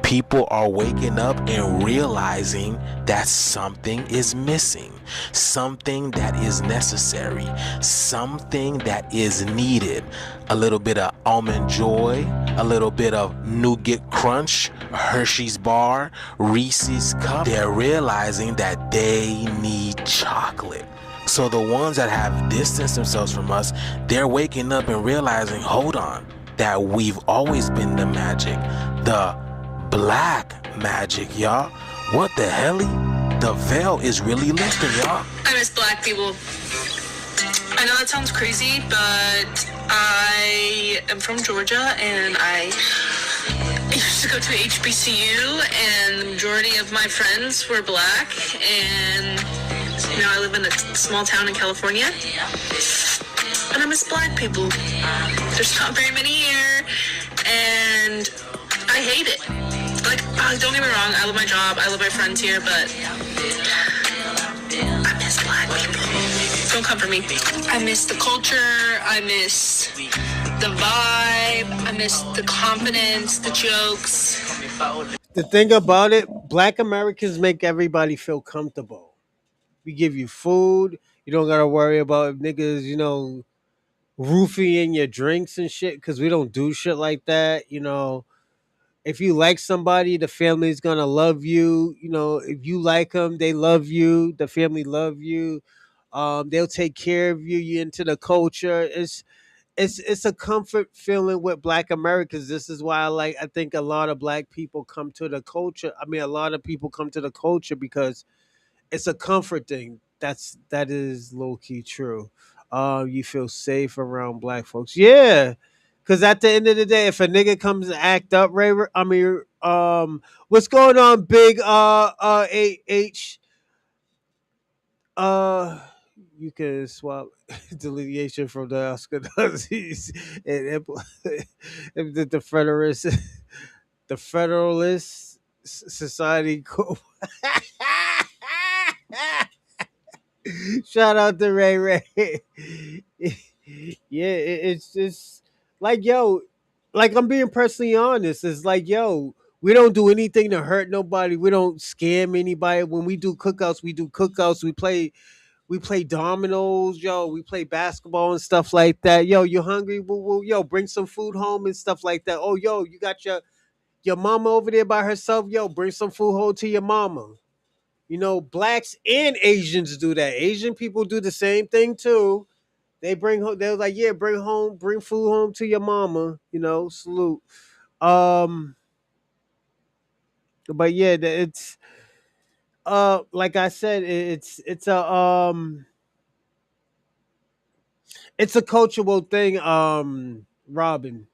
people are waking up and realizing that something is missing, something that is necessary, something that is needed. A little bit of almond joy, a little bit of nougat crunch, Hershey's bar, Reese's cup. They're realizing that they need chocolate. So the ones that have distanced themselves from us, they're waking up and realizing, hold on, that we've always been the magic, the black magic, y'all. What the hell? The veil is really lifting, y'all. I miss black people. I know that sounds crazy, but I am from Georgia and I used to go to HBCU and the majority of my friends were black, and now I live in a small town in California and I miss black people. There's not very many here and I hate it. Like, don't get me wrong, I love my job, I love my friends here, but I miss black people. Don't come for me. I miss the culture, I miss the vibe, I miss the confidence, the jokes. The thing about it, black Americans make everybody feel comfortable. We give you food. You don't gotta worry about if niggas, roofing your drinks and shit, because we don't do shit like that. If you like somebody, the family's gonna love you. If you like them, they love you. The family love you. They'll take care of you. You into the culture. It's a comfort feeling with black Americans. This is why I think a lot of black people come to the culture. I mean, a lot of people come to the culture because it's a comfort thing. That is low key true. You feel safe around black folks. Yeah. Cause at the end of the day, if a nigga comes to act up, what's going on, big H? Uh, you can swap delineation from the Oscar Nazis and the Federalist, the Federalist Society. Shout out to Ray Ray. Yeah, it's just like, yo, like, I'm being personally honest. It's like, yo, we don't do anything to hurt nobody. We don't scam anybody. When we do cookouts, we do cookouts. We play dominoes, yo. We play basketball and stuff like that. Yo, you hungry? Yo, bring some food home and stuff like that. Oh, yo, you got your mama over there by herself. Yo, bring some food home to your mama. Blacks and Asians do that. Asian people do the same thing too. They bring home. They're like, yeah, bring food home to your mama. Salute. Um, but yeah, it's like I said, it's a cultural thing. Robin,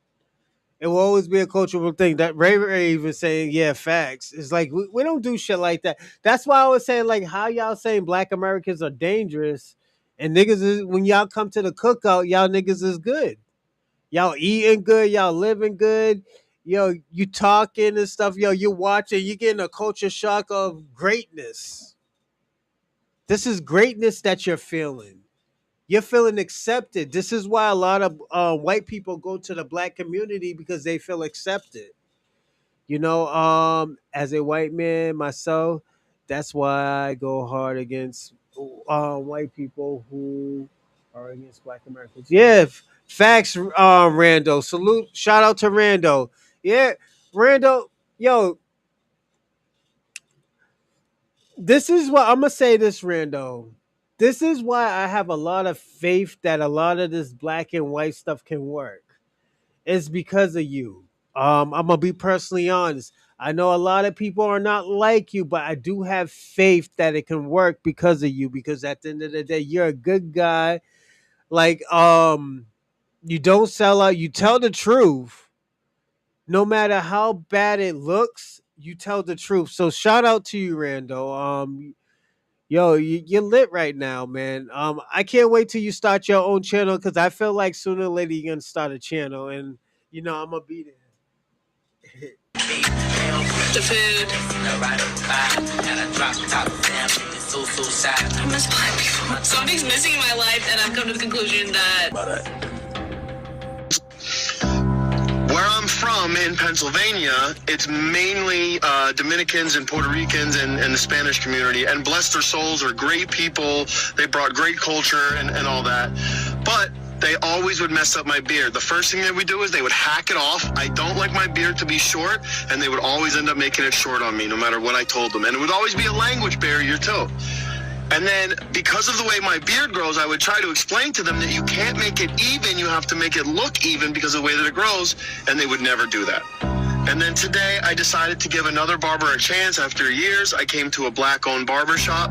it will always be a cultural thing. That Ray Ray even saying, yeah, facts. It's like we don't do shit like that. That's why I was saying, like, how y'all saying black Americans are dangerous and niggas is, when y'all come to the cookout, y'all niggas is good. Y'all eating good, y'all living good. Yo, you talking and stuff. Yo, you watching, you getting a culture shock of greatness. This is greatness that you're feeling. You're feeling accepted. This is why a lot of white people go to the black community, because they feel accepted. As a white man myself, that's why I go hard against white people who are against black Americans. Yeah, facts, Rando. Salute, shout out to Rando. Yeah, Rando, yo, This is what I'm gonna say. This, Rando. This is why I have a lot of faith that a lot of this black and white stuff can work. It's because of you. I'm gonna be personally honest. I know a lot of people are not like you, but I do have faith that it can work because of you. Because at the end of the day, you're a good guy. Like, you don't sell out. You tell the truth, no matter how bad it looks. You tell the truth. So shout out to you, Rando. Yo, you're lit right now, man. I can't wait till you start your own channel because I feel like sooner or later you're gonna start a channel, and I'm gonna be there. The food. I miss black people. Something's missing in my life, and I've come to the conclusion that. Where I'm from in Pennsylvania, it's mainly Dominicans and Puerto Ricans and the Spanish community. And bless their souls, are great people. They brought great culture and all that. But they always would mess up my beard. The first thing they would do is they would hack it off. I don't like my beard to be short, and they would always end up making it short on me no matter what I told them. And it would always be a language barrier too. And then because of the way my beard grows, I would try to explain to them that you can't make it even, you have to make it look even because of the way that it grows, and they would never do that. And then today I decided to give another barber a chance. After years, I came to a black-owned barber shop.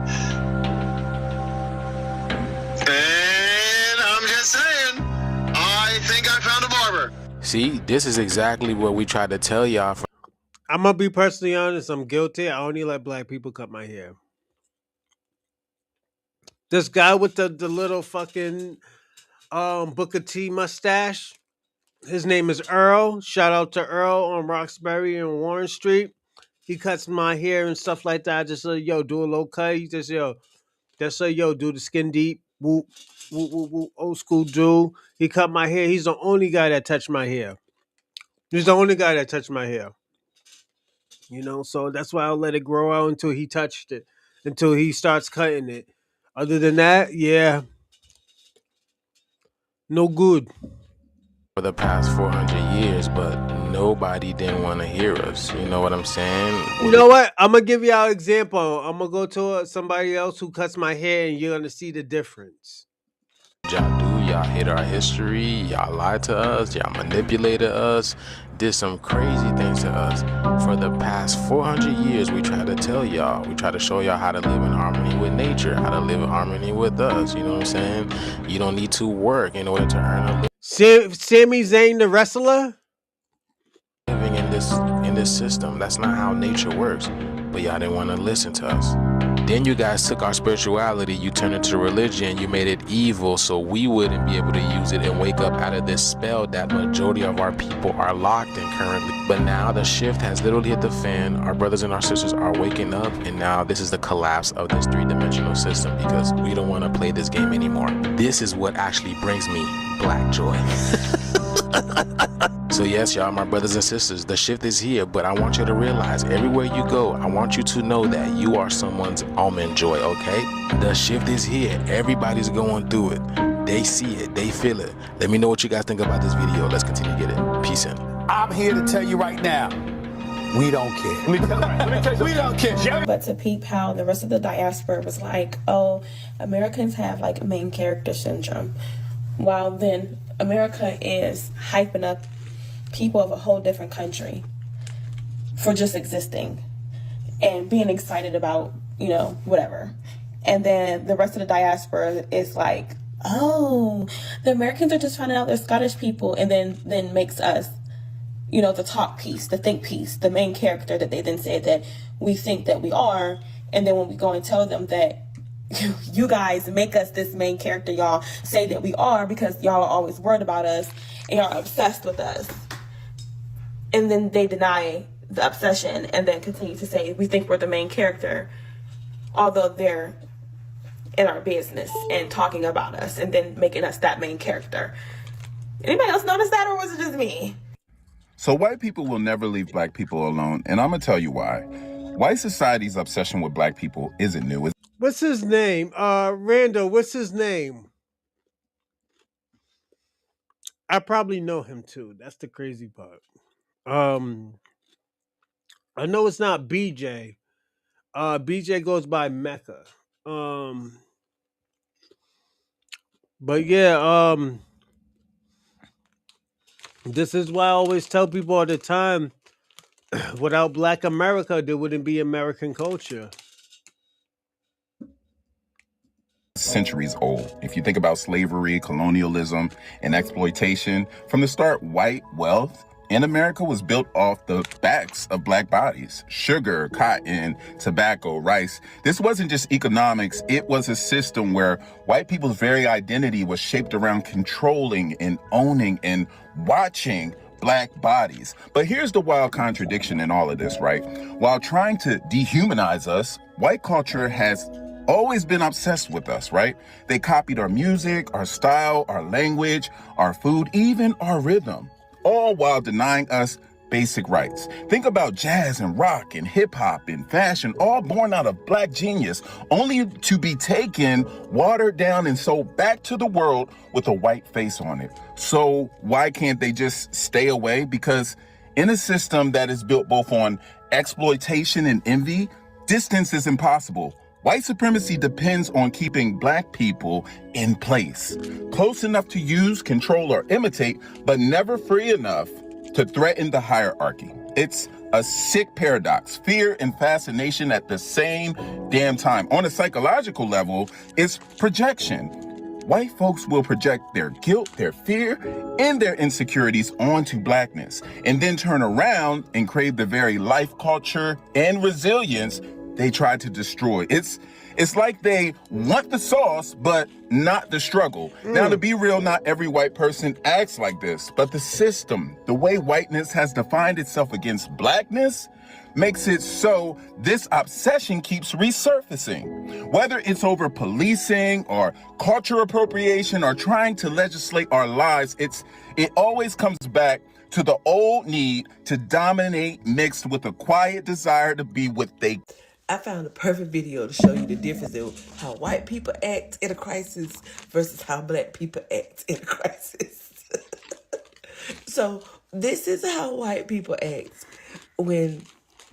And I'm just saying, I think I found a barber. See, this is exactly what we tried to tell y'all. I'm gonna be personally honest. I'm guilty. I only let black people cut my hair. This guy with the little fucking Booker T mustache. His name is Earl. Shout out to Earl on Roxbury and Warren Street. He cuts my hair and stuff like that. I just say, yo, do a low cut. He just yo, do the skin deep. Whoop, whoop, whoop, whoop. Old school dude. He cut my hair. He's the only guy that touched my hair. He's the only guy that touched my hair. So that's why I'll let it grow out until he touched it, until he starts cutting it. Other than that, yeah, no good. For the past 400 years, but nobody didn't want to hear us. You know what I'm saying? You know what? I'm gonna give y'all an example. I'm gonna go to somebody else who cuts my hair, and you're gonna see the difference. Y'all do, y'all hid our history, y'all lied to us, y'all manipulated us, did some crazy things to us. For the past 400 years, we tried to tell y'all, we tried to show y'all how to live in harmony with nature, how to live in harmony with us. You know what I'm saying? You don't need to work in order to earn a Sami Zayn, the wrestler, living in this system. That's not how nature works. But y'all didn't want to listen to us. Then you guys took our spirituality, you turned it to religion, you made it evil so we wouldn't be able to use it and wake up out of this spell that majority of our people are locked in currently. But now the shift has literally hit the fan. Our brothers and our sisters are waking up, and now this is the collapse of this three-dimensional system because we don't want to play this game anymore. This is what actually brings me black joy. So yes, y'all, my brothers and sisters, the shift is here, but I want you to realize everywhere you go, I want you to know that you are someone's almond joy, okay? The shift is here. Everybody's going through it. They see it. They feel it. Let me know what you guys think about this video. Let's continue to get it. Peace in. I'm here to tell you right now, we don't care. We don't care. But to peep how the rest of the diaspora was like, oh, Americans have like main character syndrome. While then America is hyping up people of a whole different country for just existing and being excited about, whatever. And then the rest of the diaspora is like, oh, the Americans are just finding out they're Scottish people, and then makes us, the talk piece, the think piece, the main character that they then say that we think that we are. And then when we go and tell them that you guys make us this main character y'all say that we are because y'all are always worried about us and y'all are obsessed with us. And then they deny the obsession and then continue to say we think we're the main character, although they're in our business and talking about us and then making us that main character. Anybody else notice that, or was it just me? So white people will never leave black people alone, and I'm gonna tell you why. White society's obsession with black people isn't new. What's his name? Randall, what's his name? I probably know him too. That's the crazy part. I know it's not BJ. BJ goes by Mecca. But yeah, this is why I always tell people all the time, without Black America, there wouldn't be American culture. Centuries old. If you think about slavery, colonialism, and exploitation, from the start, white wealth in America was built off the backs of black bodies. Sugar, cotton, tobacco, rice. This wasn't just economics, it was a system where white people's very identity was shaped around controlling and owning and watching black bodies. But here's the wild contradiction in all of this, right? While trying to dehumanize us, white culture has always been obsessed with us, right? They copied our music, our style, our language, our food, even our rhythm, all while denying us basic rights. Think about jazz and rock and hip hop and fashion, all born out of black genius, only to be taken, watered down, and sold back to the world with a white face on it. So why can't they just stay away? Because in a system that is built both on exploitation and envy, distance is impossible. White supremacy depends on keeping black people in place, close enough to use, control, or imitate, but never free enough to threaten the hierarchy. It's a sick paradox, fear and fascination at the same damn time. On a psychological level, it's projection. White folks will project their guilt, their fear, and their insecurities onto blackness, and then turn around and crave the very life, culture, and resilience they tried to destroy. It's like they want the sauce, but not the struggle. Now, to be real, not every white person acts like this, but the system, the way whiteness has defined itself against blackness, makes it so this obsession keeps resurfacing. Whether it's over policing or culture appropriation or trying to legislate our lives, it always comes back to the old need to dominate mixed with a quiet desire to be what they... I found a perfect video to show you the difference in how white people act in a crisis versus how black people act in a crisis. So this is how white people act when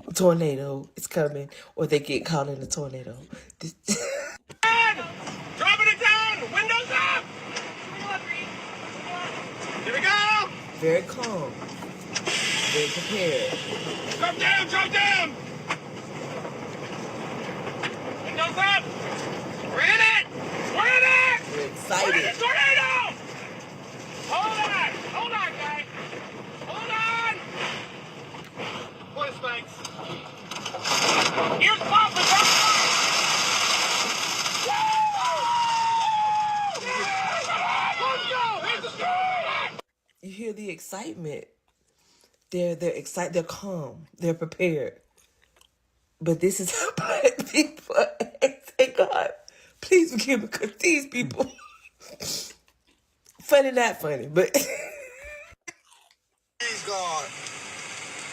a tornado is coming or they get caught in a tornado. Dropping it down! Windows up! Here we go! Very calm. Very prepared. Drop down! Drop down! Windows up! We're in it! We're in it! We're excited. We're in the tornado! Hold on, guys! Hold on! What is thanks? Here's popping! You hear the excitement. They're excited. They're calm. They're prepared. But this is how black people act. Thank God. Please forgive me, because these people, funny, not funny, but. Please, God.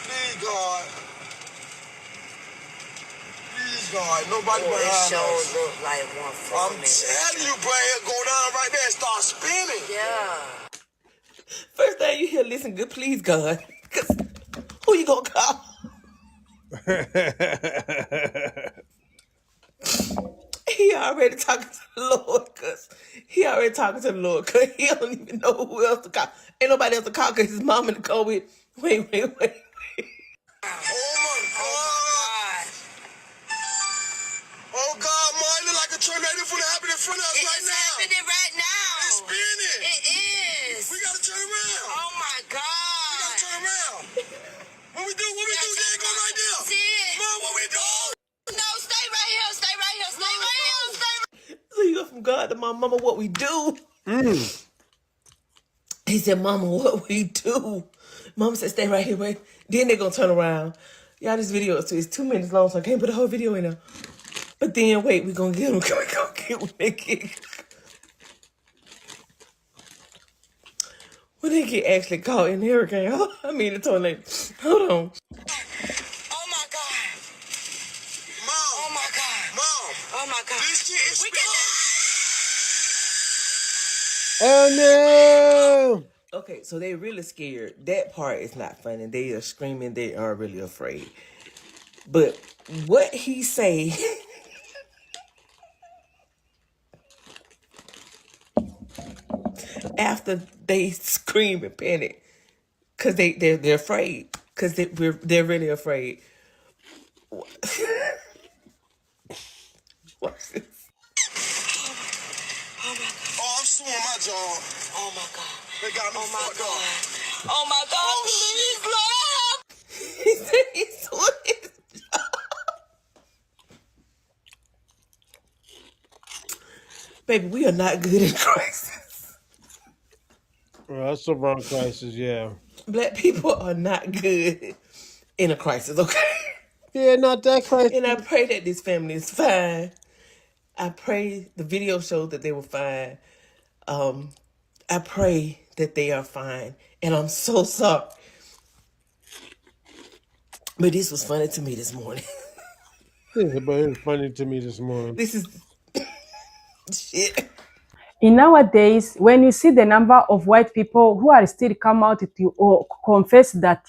Please, God. Please, God. Nobody but us. It look like one I'm telling you, bro, it'll go down right there and start spinning. Yeah. First thing you hear, listen good, please, God. Because who you gonna call? He already talking to the Lord, because he don't even know who else to call. Ain't nobody else to call because his mama to go with. Wait. Oh, my God. Oh, God, man, it look like a tornado for to happen in front of us right now. It's happening right now. It's spinning. It is. We got to turn around. Oh, my God. We got to turn around. What we do? There you go right there. See it? Mom, what we do? No, stay right here. Stay right here. Stay right here. Stay right. So you go from God to my mama, what we do? He said, Mama, what we do? Mama said, stay right here, wait. Then they gonna turn around. Y'all, this video is 2 minutes long, so I can't put the whole video in there. But then, wait, we gonna get them. We gonna get when they get actually caught in the hurricane. The tornado. Hold on. Oh, my God. Mom. Oh, my God. Mom. Oh, my God. This shit is Oh no! Okay, so they really scared. That part is not funny. They are screaming. They are really afraid. But what he say after they scream and panic because they're afraid because they're really afraid. Watch this. Oh, I'm suing my job. Oh my God. They got me fucked up. Oh my God, please, Lord. He said he's suing his baby. We are not good in crisis. Well, that's the wrong crisis, yeah. Black people are not good in a crisis, okay? Yeah, not that crisis. And I pray that this family is fine. I pray the video showed that they were fine. I pray that they are fine. And I'm so sorry. But this was funny to me this morning. But it was funny to me this morning. This is shit. In nowadays, when you see the number of white people who are still come out to confess that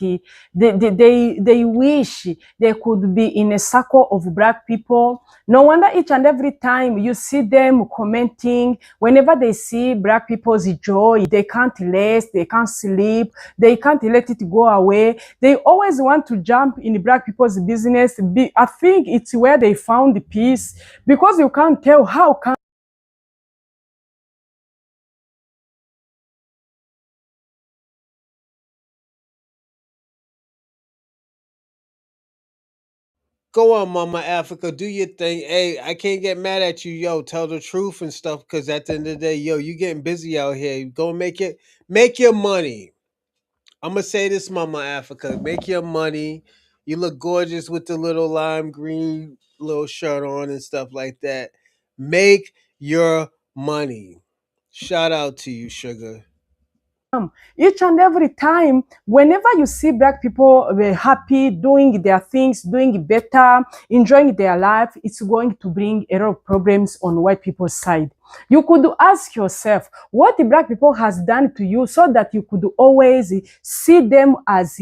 they wish they could be in a circle of black people, no wonder each and every time you see them commenting, whenever they see black people's joy, they can't rest, they can't sleep, they can't let it go away. They always want to jump in black people's business. I think it's where they found peace, because you can't tell how can Go on, Mama Africa. Do your thing. Hey, I can't get mad at you, yo. Tell the truth and stuff, because at the end of the day, yo, you getting busy out here. Go make your money. I'm gonna say this, Mama Africa. Make your money. You look gorgeous with the little lime green little shirt on and stuff like that. Make your money. Shout out to you, sugar. each and every time, whenever you see black people happy, doing their things, doing better, enjoying their life, it's going to bring a lot of problems on white people's side. You could ask yourself what the black people has done to you, so that you could always see them as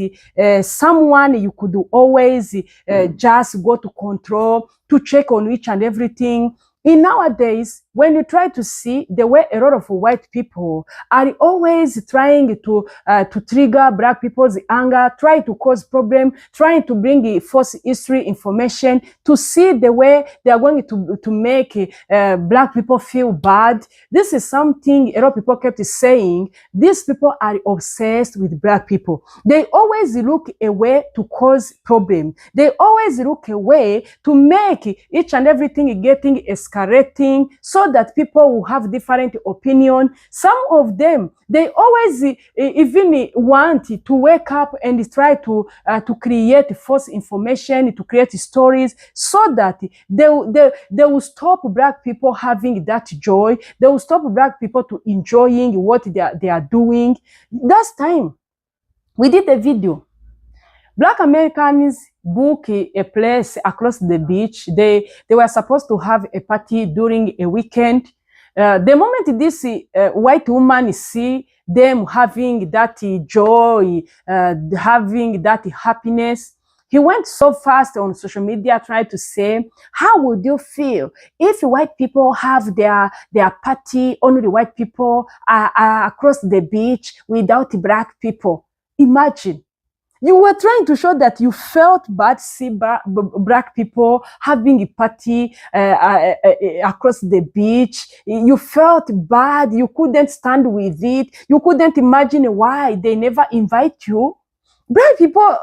someone you could always just go to control, to check on each and everything. In nowadays, when you try to see the way a lot of white people are always trying to trigger black people's anger, try to cause problem, trying to bring false history information, to see the way they are going to make black people feel bad. This is something a lot of people kept saying. These people are obsessed with black people. They always look a way to cause problem. They always look a way to make each and everything getting escalating, so that people will have different opinion. Some of them, they always even want to wake up and try to create false information, to create stories, so that they will stop black people having that joy. They will stop black people to enjoying what they are doing. Last time we did a video. Black Americans book a place across the beach. They were supposed to have a party during a weekend. The moment this white woman see them having that joy, having that happiness, he went so fast on social media trying to say, how would you feel if white people have their party, only the white people are across the beach without black people? Imagine. You were trying to show that you felt bad see black people having a party across the beach. You felt bad. You couldn't stand with it. You couldn't imagine why they never invite you. Black people,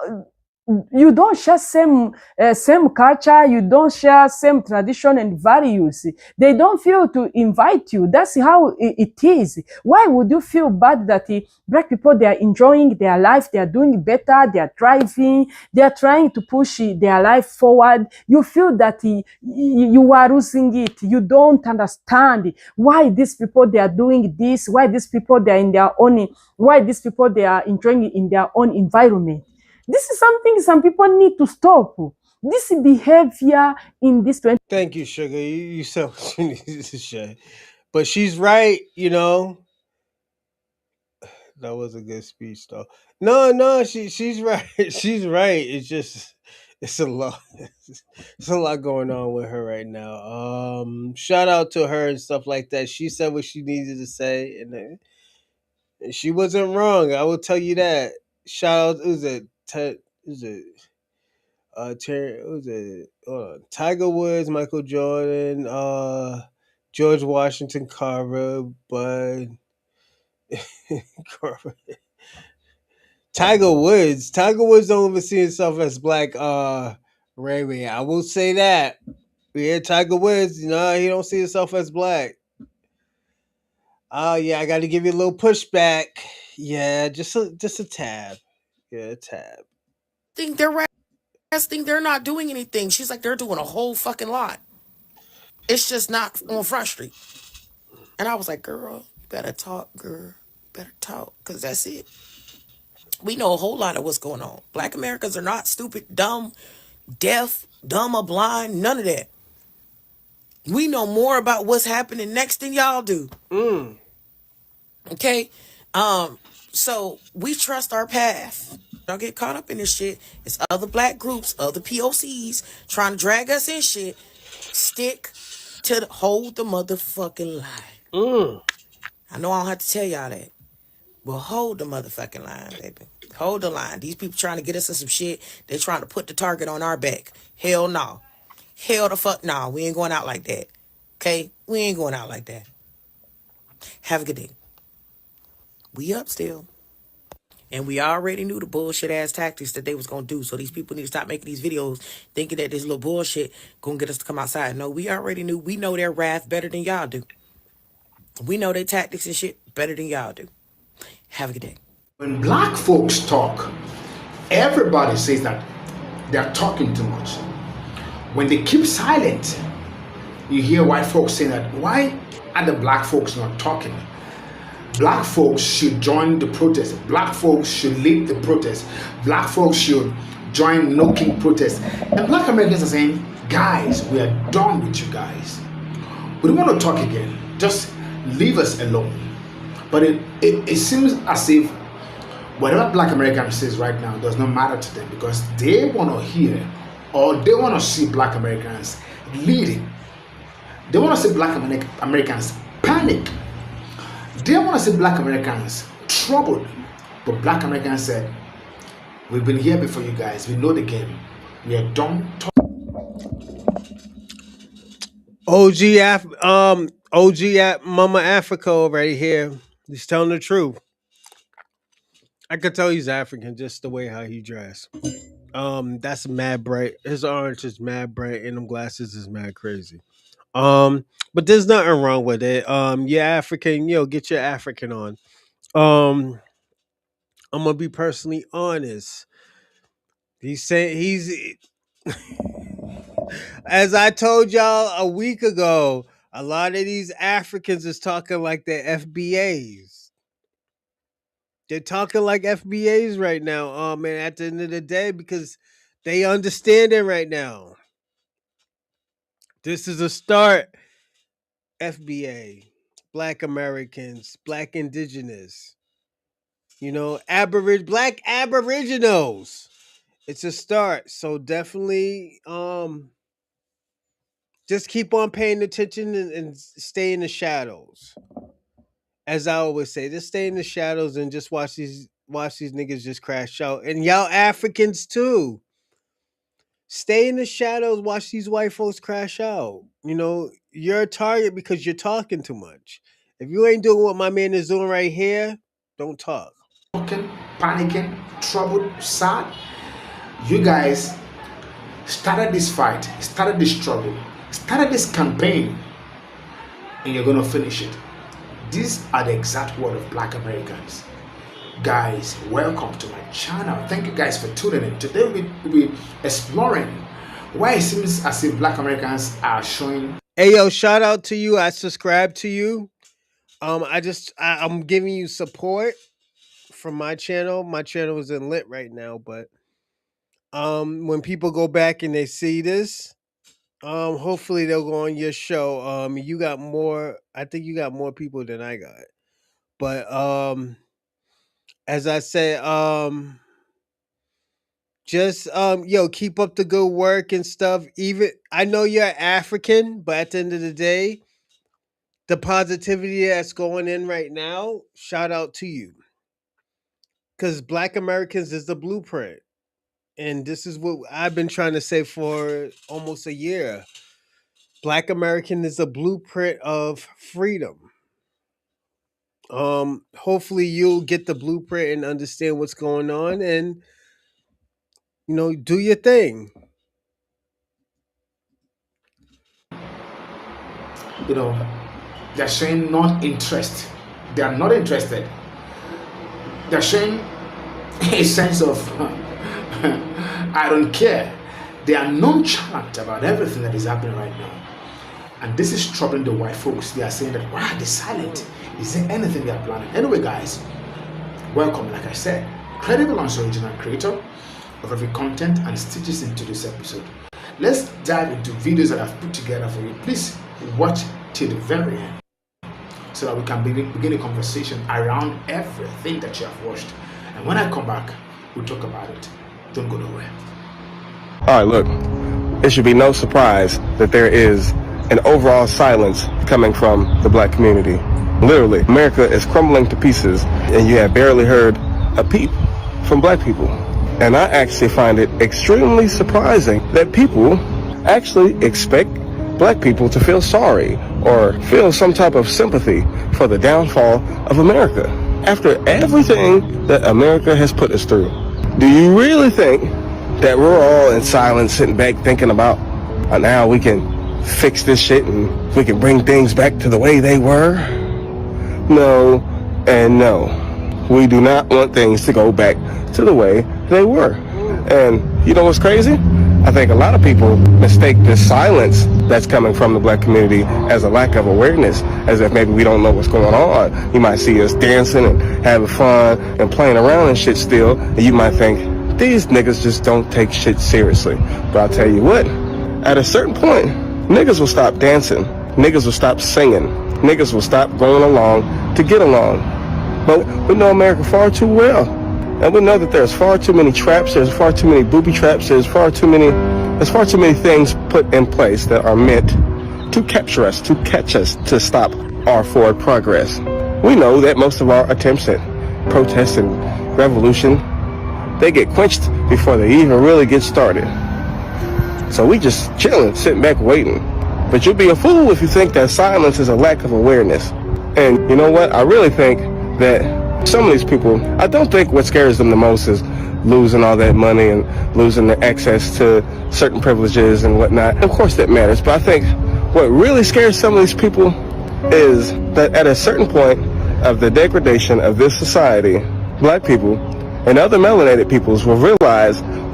you don't share same culture, you don't share same tradition and values. They don't feel to invite you. That's how it is. Why would you feel bad that black people, they are enjoying their life, they are doing better, they are thriving, they are trying to push their life forward? You feel that you are losing it. You don't understand why these people, they are doing this, why these people, they are in their own, why these people, they are enjoying in their own environment. This is something some people need to stop. This behavior in this 20. Thank you, sugar. You said what you need to say. But she's right, you know. That was a good speech, though. No, she's right. She's right. It's a lot. It's a lot going on with her right now. Shout out to her and stuff like that. She said what she needed to say, and she wasn't wrong. I will tell you that. Shout out. Who's it? Who's it? Who's it? Tiger Woods, Michael Jordan, George Washington Carver, Bud. Carver. Tiger Woods. Tiger Woods don't even see himself as black. Ray Ray. I will say that. Yeah, Tiger Woods. He don't see himself as black. Oh yeah, I got to give you a little pushback. Yeah, just a tab. Yeah, a tab. Think their ass think they're not doing anything. She's like, they're doing a whole fucking lot. It's just not on Front Street. And I was like, girl, you better talk, girl. Better talk, because that's it. We know a whole lot of what's going on. Black Americans are not stupid, dumb, deaf, dumb or blind, none of that. We know more about what's happening next than y'all do. Okay? So we trust our path. Don't get caught up in this shit. It's other black groups, other POCs trying to drag us in shit. Stick to hold the motherfucking line. I know I don't have to tell y'all that. Well, hold the motherfucking line, baby. Hold the line. These people trying to get us in some shit. They trying to put the target on our back. Hell no. Hell the fuck no. We ain't going out like that. Okay? We ain't going out like that. Have a good day. We up still. And we already knew the bullshit ass tactics that they was gonna do. So these people need to stop making these videos thinking that this little bullshit gonna get us to come outside. No, we already knew. We know their wrath better than y'all do. We know their tactics and shit better than y'all do. Have a good day. When black folks talk, everybody says that they're talking too much. When they keep silent, you hear white folks saying that, why are the black folks not talking? Black folks should join the protest. Black folks should lead the protest. Black folks should join No King protest. And black Americans are saying, guys, we are done with you guys. We don't want to talk again. Just leave us alone. But it seems as if whatever black Americans says right now does not matter to them, because they want to hear or they want to see black Americans leading. They want to see black Americans panic. They want to see black Americans troubled. But black Americans said, we've been here before you guys. We know the game. We are done talking. OG at Mama Africa right here. He's telling the truth. I could tell he's African just the way how he dressed. That's mad bright. His orange is mad bright, and them glasses is mad crazy. But there's nothing wrong with it. You're African, get your African on. I'm gonna be personally honest. He's saying he's as I told y'all a week ago, a lot of these Africans is talking like they're FBAs. They're talking like FBAs right now. And at the end of the day, because they understand it right now. This is a start. FBA, Black Americans, Black Indigenous, Black Aboriginals. It's a start. So definitely just keep on paying attention and stay in the shadows. As I always say, just stay in the shadows and just watch these niggas just crash out. And y'all Africans too. Stay in the shadows, watch these white folks crash out. You're a target because you're talking too much. If you ain't doing what my man is doing right here, don't talk. Talking, panicking, troubled, sad. You guys started this fight, started this struggle, started this campaign, and you're going to finish it. These are the exact words of black Americans. Guys, welcome to my channel. Thank you guys for tuning in. Today we'll be exploring why it seems as if black Americans are showing. Hey yo, shout out to you. I subscribe to you. I'm giving you support from my channel. My channel is in lit right now, but when people go back and they see this, hopefully they'll go on your show. You got more. I think you got more people than I got. But as I said, Just keep up the good work and stuff. Even I know you're African, but at the end of the day, the positivity that's going in right now, shout out to you. Because Black Americans is the blueprint. And this is what I've been trying to say for almost a year. Black American is a blueprint of freedom. Hopefully you'll get the blueprint and understand what's going on and do your thing. They're showing not interest. They are not interested. They're showing a sense of I don't care. They are nonchalant about everything that is happening right now. And this is troubling the white folks. They are saying that, why are they silent? Is there anything they are planning? Anyway, guys, welcome, like I said, credible and original creator of every content and stitches into this episode. Let's dive into videos that I've put together for you. Please watch till the very end so that we can begin a conversation around everything that you have watched. And when I come back, we'll talk about it. Don't go nowhere. All right, look, it should be no surprise that there is an overall silence coming from the black community. Literally, America is crumbling to pieces, and you have barely heard a peep from black people. And I actually find it extremely surprising that people actually expect black people to feel sorry or feel some type of sympathy for the downfall of America. After everything that America has put us through, do you really think that we're all in silence sitting back thinking about now we can fix this shit and we can bring things back to the way they were? No and no. We do not want things to go back to the way they were. And you know what's crazy? I think a lot of people mistake this silence that's coming from the black community as a lack of awareness, as if maybe we don't know what's going on. You might see us dancing and having fun and playing around and shit still, and you might think, these niggas just don't take shit seriously. But I'll tell you what, at a certain point, niggas will stop dancing, niggas will stop singing, niggas will stop going along to get along. But we know America far too well. And we know that there's far too many traps, there's far too many booby traps, there's far too many things put in place that are meant to capture us, to catch us, to stop our forward progress. We know that most of our attempts at protest and revolution, they get quenched before they even really get started. So we just chilling, sitting back waiting. But you'll be a fool if you think that silence is a lack of awareness. And you know what? I really think that some of these people, I don't think what scares them the most is losing all that money and losing the access to certain privileges and whatnot. Of course that matters, but I think what really scares some of these people is that at a certain point of the degradation of this society, black people and other melanated peoples will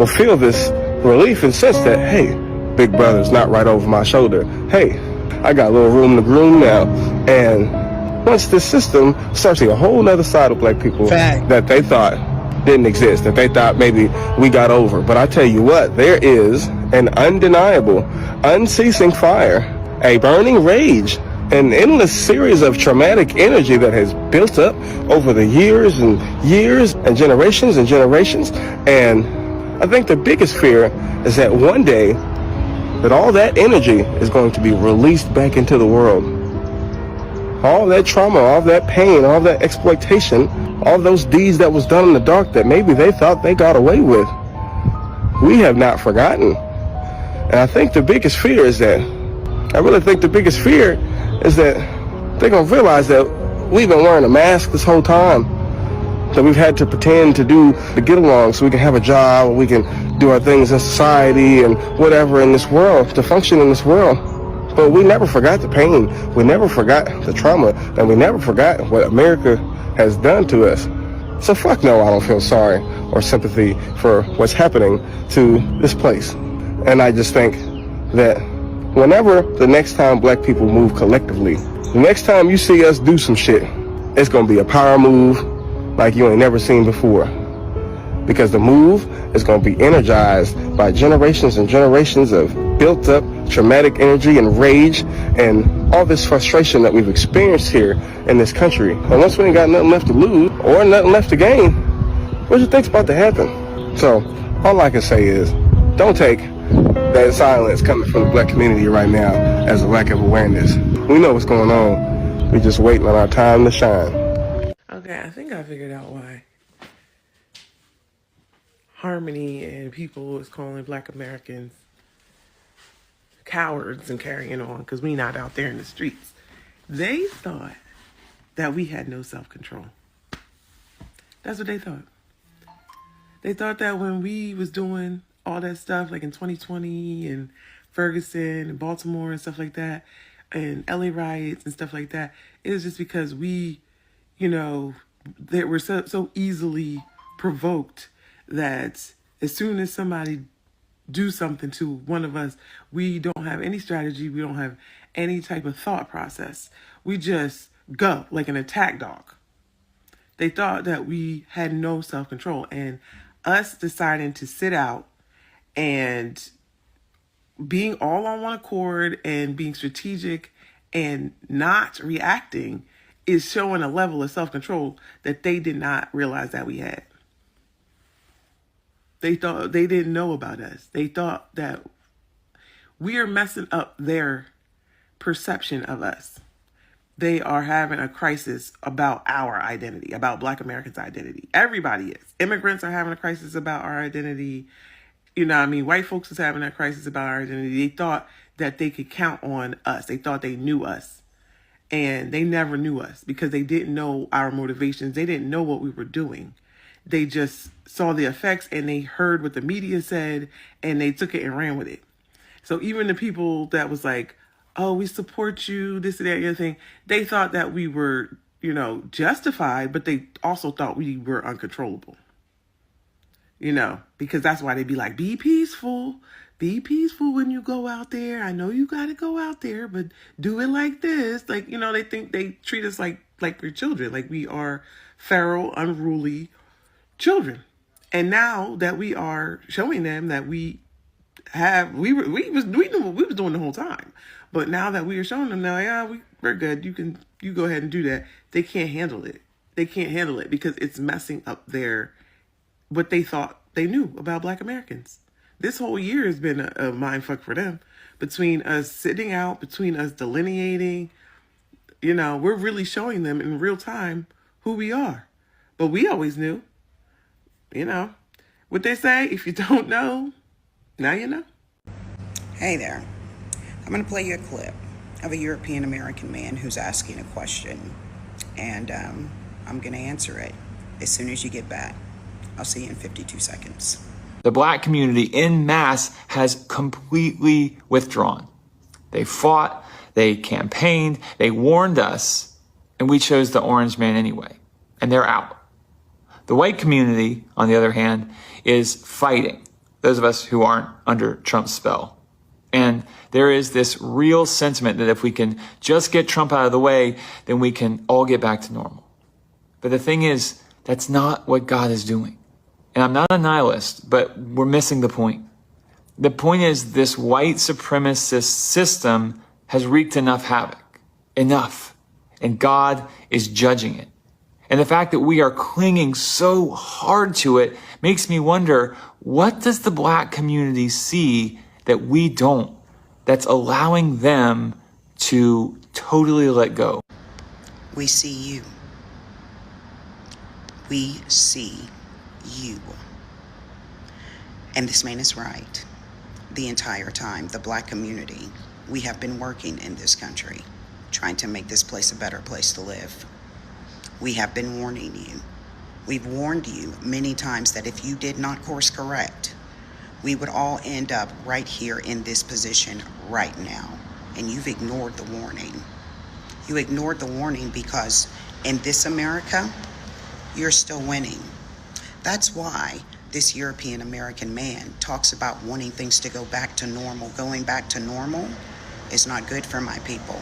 feel this relief and sense that, hey, big brother's not right over my shoulder. Hey, I got a little room to groom now. And once this system starts seeing a whole other side of black people that they thought didn't exist, that they thought maybe we got over. But I tell you what, there is an undeniable, unceasing fire, a burning rage, an endless series of traumatic energy that has built up over the years and generations and generations. And I think the biggest fear is that one day that all that energy is going to be released back into the world. All that trauma, all that pain, all that exploitation, all those deeds that was done in the dark that maybe they thought they got away with, we have not forgotten. And I think the biggest fear is that, they're going to realize that we've been wearing a mask this whole time, that we've had to pretend to get along so we can have a job, we can do our things in society and whatever in this world, to function in this world. But we never forgot the pain, we never forgot the trauma, and we never forgot what America has done to us. So fuck no, I don't feel sorry or sympathy for what's happening to this place. And I just think that whenever the next time black people move collectively, the next time you see us do some shit, it's gonna be a power move like you ain't never seen before. Because the move is going to be energized by generations and generations of built up traumatic energy and rage and all this frustration that we've experienced here in this country. And once we ain't got nothing left to lose or nothing left to gain, what do you think's about to happen? So All I can say is, don't take that silence coming from the black community right now as a lack of awareness. We know what's going on. We're just waiting on our time to shine. Okay, I think I figured out why Harmony and people is calling Black Americans cowards and carrying on because we not out there in the streets. They thought that we had no self-control. That's what they thought. They thought that when we was doing all that stuff, like in 2020 and Ferguson and Baltimore and stuff like that, and LA riots and stuff like that, it was just because we, they were so easily provoked that as soon as somebody do something to one of us, we don't have any strategy, we don't have any type of thought process. We just go like an attack dog. They thought that we had no self-control, and us deciding to sit out and being all on one accord and being strategic and not reacting is showing a level of self-control that they did not realize that we had. They thought they didn't know about us. They thought that we are messing up their perception of us. They are having a crisis about our identity, about Black Americans' identity. Everybody is. Immigrants are having a crisis about our identity. White folks is having a crisis about our identity. They thought that they could count on us. They thought they knew us. And they never knew us because they didn't know our motivations. They didn't know what we were doing. They just saw the effects and they heard what the media said and they took it and ran with it. So even the people that was like, oh, we support you, this and that, the other thing, they thought that we were, justified, but they also thought we were uncontrollable. Because that's why they'd be like, be peaceful when you go out there. I know you got to go out there, but do it like this. Like, they think they treat us like we're children, like we are feral, unruly children. And now that we are showing them that we was doing the whole time. But now that we are showing them now, yeah, we're good. You go ahead and do that. They can't handle it. They can't handle it because it's messing up what they thought they knew about Black Americans. This whole year has been a mind fuck for them. Between us sitting out, between us delineating, we're really showing them in real time who we are. But we always knew, what they say, if you don't know, now you know. Hey there. I'm going to play you a clip of a European American man who's asking a question. And I'm going to answer it as soon as you get back. I'll see you in 52 seconds. The Black community en masse has completely withdrawn. They fought, they campaigned, they warned us, and we chose the orange man anyway. And they're out. The white community, on the other hand, is fighting. Those of us who aren't under Trump's spell. And there is this real sentiment that if we can just get Trump out of the way, then we can all get back to normal. But the thing is, that's not what God is doing. And I'm not a nihilist, but we're missing the point. The point is this white supremacist system has wreaked enough havoc. Enough. And God is judging it. And the fact that we are clinging so hard to it makes me wonder, what does the Black community see that we don't, that's allowing them to totally let go? We see you. We see you. And this man is right. The entire time, the Black community, we have been working in this country, trying to make this place a better place to live. We have been warning you. We've warned you many times that if you did not course correct, we would all end up right here in this position right now. And you've ignored the warning. You ignored the warning because in this America, you're still winning. That's why this European American man talks about wanting things to go back to normal. Going back to normal is not good for my people.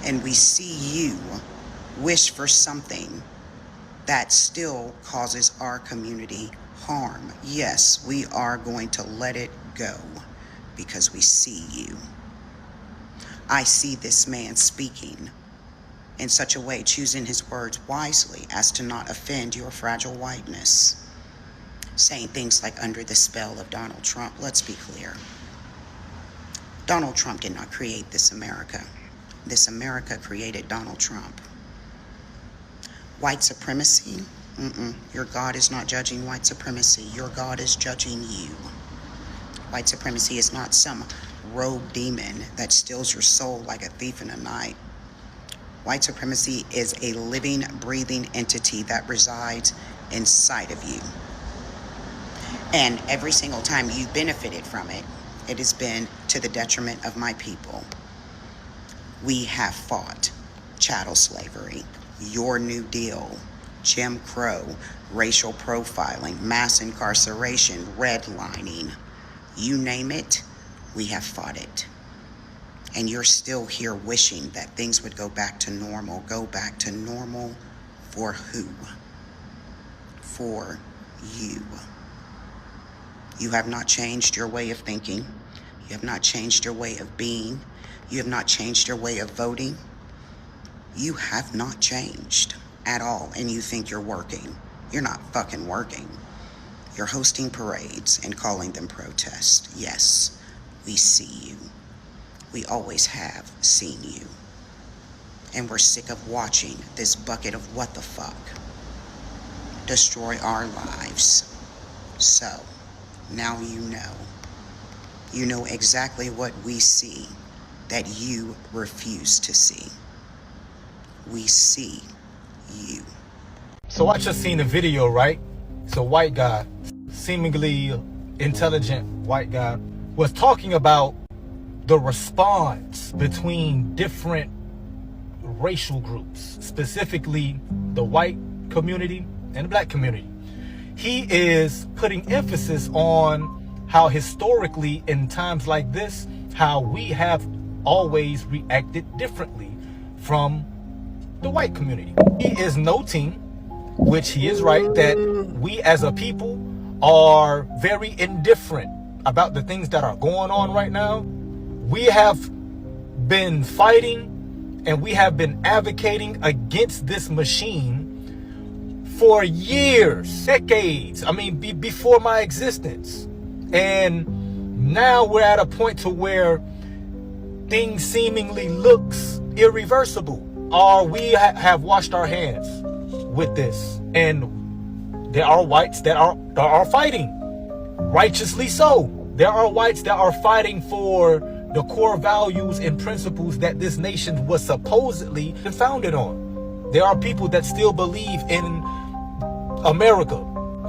And we see you wish for something that still causes our community harm. Yes, we are going to let it go because we see you. I see this man speaking in such a way, choosing his words wisely as to not offend your fragile whiteness. saying things like under the spell of Donald Trump. Let's be clear. Donald Trump did not create this America. This America created Donald Trump. White supremacy? Your God is not judging white supremacy. Your God is judging you. White supremacy is not some rogue demon that steals your soul like a thief in the night. White supremacy is a living, breathing entity that resides inside of you. And every single time you've benefited from it, it has been to the detriment of my people. We have fought chattel slavery, your New Deal, Jim Crow, racial profiling, mass incarceration, redlining. You name it, we have fought it. And you're still here wishing that things would go back to normal. Go back to normal for who? For you. You have not changed your way of thinking. You have not changed your way of being. You have not changed your way of voting. You have not changed at all, and you think you're working. You're not fucking working. You're hosting parades and calling them protests. Yes, we see you. We always have seen you. And we're sick of watching this bucket of what the fuck destroy our lives. So, now you know. You know exactly what we see that you refuse to see. We see you. So I just seen a video, right? It's a white guy, seemingly intelligent white guy, was talking about the response between different racial groups, specifically the white community and the black community. He is putting emphasis on how historically in times like this, how we have always reacted differently from the white community. He is noting, which he is right, that we as a people are very indifferent about the things that are going on right now. We have been fighting and we have been advocating against this machine for years, decades. I mean, before my existence. And now we're at a point to where things seemingly looks irreversible. Or we have washed our hands with this. And there are whites that are fighting, righteously so. There are whites that are fighting for the core values and principles that this nation was supposedly founded on. There are people that still believe in America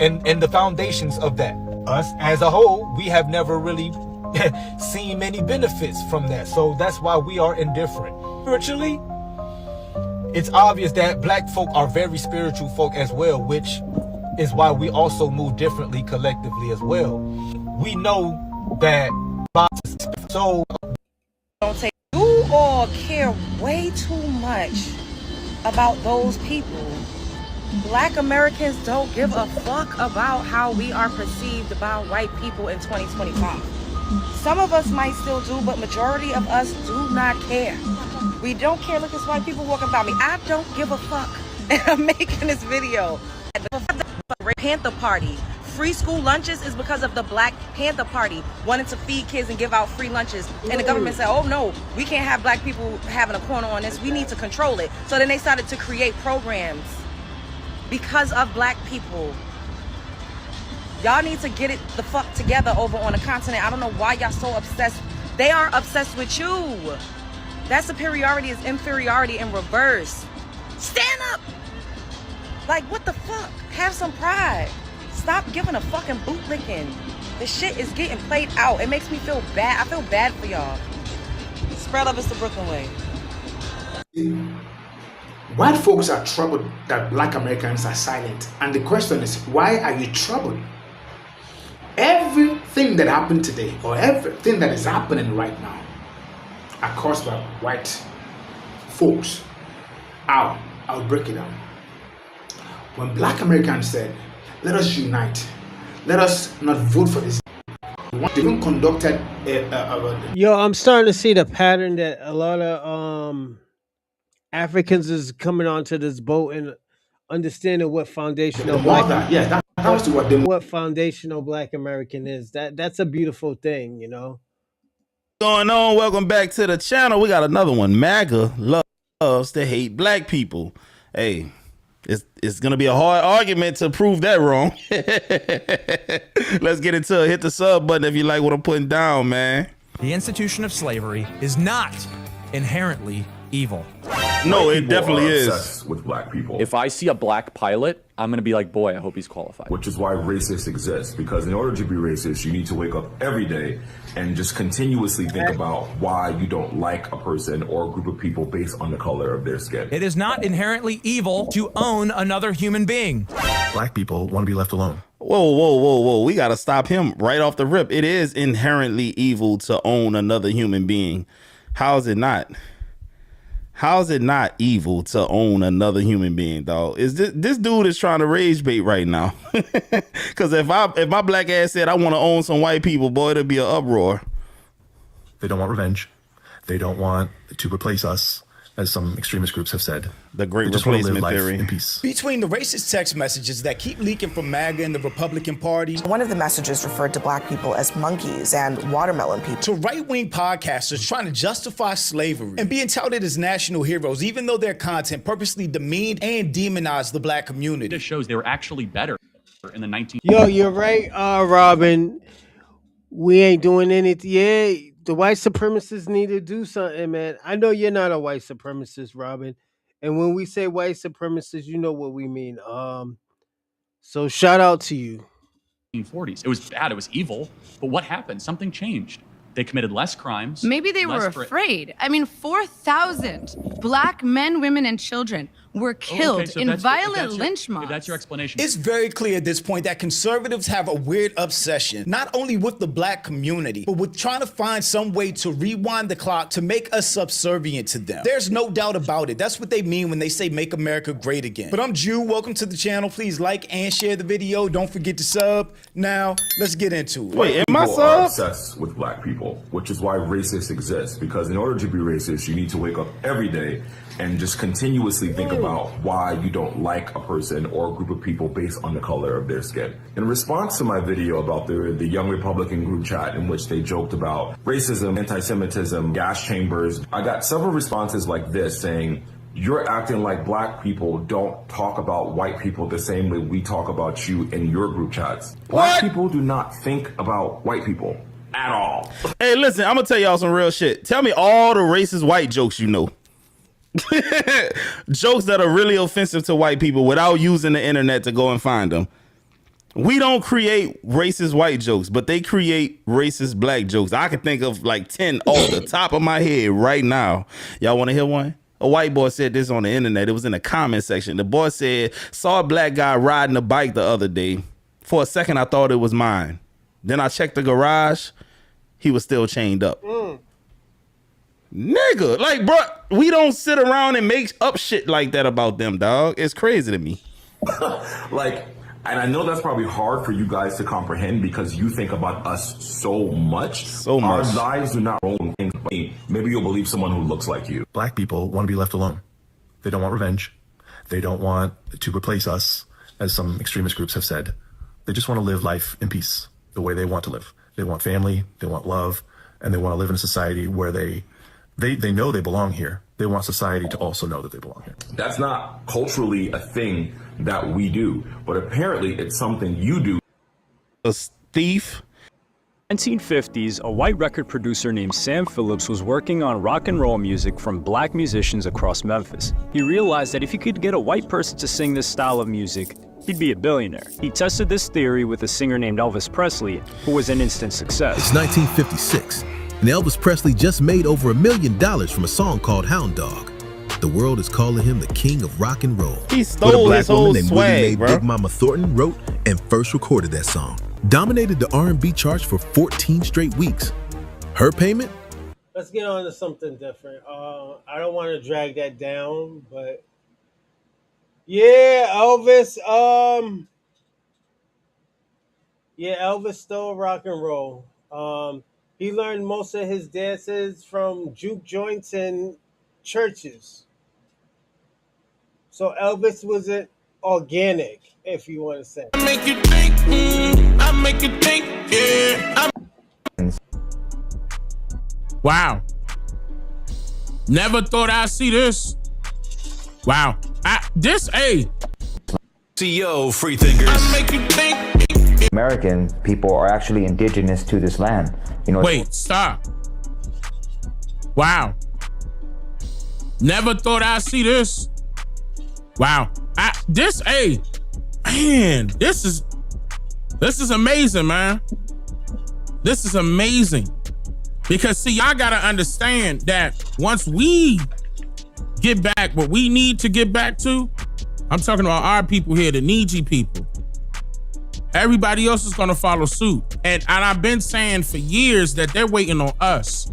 and the foundations of that. Us as a whole, we have never really seen many benefits from that. So that's why we are indifferent. Spiritually, it's obvious that black folk are very spiritual folk as well, which is why we also move differently collectively as well. We know that, so don't take, you all care way too much about those people. Black Americans don't give a fuck about how we are perceived by white people in 2025. Some of us might still do, but majority of us do not care. We don't care. Look, it's white people walking by me. I don't give a fuck. And I'm making this video. The Panther Party. Free school lunches is because of the Black Panther Party wanting to feed kids and give out free lunches. And the government said, oh no, we can't have black people having a corner on this. We need to control it. So then they started to create programs because of black people. Y'all need to get it the fuck together over on the continent. I don't know why y'all so obsessed. They are obsessed with you. That superiority is inferiority in reverse. Stand up. Like, what the fuck? Have some pride. Stop giving a fucking bootlicking. This shit is getting played out. It makes me feel bad. I feel bad for y'all. Spread love is the Brooklyn way. White folks are troubled that black Americans are silent. And the question is, why are you troubled? Everything that happened today, or everything that is happening right now, are caused by white folks. I'll break it down. When black Americans said, let us unite, let us not vote for this, they even conducted Yo, I'm starting to see the pattern that a lot of Africans is coming onto this boat and understanding what foundational black that Comes to what foundational Black American is. That's a beautiful thing, you know. Going on? Welcome back to the channel. We got another one. MAGA loves to hate black people. Hey, it's gonna be a hard argument to prove that wrong. Let's get into it. Hit the sub button if you like what I'm putting down, man. The institution of slavery is not inherently evil. No, it definitely is. With black people. If I see a black pilot, I'm going to be like, boy, I hope he's qualified. Which is why racists exist, because in order to be racist, you need to wake up every day and just continuously think about why you don't like a person or a group of people based on the color of their skin. It is not inherently evil to own another human being. Black people want to be left alone. Whoa. We got to stop him right off the rip. It is inherently evil to own another human being. How is it not? How is it not evil to own another human being, dog? Is this dude is trying to rage bait right now? Because if my black ass said I want to own some white people, boy, it'd be an uproar. They don't want revenge. They don't want to replace us, as some extremist groups have said. The great replacement theory. In peace. Between the racist text messages that keep leaking from MAGA and the Republican Party, one of the messages referred to black people as monkeys and watermelon people, to right-wing podcasters trying to justify slavery and being touted as national heroes, even though their content purposely demeaned and demonized the black community. It shows they were actually better in the 19... Yo, you're right, Robin. We ain't doing anything. Yeah, the white supremacists need to do something, man. I know you're not a white supremacist, Robin. And when we say white supremacists, you know what we mean. So shout out to you. 1940s. It was bad. It was evil. But what happened? Something changed. They committed less crimes. Maybe they were afraid. I mean, 4,000 black men, women, and children were killed in violent lynch mobs. That's your explanation. It's very clear at this point that conservatives have a weird obsession, not only with the black community, but with trying to find some way to rewind the clock to make us subservient to them. There's no doubt about it. That's what they mean when they say make America great again. But I'm Jew. Welcome to the channel. Please like and share the video. Don't forget to sub. Now, let's get into it. Wait, am I People are sub? obsessed with black people, which is why racists exist, because in order to be racist, you need to wake up every day and just continuously think about why you don't like a person or a group of people based on the color of their skin. In response to my video about the young Republican group chat in which they joked about racism, anti-Semitism, gas chambers, I got several responses like this saying, you're acting like black people don't talk about white people the same way we talk about you in your group chats. Black people do not think about white people at all. Hey, listen, I'm gonna tell y'all some real shit. Tell me all the racist white jokes you know. Jokes that are really offensive to white people without using the internet to go and find them. We don't create racist white jokes, but they create racist black jokes. I can think of like 10 off the top of my head right now. Y'all want to hear one? A white boy said this on the internet. It was in the comment section. The boy said, saw a black guy riding a bike the other day. For a second, I thought it was mine. Then I checked the garage. He was still chained up. Nigga, like, bro, we don't sit around and make up shit like that about them, dog. It's crazy to me. Like, and I know that's probably hard for you guys to comprehend because you think about us so much. Our lives do not roll in things. Maybe you'll believe someone who looks like you. Black people want to be left alone. They don't want revenge. They don't want to replace us, as some extremist groups have said. They just want to live life in peace, the way they want to live. They want family, they want love, and they want to live in a society where they know they belong here. They want society to also know that they belong here. That's not culturally a thing that we do, but apparently it's something you do. A thief. 1950s, a white record producer named Sam Phillips was working on rock and roll music from black musicians across Memphis. He realized that if he could get a white person to sing this style of music, he'd be a billionaire. He tested this theory with a singer named Elvis Presley, who was an instant success. It's 1956, and Elvis Presley just made over $1 million from a song called Hound Dog. The world is calling him the king of rock and roll. He stole his whole swag, bro. Big Mama Thornton wrote and first recorded that song. Dominated the R&B charts for 14 straight weeks. Her payment? Let's get on to something different. I don't want to drag that down, but yeah, Elvis. Elvis stole rock and roll. He learned most of his dances from juke joints and churches. So Elvis organic, if you want to say. I make you think, I make you think, yeah. Wow. Never thought I'd see this. Wow. CEO freethinkers. I make you think. American people are actually indigenous to this land. Wait, stop. Wow. Never thought I'd see this. Wow. This is amazing, man. This is amazing. Because see, y'all gotta understand that once we get back what we need to get back to, I'm talking about our people here, the Niji people. Everybody else is gonna follow suit. And I've been saying for years that they're waiting on us.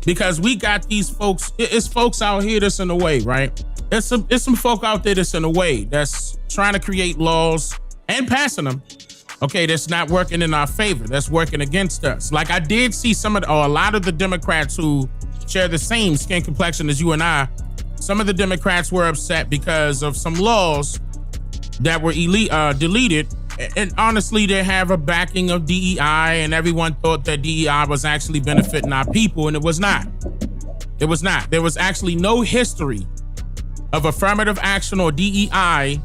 Because we got these folks, it's folks out here that's in the way, right? It's some folk out there that's in the way, that's trying to create laws and passing them. Okay, that's not working in our favor. That's working against us. Like I did see a lot of the Democrats who share the same skin complexion as you and I. Some of the Democrats were upset because of some laws that were deleted. And honestly, they have a backing of DEI, and everyone thought that DEI was actually benefiting our people, and it was not. It was not. There was actually no history of affirmative action or DEI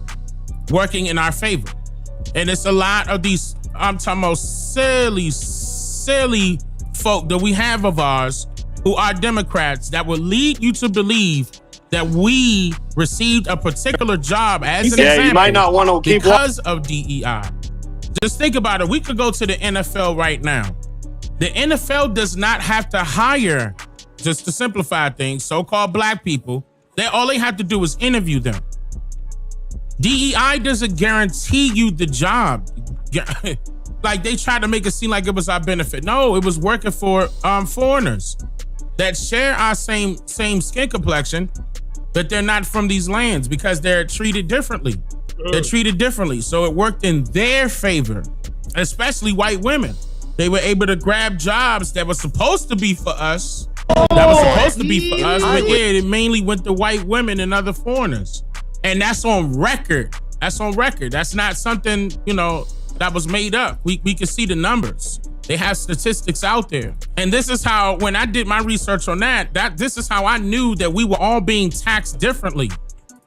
working in our favor. And it's a lot of these, I'm talking about silly folk that we have of ours who are Democrats that will lead you to believe that we received a particular job as an example, you might not want to keep because of DEI. Just think about it. We could go to the NFL right now. The NFL does not have to hire, just to simplify things, so-called black people. All they have to do is interview them. DEI doesn't guarantee you the job. Like they tried to make it seem like it was our benefit. No, it was working for foreigners that share our same skin complexion, but they're not from these lands because they're treated differently. They're treated differently. So it worked in their favor, especially white women. They were able to grab jobs that were supposed to be for us. But yeah, it mainly went to white women and other foreigners. And that's on record. That's on record. That's not something, that was made up. We can see the numbers. They have statistics out there. And this is how, when I did my research on this is how I knew that we were all being taxed differently.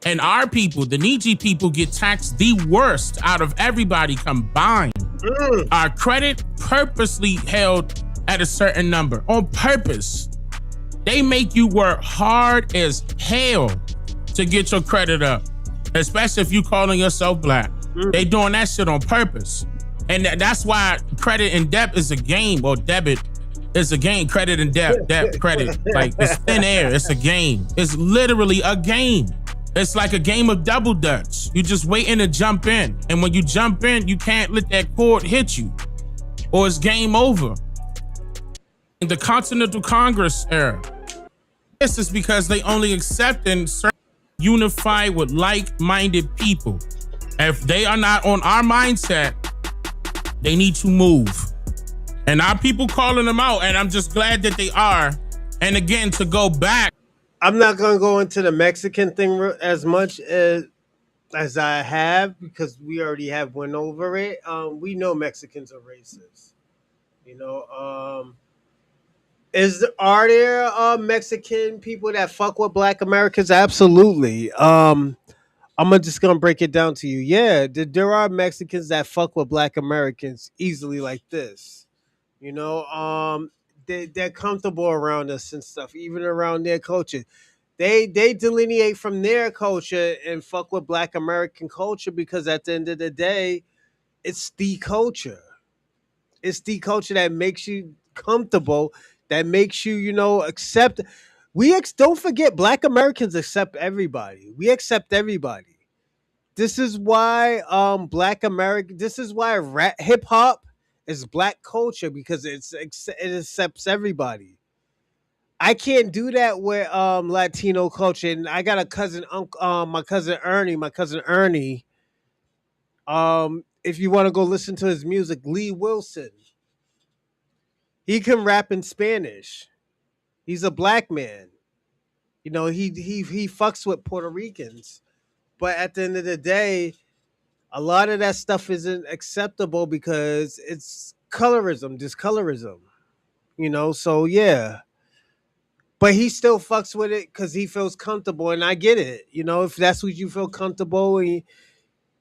And our people, the Niji people, get taxed the worst out of everybody combined. Our credit purposely held at a certain number on purpose. They make you work hard as hell to get your credit up, especially if you calling yourself black. They doing that shit on purpose. And that's why credit and debt is a game, or debit is a game. Credit and debt, credit. Like it's thin air, it's a game. It's literally a game. It's like a game of double dutch. You just waiting to jump in. And when you jump in, you can't let that cord hit you or it's game over. In the Continental Congress era, this is because they only accepting certain unified with like-minded people. If they are not on our mindset, they need to move. And our people calling them out, and I'm just glad that they are. And again, to go back. I'm not going to go into the Mexican thing as much as I have, because we already have went over it. We know Mexicans are racist. Are there Mexican people that fuck with Black Americans? Absolutely. I'm just gonna break it down to you. Yeah, there are Mexicans that fuck with Black Americans easily like this. They're comfortable around us and stuff, even around their culture. They delineate from their culture and fuck with Black American culture because at the end of the day, it's the culture. It's the culture that makes you comfortable, that makes you, accept. Don't forget, Black Americans accept everybody. We accept everybody. This is why this is why hip hop is Black culture, because it accepts everybody. I can't do that with Latino culture. And I got a cousin, my cousin Ernie. If you want to go listen to his music, Lee Wilson. He can rap in Spanish. He's a Black man. He fucks with Puerto Ricans. But at the end of the day, A lot of that stuff isn't acceptable because it's colorism, discolorism, so yeah. But he still fucks with it because he feels comfortable, and I get it. If that's what you feel comfortable and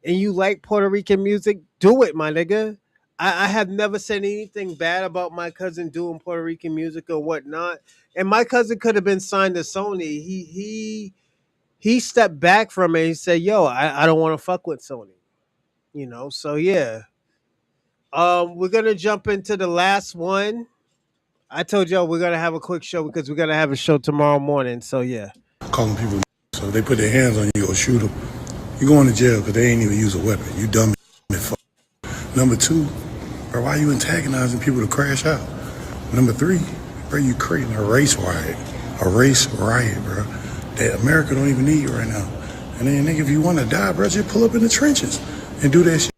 you like Puerto Rican music, do it, my nigga. I have never said anything bad about my cousin doing Puerto Rican music or whatnot. And my cousin could have been signed to Sony. He stepped back from it. He said, "Yo, I don't want to fuck with Sony." So yeah. We're gonna jump into the last one. I told y'all we're gonna have a quick show because we're gonna have a show tomorrow morning. So yeah. Calling people, so if they put their hands on you or shoot them, you going to jail because they ain't even use a weapon. You dumb as fuck. Number two, bro, why you antagonizing people to crash out? Number three, bro, you creating a race riot. A race riot, bro. That America don't even need right now. And then, nigga, if you want to die, bro, just pull up in the trenches and do that shit.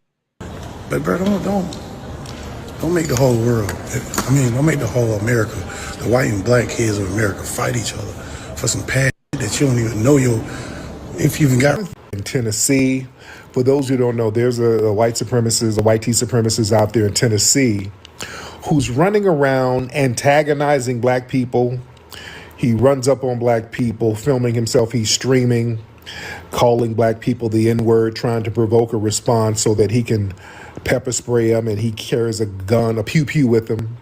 But, bro, don't make the whole world, don't make the whole America, the white and black kids of America fight each other for some past that you don't even know if you even got. In Tennessee, for those who don't know, there's a white supremacist, a white tea supremacist out there in Tennessee who's running around antagonizing black people. He runs up on black people, filming himself. He's streaming, calling black people the N-word, trying to provoke a response so that he can pepper spray them, and he carries a gun, a pew-pew with him.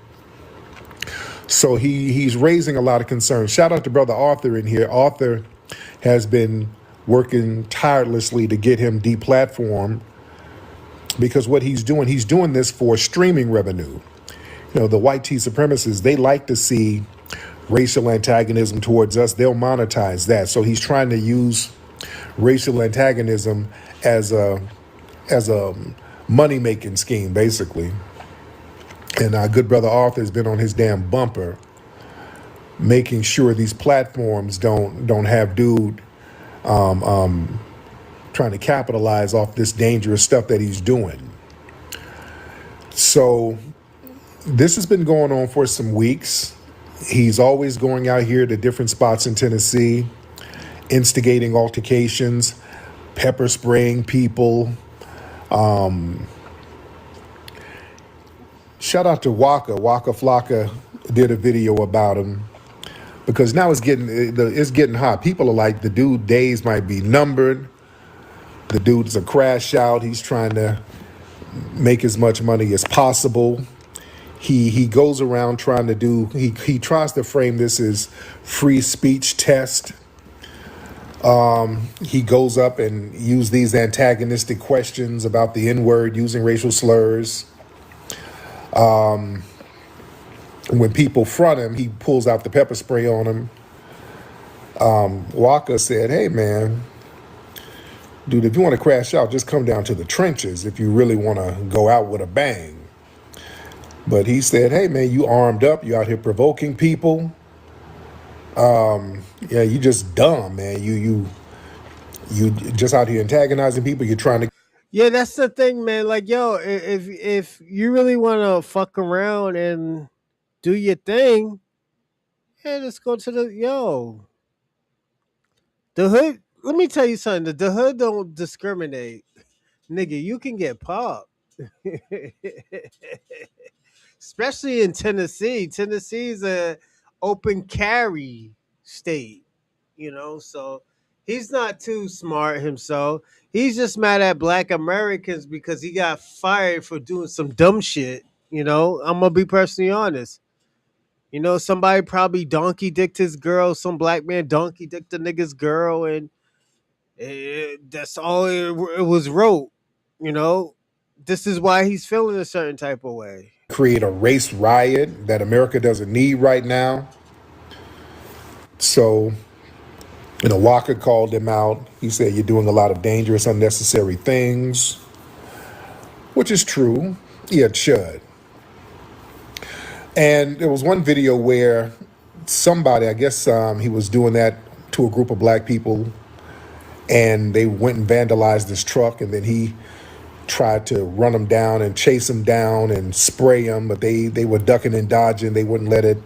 So he's raising a lot of concern. Shout out to Brother Arthur in here. Arthur has been working tirelessly to get him deplatformed because what he's doing this for streaming revenue. The white tea supremacists, they like to see racial antagonism towards us. They'll monetize that. So he's trying to use racial antagonism as a money-making scheme, basically. And our good brother Arthur has been on his damn bumper, making sure these platforms don't have dude trying to capitalize off this dangerous stuff that he's doing. So this has been going on for some weeks. He's always going out here to different spots in Tennessee, instigating altercations, pepper spraying people. Shout out to Waka Flocka did a video about him because now it's getting hot. People are like, the dude days might be numbered. The dude's a crash out. He's trying to make as much money as possible. He goes around trying to do, he tries to frame this as free speech test. He goes up and use these antagonistic questions about the N-word, using racial slurs. When people front him, he pulls out the pepper spray on them. Walker said, "Hey, man, dude, if you want to crash out, just come down to the trenches if you really want to go out with a bang." But he said, "Hey, man, you armed up. You out here provoking people. Yeah, you just dumb, man. You just out here antagonizing people. You're trying to." Yeah, that's the thing, man. Like, yo, if you really want to fuck around and do your thing, yeah, let's go to the hood. Let me tell you something. The hood don't discriminate, nigga. You can get popped, especially in Tennessee. Tennessee's a open carry state, So he's not too smart himself. He's just mad at black Americans because he got fired for doing some dumb shit. I'm gonna be personally honest. Somebody probably donkey dicked his girl. Some black man donkey dicked the nigga's girl, and that's all it was wrote. This is why he's feeling a certain type of way. Create a race riot that America doesn't need right now. So, Walker called him out. He said, "You're doing a lot of dangerous, unnecessary things," which is true. Yeah, it should. And there was one video where somebody, I guess he was doing that to a group of black people, and they went and vandalized his truck, and then he tried to run them down and chase them down and spray them, but they were ducking and dodging. They wouldn't let it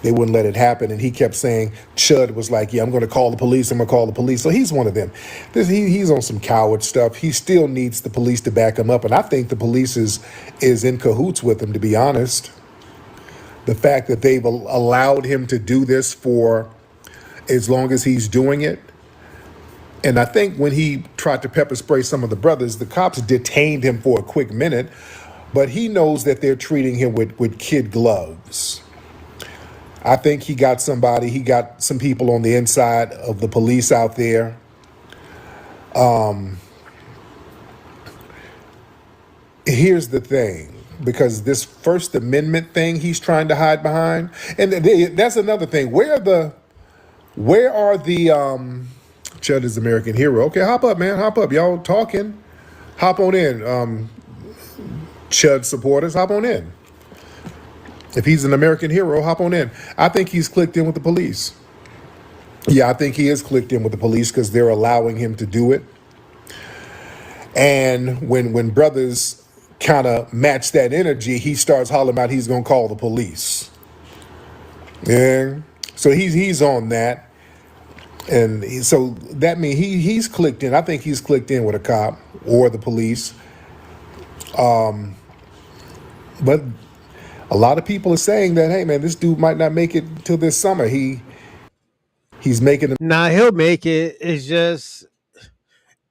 They wouldn't let it happen. And he kept saying, Chud was like, yeah, I'm going to call the police. I'm going to call the police. So he's one of them. He's on some coward stuff. He still needs the police to back him up. And I think the police is in cahoots with him, to be honest. The fact that they've allowed him to do this for as long as he's doing it. And I think when he tried to pepper spray some of the brothers, the cops detained him for a quick minute, but he knows that they're treating him with kid gloves. I think he got some people on the inside of the police out there. Here's the thing, because this First Amendment thing he's trying to hide behind, and that's another thing. Where are the Chud is American hero? Okay, hop up, man, hop up. Y'all talking? Hop on in, Chud supporters, hop on in. If he's an American hero, hop on in. I think he's clicked in with the police. Yeah, I think he is clicked in with the police because they're allowing him to do it. And when brothers kind of match that energy, he starts hollering about he's going to call the police. Yeah. So he's on that. And so that means he's clicked in. I think he's clicked in with a cop or the police. But a lot of people are saying that, hey, man, this dude might not make it till this summer. He's making. Nah, he'll make it. It's just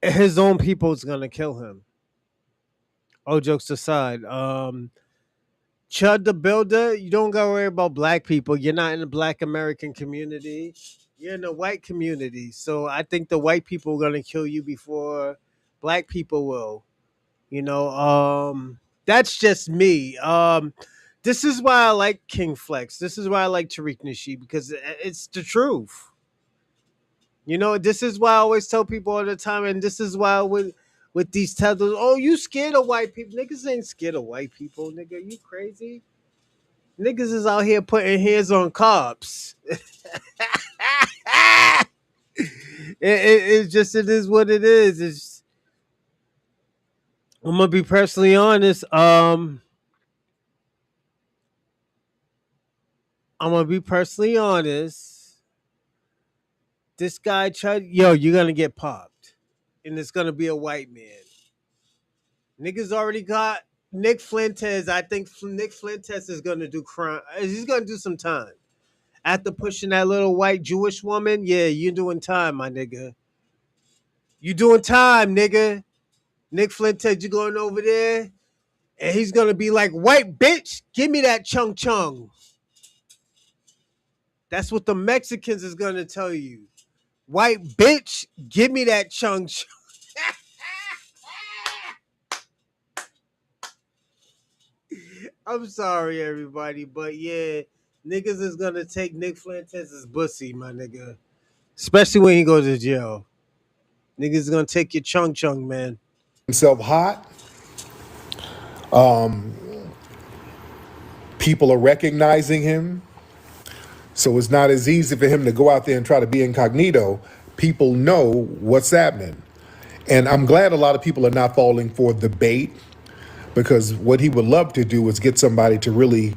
his own people's gonna kill him. All jokes aside, Chud the Builder, you don't gotta worry about black people. You're not in the black American community. You're in the white community. So I think the white people are gonna kill you before black people will. That's just me. This is why I like King Flex. This is why I like Tariq Nasheed, because it's the truth. This is why I always tell people all the time, and this is why with these tethers, oh, you scared of white people. Niggas ain't scared of white people, nigga. You crazy? Niggas is out here putting hands on cops. It is what it is. I'm gonna be personally honest. This guy you're gonna get popped, and it's gonna be a white man. Niggas already got Nick Fuentes. I think Nick Fuentes is gonna do crime. He's gonna do some time after pushing that little white Jewish woman. Yeah, you doing time, my nigga. You doing time, nigga. Nick Fuentes, you going over there, and he's gonna be like, white bitch, give me that chung chung. That's what the Mexicans is gonna tell you. White bitch, give me that chung chung. I'm sorry, everybody, but yeah, niggas is gonna take Nick Fuentes' bussy, my nigga. Especially when he goes to jail. Niggas is gonna take your chung chung, man. Himself hot. People are recognizing him. So it's not as easy for him to go out there and try to be incognito. People know what's happening. And I'm glad a lot of people are not falling for the bait, because what he would love to do is get somebody to really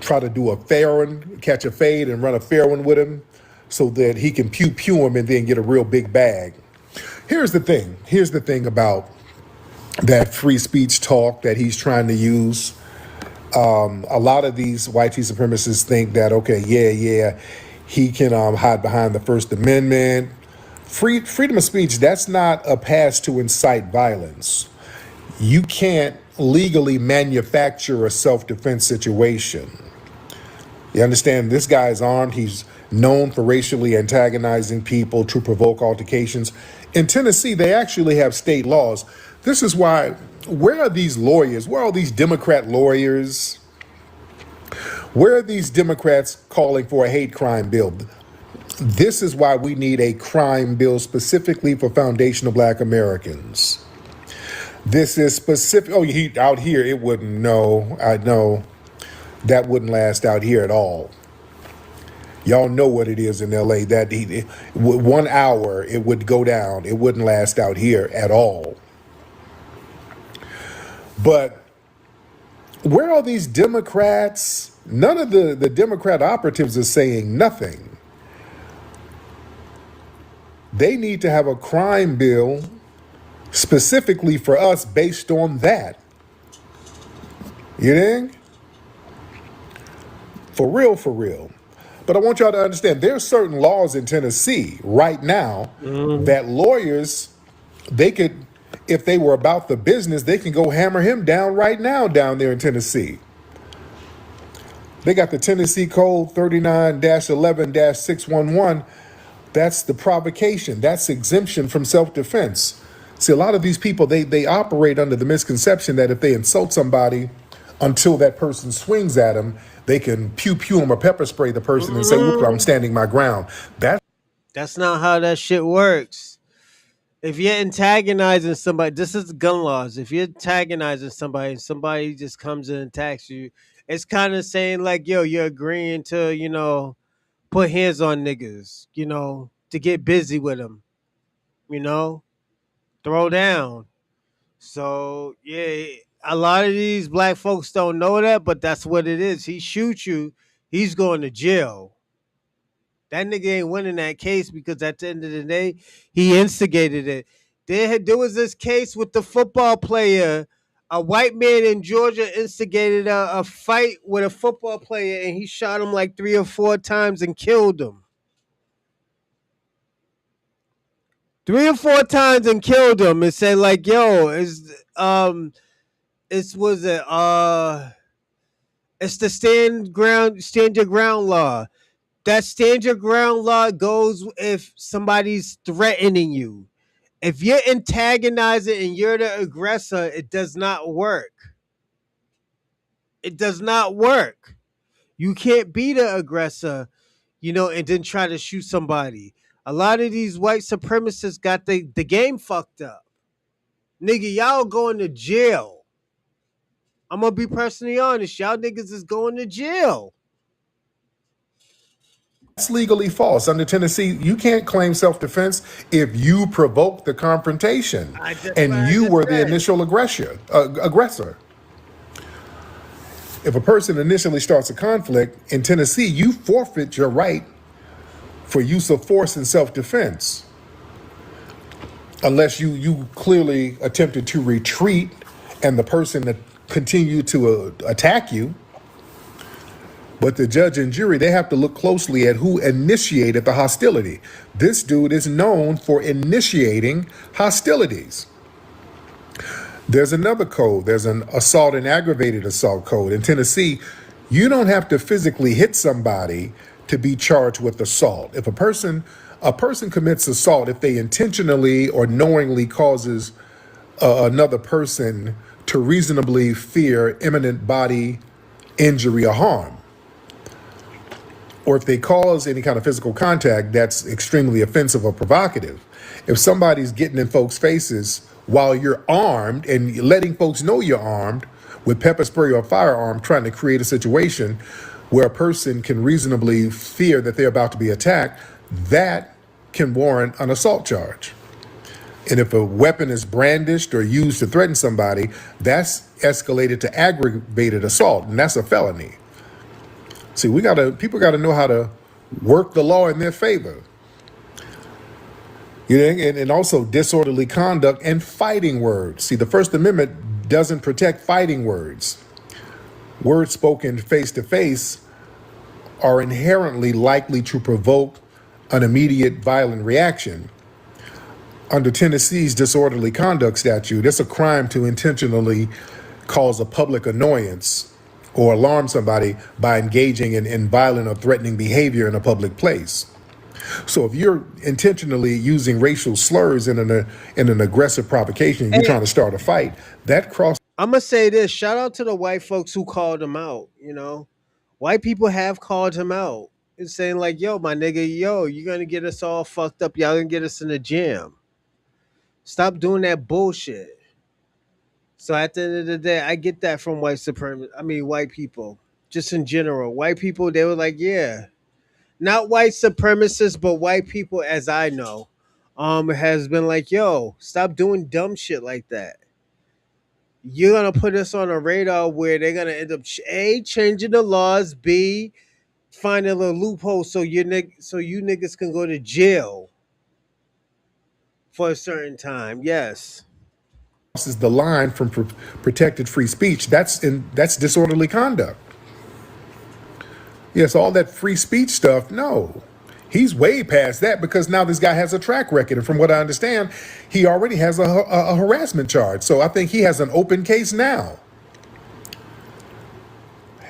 try to do a fair one, catch a fade and run a fair one with him so that he can pew him and then get a real big bag. Here's the thing about that free speech talk that he's trying to use. A lot of these white supremacists think that, okay, he can hide behind the First Amendment. Freedom of speech, that's not a pass to incite violence. You can't legally manufacture a self-defense situation. You understand? This guy is armed. He's known for racially antagonizing people to provoke altercations. In Tennessee, they actually have state laws. This is why, where are these lawyers? Where are all these Democrat lawyers? Where are these Democrats calling for a hate crime bill? This is why we need a crime bill specifically for foundational Black Americans. This is specific. Oh, out here, it wouldn't. No, I know that wouldn't last out here at all. Y'all know what it is in LA. That 1 hour, it would go down. It wouldn't last out here at all. But Where are these Democrats? None of the Democrat operatives are saying nothing. They need to have a crime bill specifically for us based on that. You think? For real, for real. But I want y'all to understand there's certain laws in Tennessee right now that lawyers, they could, if they were about the business, they can go hammer him down right now down there in Tennessee. They got the Tennessee Code 39-11-611. That's the provocation. That's exemption from self-defense. See, a lot of these people, they operate under the misconception that if they insult somebody until that person swings at them, they can pew-pew them or pepper spray the person and say, whoop, I'm standing my ground. That's not how that shit works. If you're antagonizing somebody, this is gun laws. If you're antagonizing somebody and somebody just comes and attacks you, it's kind of saying like, yo, you're agreeing to, put hands on niggas, to get busy with them, throw down. So, yeah, a lot of these black folks don't know that, but that's what it is. He shoots you, he's going to jail. That nigga ain't winning that case because at the end of the day, he instigated it. There was this case with the football player. A white man in Georgia instigated a fight with a football player, and he shot him like 3 or 4 times and killed him. 3 or 4 times and killed him, and said like, "Yo, it's the stand your ground law." That stand your ground law goes if somebody's threatening you. If you're antagonizing and you're the aggressor, it does not work. It does not work. You can't be the aggressor, and then try to shoot somebody. A lot of these white supremacists got the game fucked up. Nigga, y'all going to jail. I'm going to be personally honest. Y'all niggas is going to jail. That's legally false. Under Tennessee, you can't claim self-defense if you provoke the confrontation and you were the initial aggressor. If a person initially starts a conflict in Tennessee, you forfeit your right for use of force in self-defense. Unless you clearly attempted to retreat and the person continued to attack you. But the judge and jury, they have to look closely at who initiated the hostility. This dude is known for initiating hostilities. There's another code. There's an assault and aggravated assault code. In Tennessee, you don't have to physically hit somebody to be charged with assault. If a person commits assault, if they intentionally or knowingly causes another person to reasonably fear imminent body injury or harm, or if they cause any kind of physical contact that's extremely offensive or provocative. If somebody's getting in folks' faces while you're armed and letting folks know you're armed with pepper spray or firearm, trying to create a situation where a person can reasonably fear that they're about to be attacked, that can warrant an assault charge. And if a weapon is brandished or used to threaten somebody, that's escalated to aggravated assault, and that's a felony. See, people gotta know how to work the law in their favor. And also disorderly conduct and fighting words. See, the First Amendment doesn't protect fighting words. Words spoken face to face are inherently likely to provoke an immediate violent reaction. Under Tennessee's disorderly conduct statute, it's a crime to intentionally cause a public annoyance or alarm somebody by engaging in violent or threatening behavior in a public place. So if you're intentionally using racial slurs in an aggressive provocation, you're trying to start a fight, that crosses. I'm going to say this. Shout out to the white folks who called him out, White people have called him out. It's saying like, yo, my nigga, you're going to get us all fucked up. Y'all going to get us in a jam. Stop doing that bullshit. So at the end of the day, I get that from white people, just in general. White people, they were like, yeah, not white supremacists, but white people, as I know, has been like, yo, stop doing dumb shit like that. you're gonna put us on a radar where they're gonna end up A, changing the laws, B, finding a little loophole so so you niggas can go to jail for a certain time. Yes. Is the line from protected free speech. That's disorderly conduct. Yes, all that free speech stuff, no. He's way past that because now this guy has a track record. And from what I understand, he already has a harassment charge. So I think he has an open case now.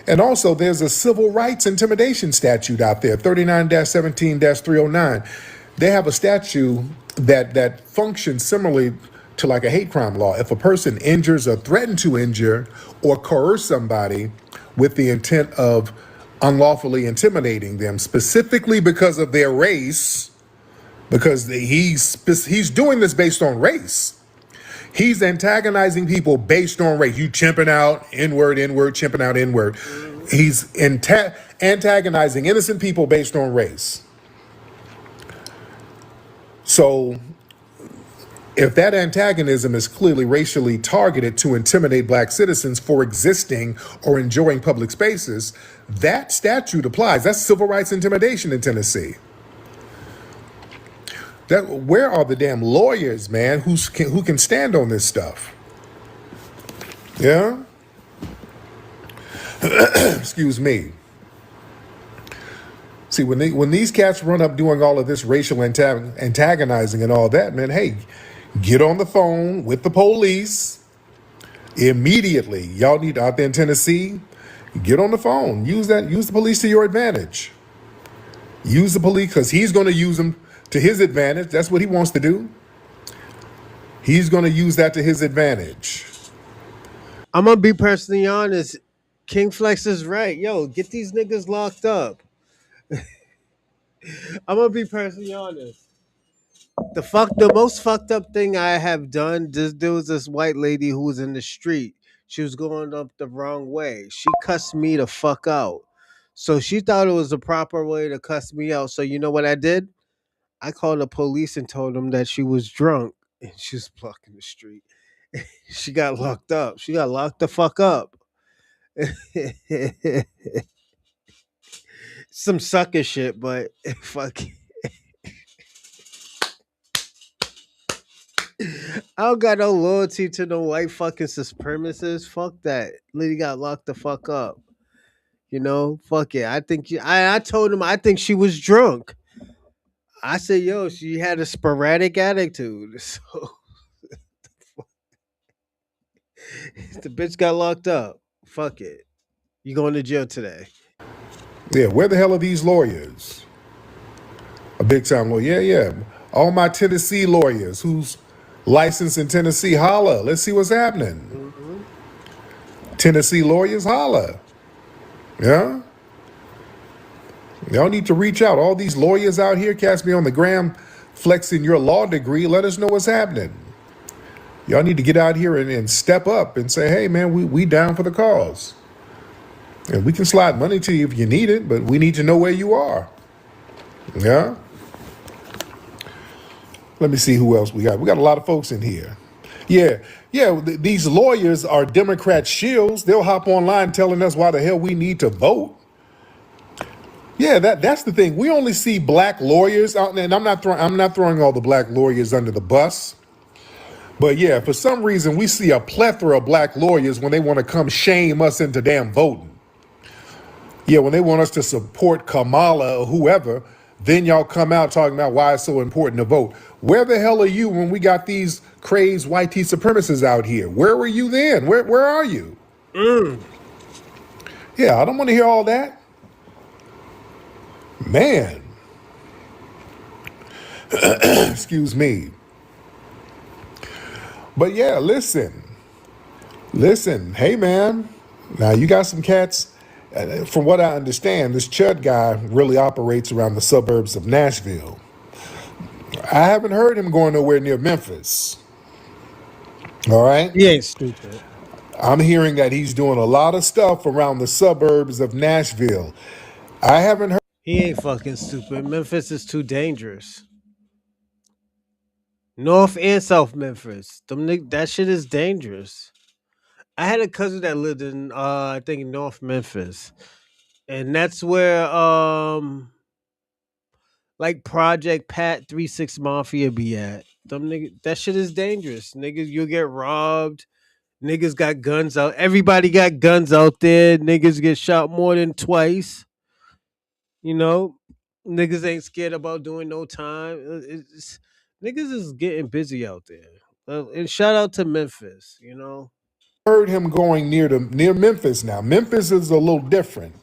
And also, there's a civil rights intimidation statute out there, 39-17-309. They have a statute that functions similarly to like a hate crime law. If a person injures or threatens to injure or coerce somebody with the intent of unlawfully intimidating them, specifically because of their race, because he's doing this based on race. He's antagonizing people based on race. You chimping out, N-word, chimping out, N-word. He's antagonizing innocent people based on race. So if that antagonism is clearly racially targeted to intimidate black citizens for existing or enjoying public spaces, that statute applies. That's civil rights intimidation in Tennessee. Where are the damn lawyers, man, who can stand on this stuff? Yeah? Excuse me. See, when these cats run up doing all of this racial antagonizing and all that, man, hey, get on the phone with the police immediately. Y'all need out there in Tennessee, get on the phone. Use the police to your advantage. Use the police because he's going to use them to his advantage. That's what he wants to do. He's going to use that to his advantage. I'm gonna be personally honest. King Flex is right. Yo, get these niggas locked up. I'm gonna be personally honest. The most fucked up thing I have done. There was this white lady who was in the street. She was going up the wrong way. She cussed me the fuck out. So she thought it was the proper way to cuss me out. So you know what I did? I called the police and told them that she was drunk and she was blocking the street. She got locked up. She got locked the fuck up. Some sucker shit, but fuck. I don't got no loyalty to no white fucking supremacists. Fuck that. Lady got locked the fuck up. You know, fuck it. I told him I think she was drunk. I said, yo, she had a sporadic attitude. So the bitch got locked up. Fuck it. You going to jail today. Yeah, where the hell are these lawyers? A big time lawyer. Yeah. All my Tennessee lawyers who's licensed in Tennessee, holla. Let's see what's happening. Mm-hmm. Tennessee lawyers, holla. Yeah? Y'all need to reach out. All these lawyers out here, cast me on the gram, flexing your law degree. Let us know what's happening. Y'all need to get out here and step up and say, hey, man, we down for the cause. And we can slide money to you if you need it, but we need to know where you are. Yeah? Let me see who else we got. We got a lot of folks in here. Yeah. These lawyers are Democrat shills. They'll hop online telling us why the hell we need to vote. Yeah, that's the thing. We only see black lawyers out, and I'm not throwing all the black lawyers under the bus. But yeah, for some reason we see a plethora of black lawyers when they want to come shame us into damn voting. Yeah, when they want us to support Kamala or whoever, then y'all come out talking about why it's so important to vote. Where the hell are you when we got these crazed white tea supremacists out here? Where were you then? Where are you? Yeah, I don't want to hear all that. Man. Excuse me. But yeah, listen. Hey, man. Now, you got some cats. From what I understand, this Chud guy really operates around the suburbs of Nashville. I haven't heard him going nowhere near Memphis. All right? He ain't stupid. I'm hearing that he's doing a lot of stuff around the suburbs of Nashville. I haven't heard. He ain't fucking stupid. Memphis is too dangerous. North and South Memphis. That shit is dangerous. I had a cousin that lived in I think North Memphis. And that's where like Project Pat 36 Mafia be at. Them niggas, that shit is dangerous. Niggas, you'll get robbed. Niggas got guns out. Everybody got guns out there. Niggas get shot more than twice. You know, niggas ain't scared about doing no time. Niggas is getting busy out there. And shout out to Memphis. You know, Heard him going near Memphis now. Memphis is a little different.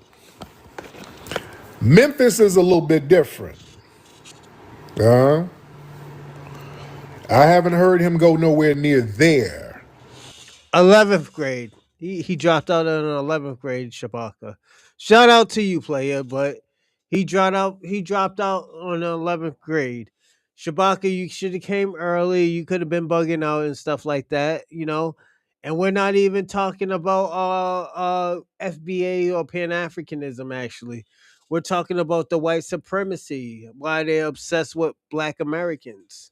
Memphis is a little bit different. Uh, I haven't heard him go nowhere near there. 11th grade. He dropped out in 11th grade, Shabaka. Shout out to you, player, but he dropped out on the 11th grade. Shabaka, you should have came early. You could have been bugging out and stuff like that, you know. And we're not even talking about FBA or Pan Africanism actually. We're talking about the white supremacy, why they're obsessed with black Americans.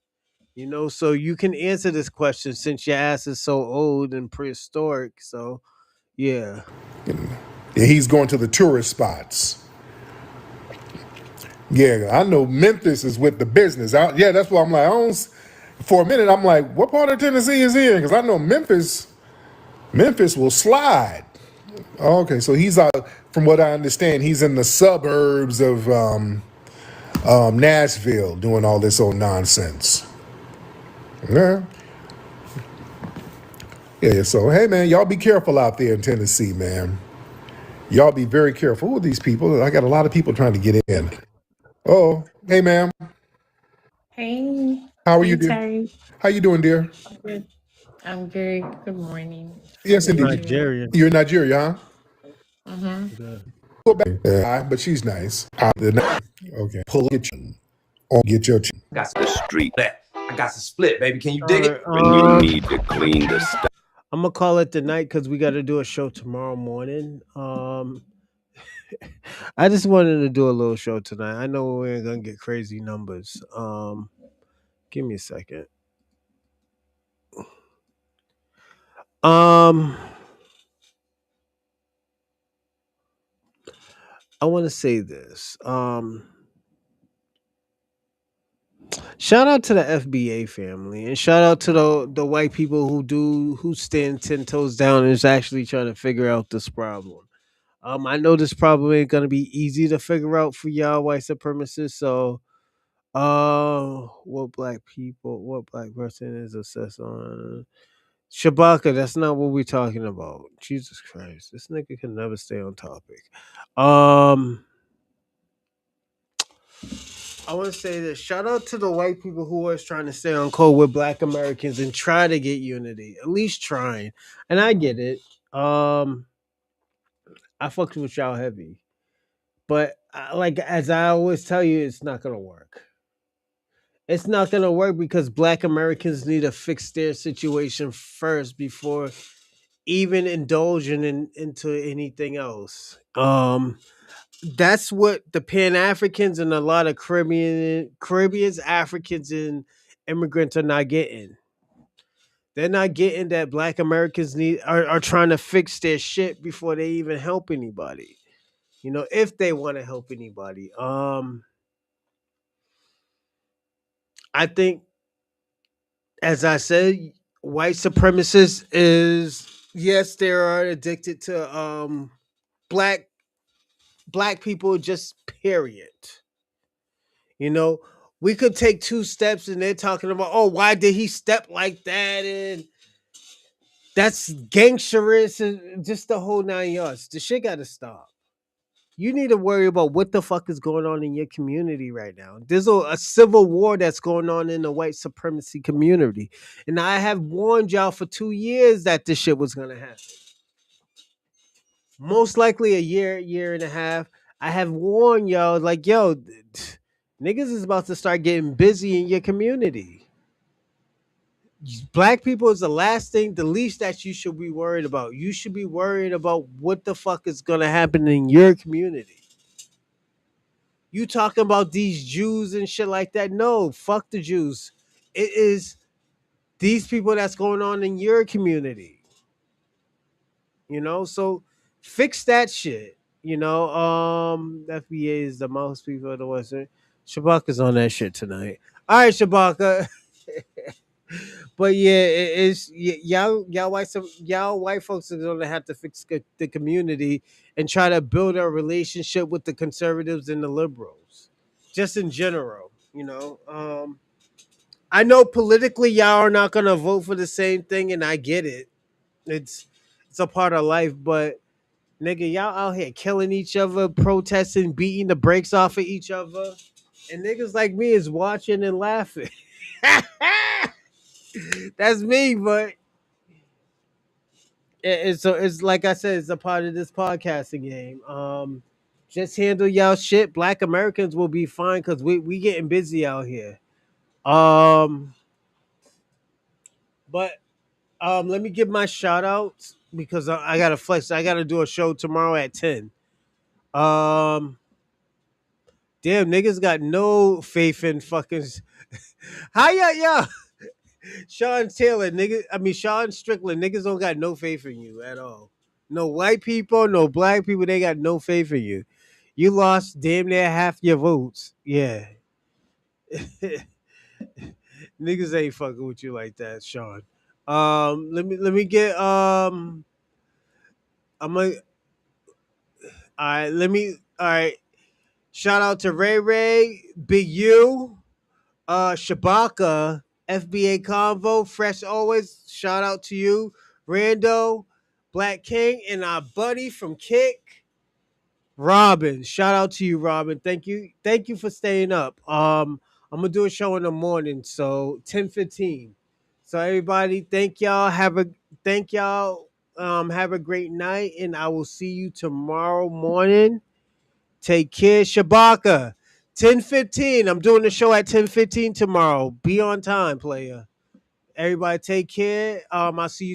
You know, so you can answer this question since your ass is so old and prehistoric. So, yeah. Yeah, he's going to the tourist spots. Yeah, I know Memphis is with the business. Yeah, that's why I'm like, for a minute, I'm like, what part of Tennessee is he in? Because I know Memphis will slide. Okay, so he's out, from what I understand, he's in the suburbs of Nashville doing all this old nonsense. Yeah. Yeah, so hey man, y'all be careful out there in Tennessee, man. Y'all be very careful with these people. I got a lot of people trying to get in. Oh, hey ma'am. Hey, How are you, hey dear? Terry. How you doing, dear? Good. I'm good. Good morning. How Yes, are you indeed. doing? Nigerian. You're in Nigeria, Mm-hmm. Yeah. huh? Go back. But she's nice. Okay. Pull your chin. Or get your chin. Got the street. I got the split, baby. Can you All dig right. it? When you need to clean the stuff. I'm gonna call it the night because we got to do a show tomorrow morning. I just wanted to do a little show tonight. I know we ain't gonna get crazy numbers. Give me a second. Um, I want to say this. Shout out to the FBA family and shout out to the white people who stand 10 toes down and is actually trying to figure out this problem. I know this problem ain't gonna be easy to figure out for y'all white supremacists. So, what black person is assessed on? Shabaka, that's not what we're talking about. Jesus Christ, this nigga can never stay on topic. I want to say this. Shout out to the white people who are trying to stay on code with black Americans and try to get unity. At least trying. And I get it. I fucked with y'all heavy. But like as I always tell you, it's not gonna work. It's not gonna work because black Americans need to fix their situation first before even indulging into anything else. That's what the Pan Africans and a lot of Caribbeans, Africans, and immigrants are not getting. They're not getting that black Americans are trying to fix their shit before they even help anybody. You know, if they want to help anybody. I think, as I said, white supremacists is yes, they are addicted to black black people, just period. You know, we could take two steps and they're talking about, oh, why did he step like that? And that's gangsterous and just the whole 9 yards. The shit got to stop. You need to worry about what the fuck is going on in your community right now. There's a civil war that's going on in the white supremacy community. And I have warned y'all for 2 years that this shit was going to happen. Most likely a year and a half. I have warned y'all, like, yo, niggas is about to start getting busy in your community. Black people is the last thing, the least that you should be worried about. You should be worried about what the fuck is gonna happen in your community. You talking about these Jews and shit like that? No, fuck the Jews. It is these people that's going on in your community. So fix that shit. FBA is the mouthpiece of the Western. Shabaka's on that shit tonight. All right, Shabaka. But yeah, y'all white folks are gonna have to fix the community and try to build a relationship with the conservatives and the liberals, just in general. I know politically y'all are not gonna vote for the same thing, and I get it. It's it's a part of life, but nigga, y'all out here killing each other, protesting, beating the brakes off of each other, and niggas like me is watching and laughing. That's me, but it's like I said, it's a part of this podcasting game. Just handle y'all shit. Black Americans will be fine because we getting busy out here. But let me give my shout outs because I gotta flex. I gotta do a show tomorrow at 10. Um, damn niggas got no faith in fucking. How y'all? Sean Taylor, nigga. I mean Sean Strickland, niggas don't got no faith in you at all. No white people, no black people, they got no faith in you. You lost damn near half your votes. Yeah. Niggas ain't fucking with you like that, Sean. Let me get I'm gonna all right. Shout out to Ray Ray, Big U, Shabaka, FBA Convo, Fresh Always. Shout out to you, Rando, Black King, and our buddy from Kick, Robin. Shout out to you, Robin. Thank you for staying up. I'm gonna do a show in the morning, so 10:15. So everybody, thank y'all. Have a great night, and I will see you tomorrow morning. Take care, Shabaka. 10:15. I'm doing the show at 10:15 tomorrow. Be on time, player. Everybody, take care. I'll see you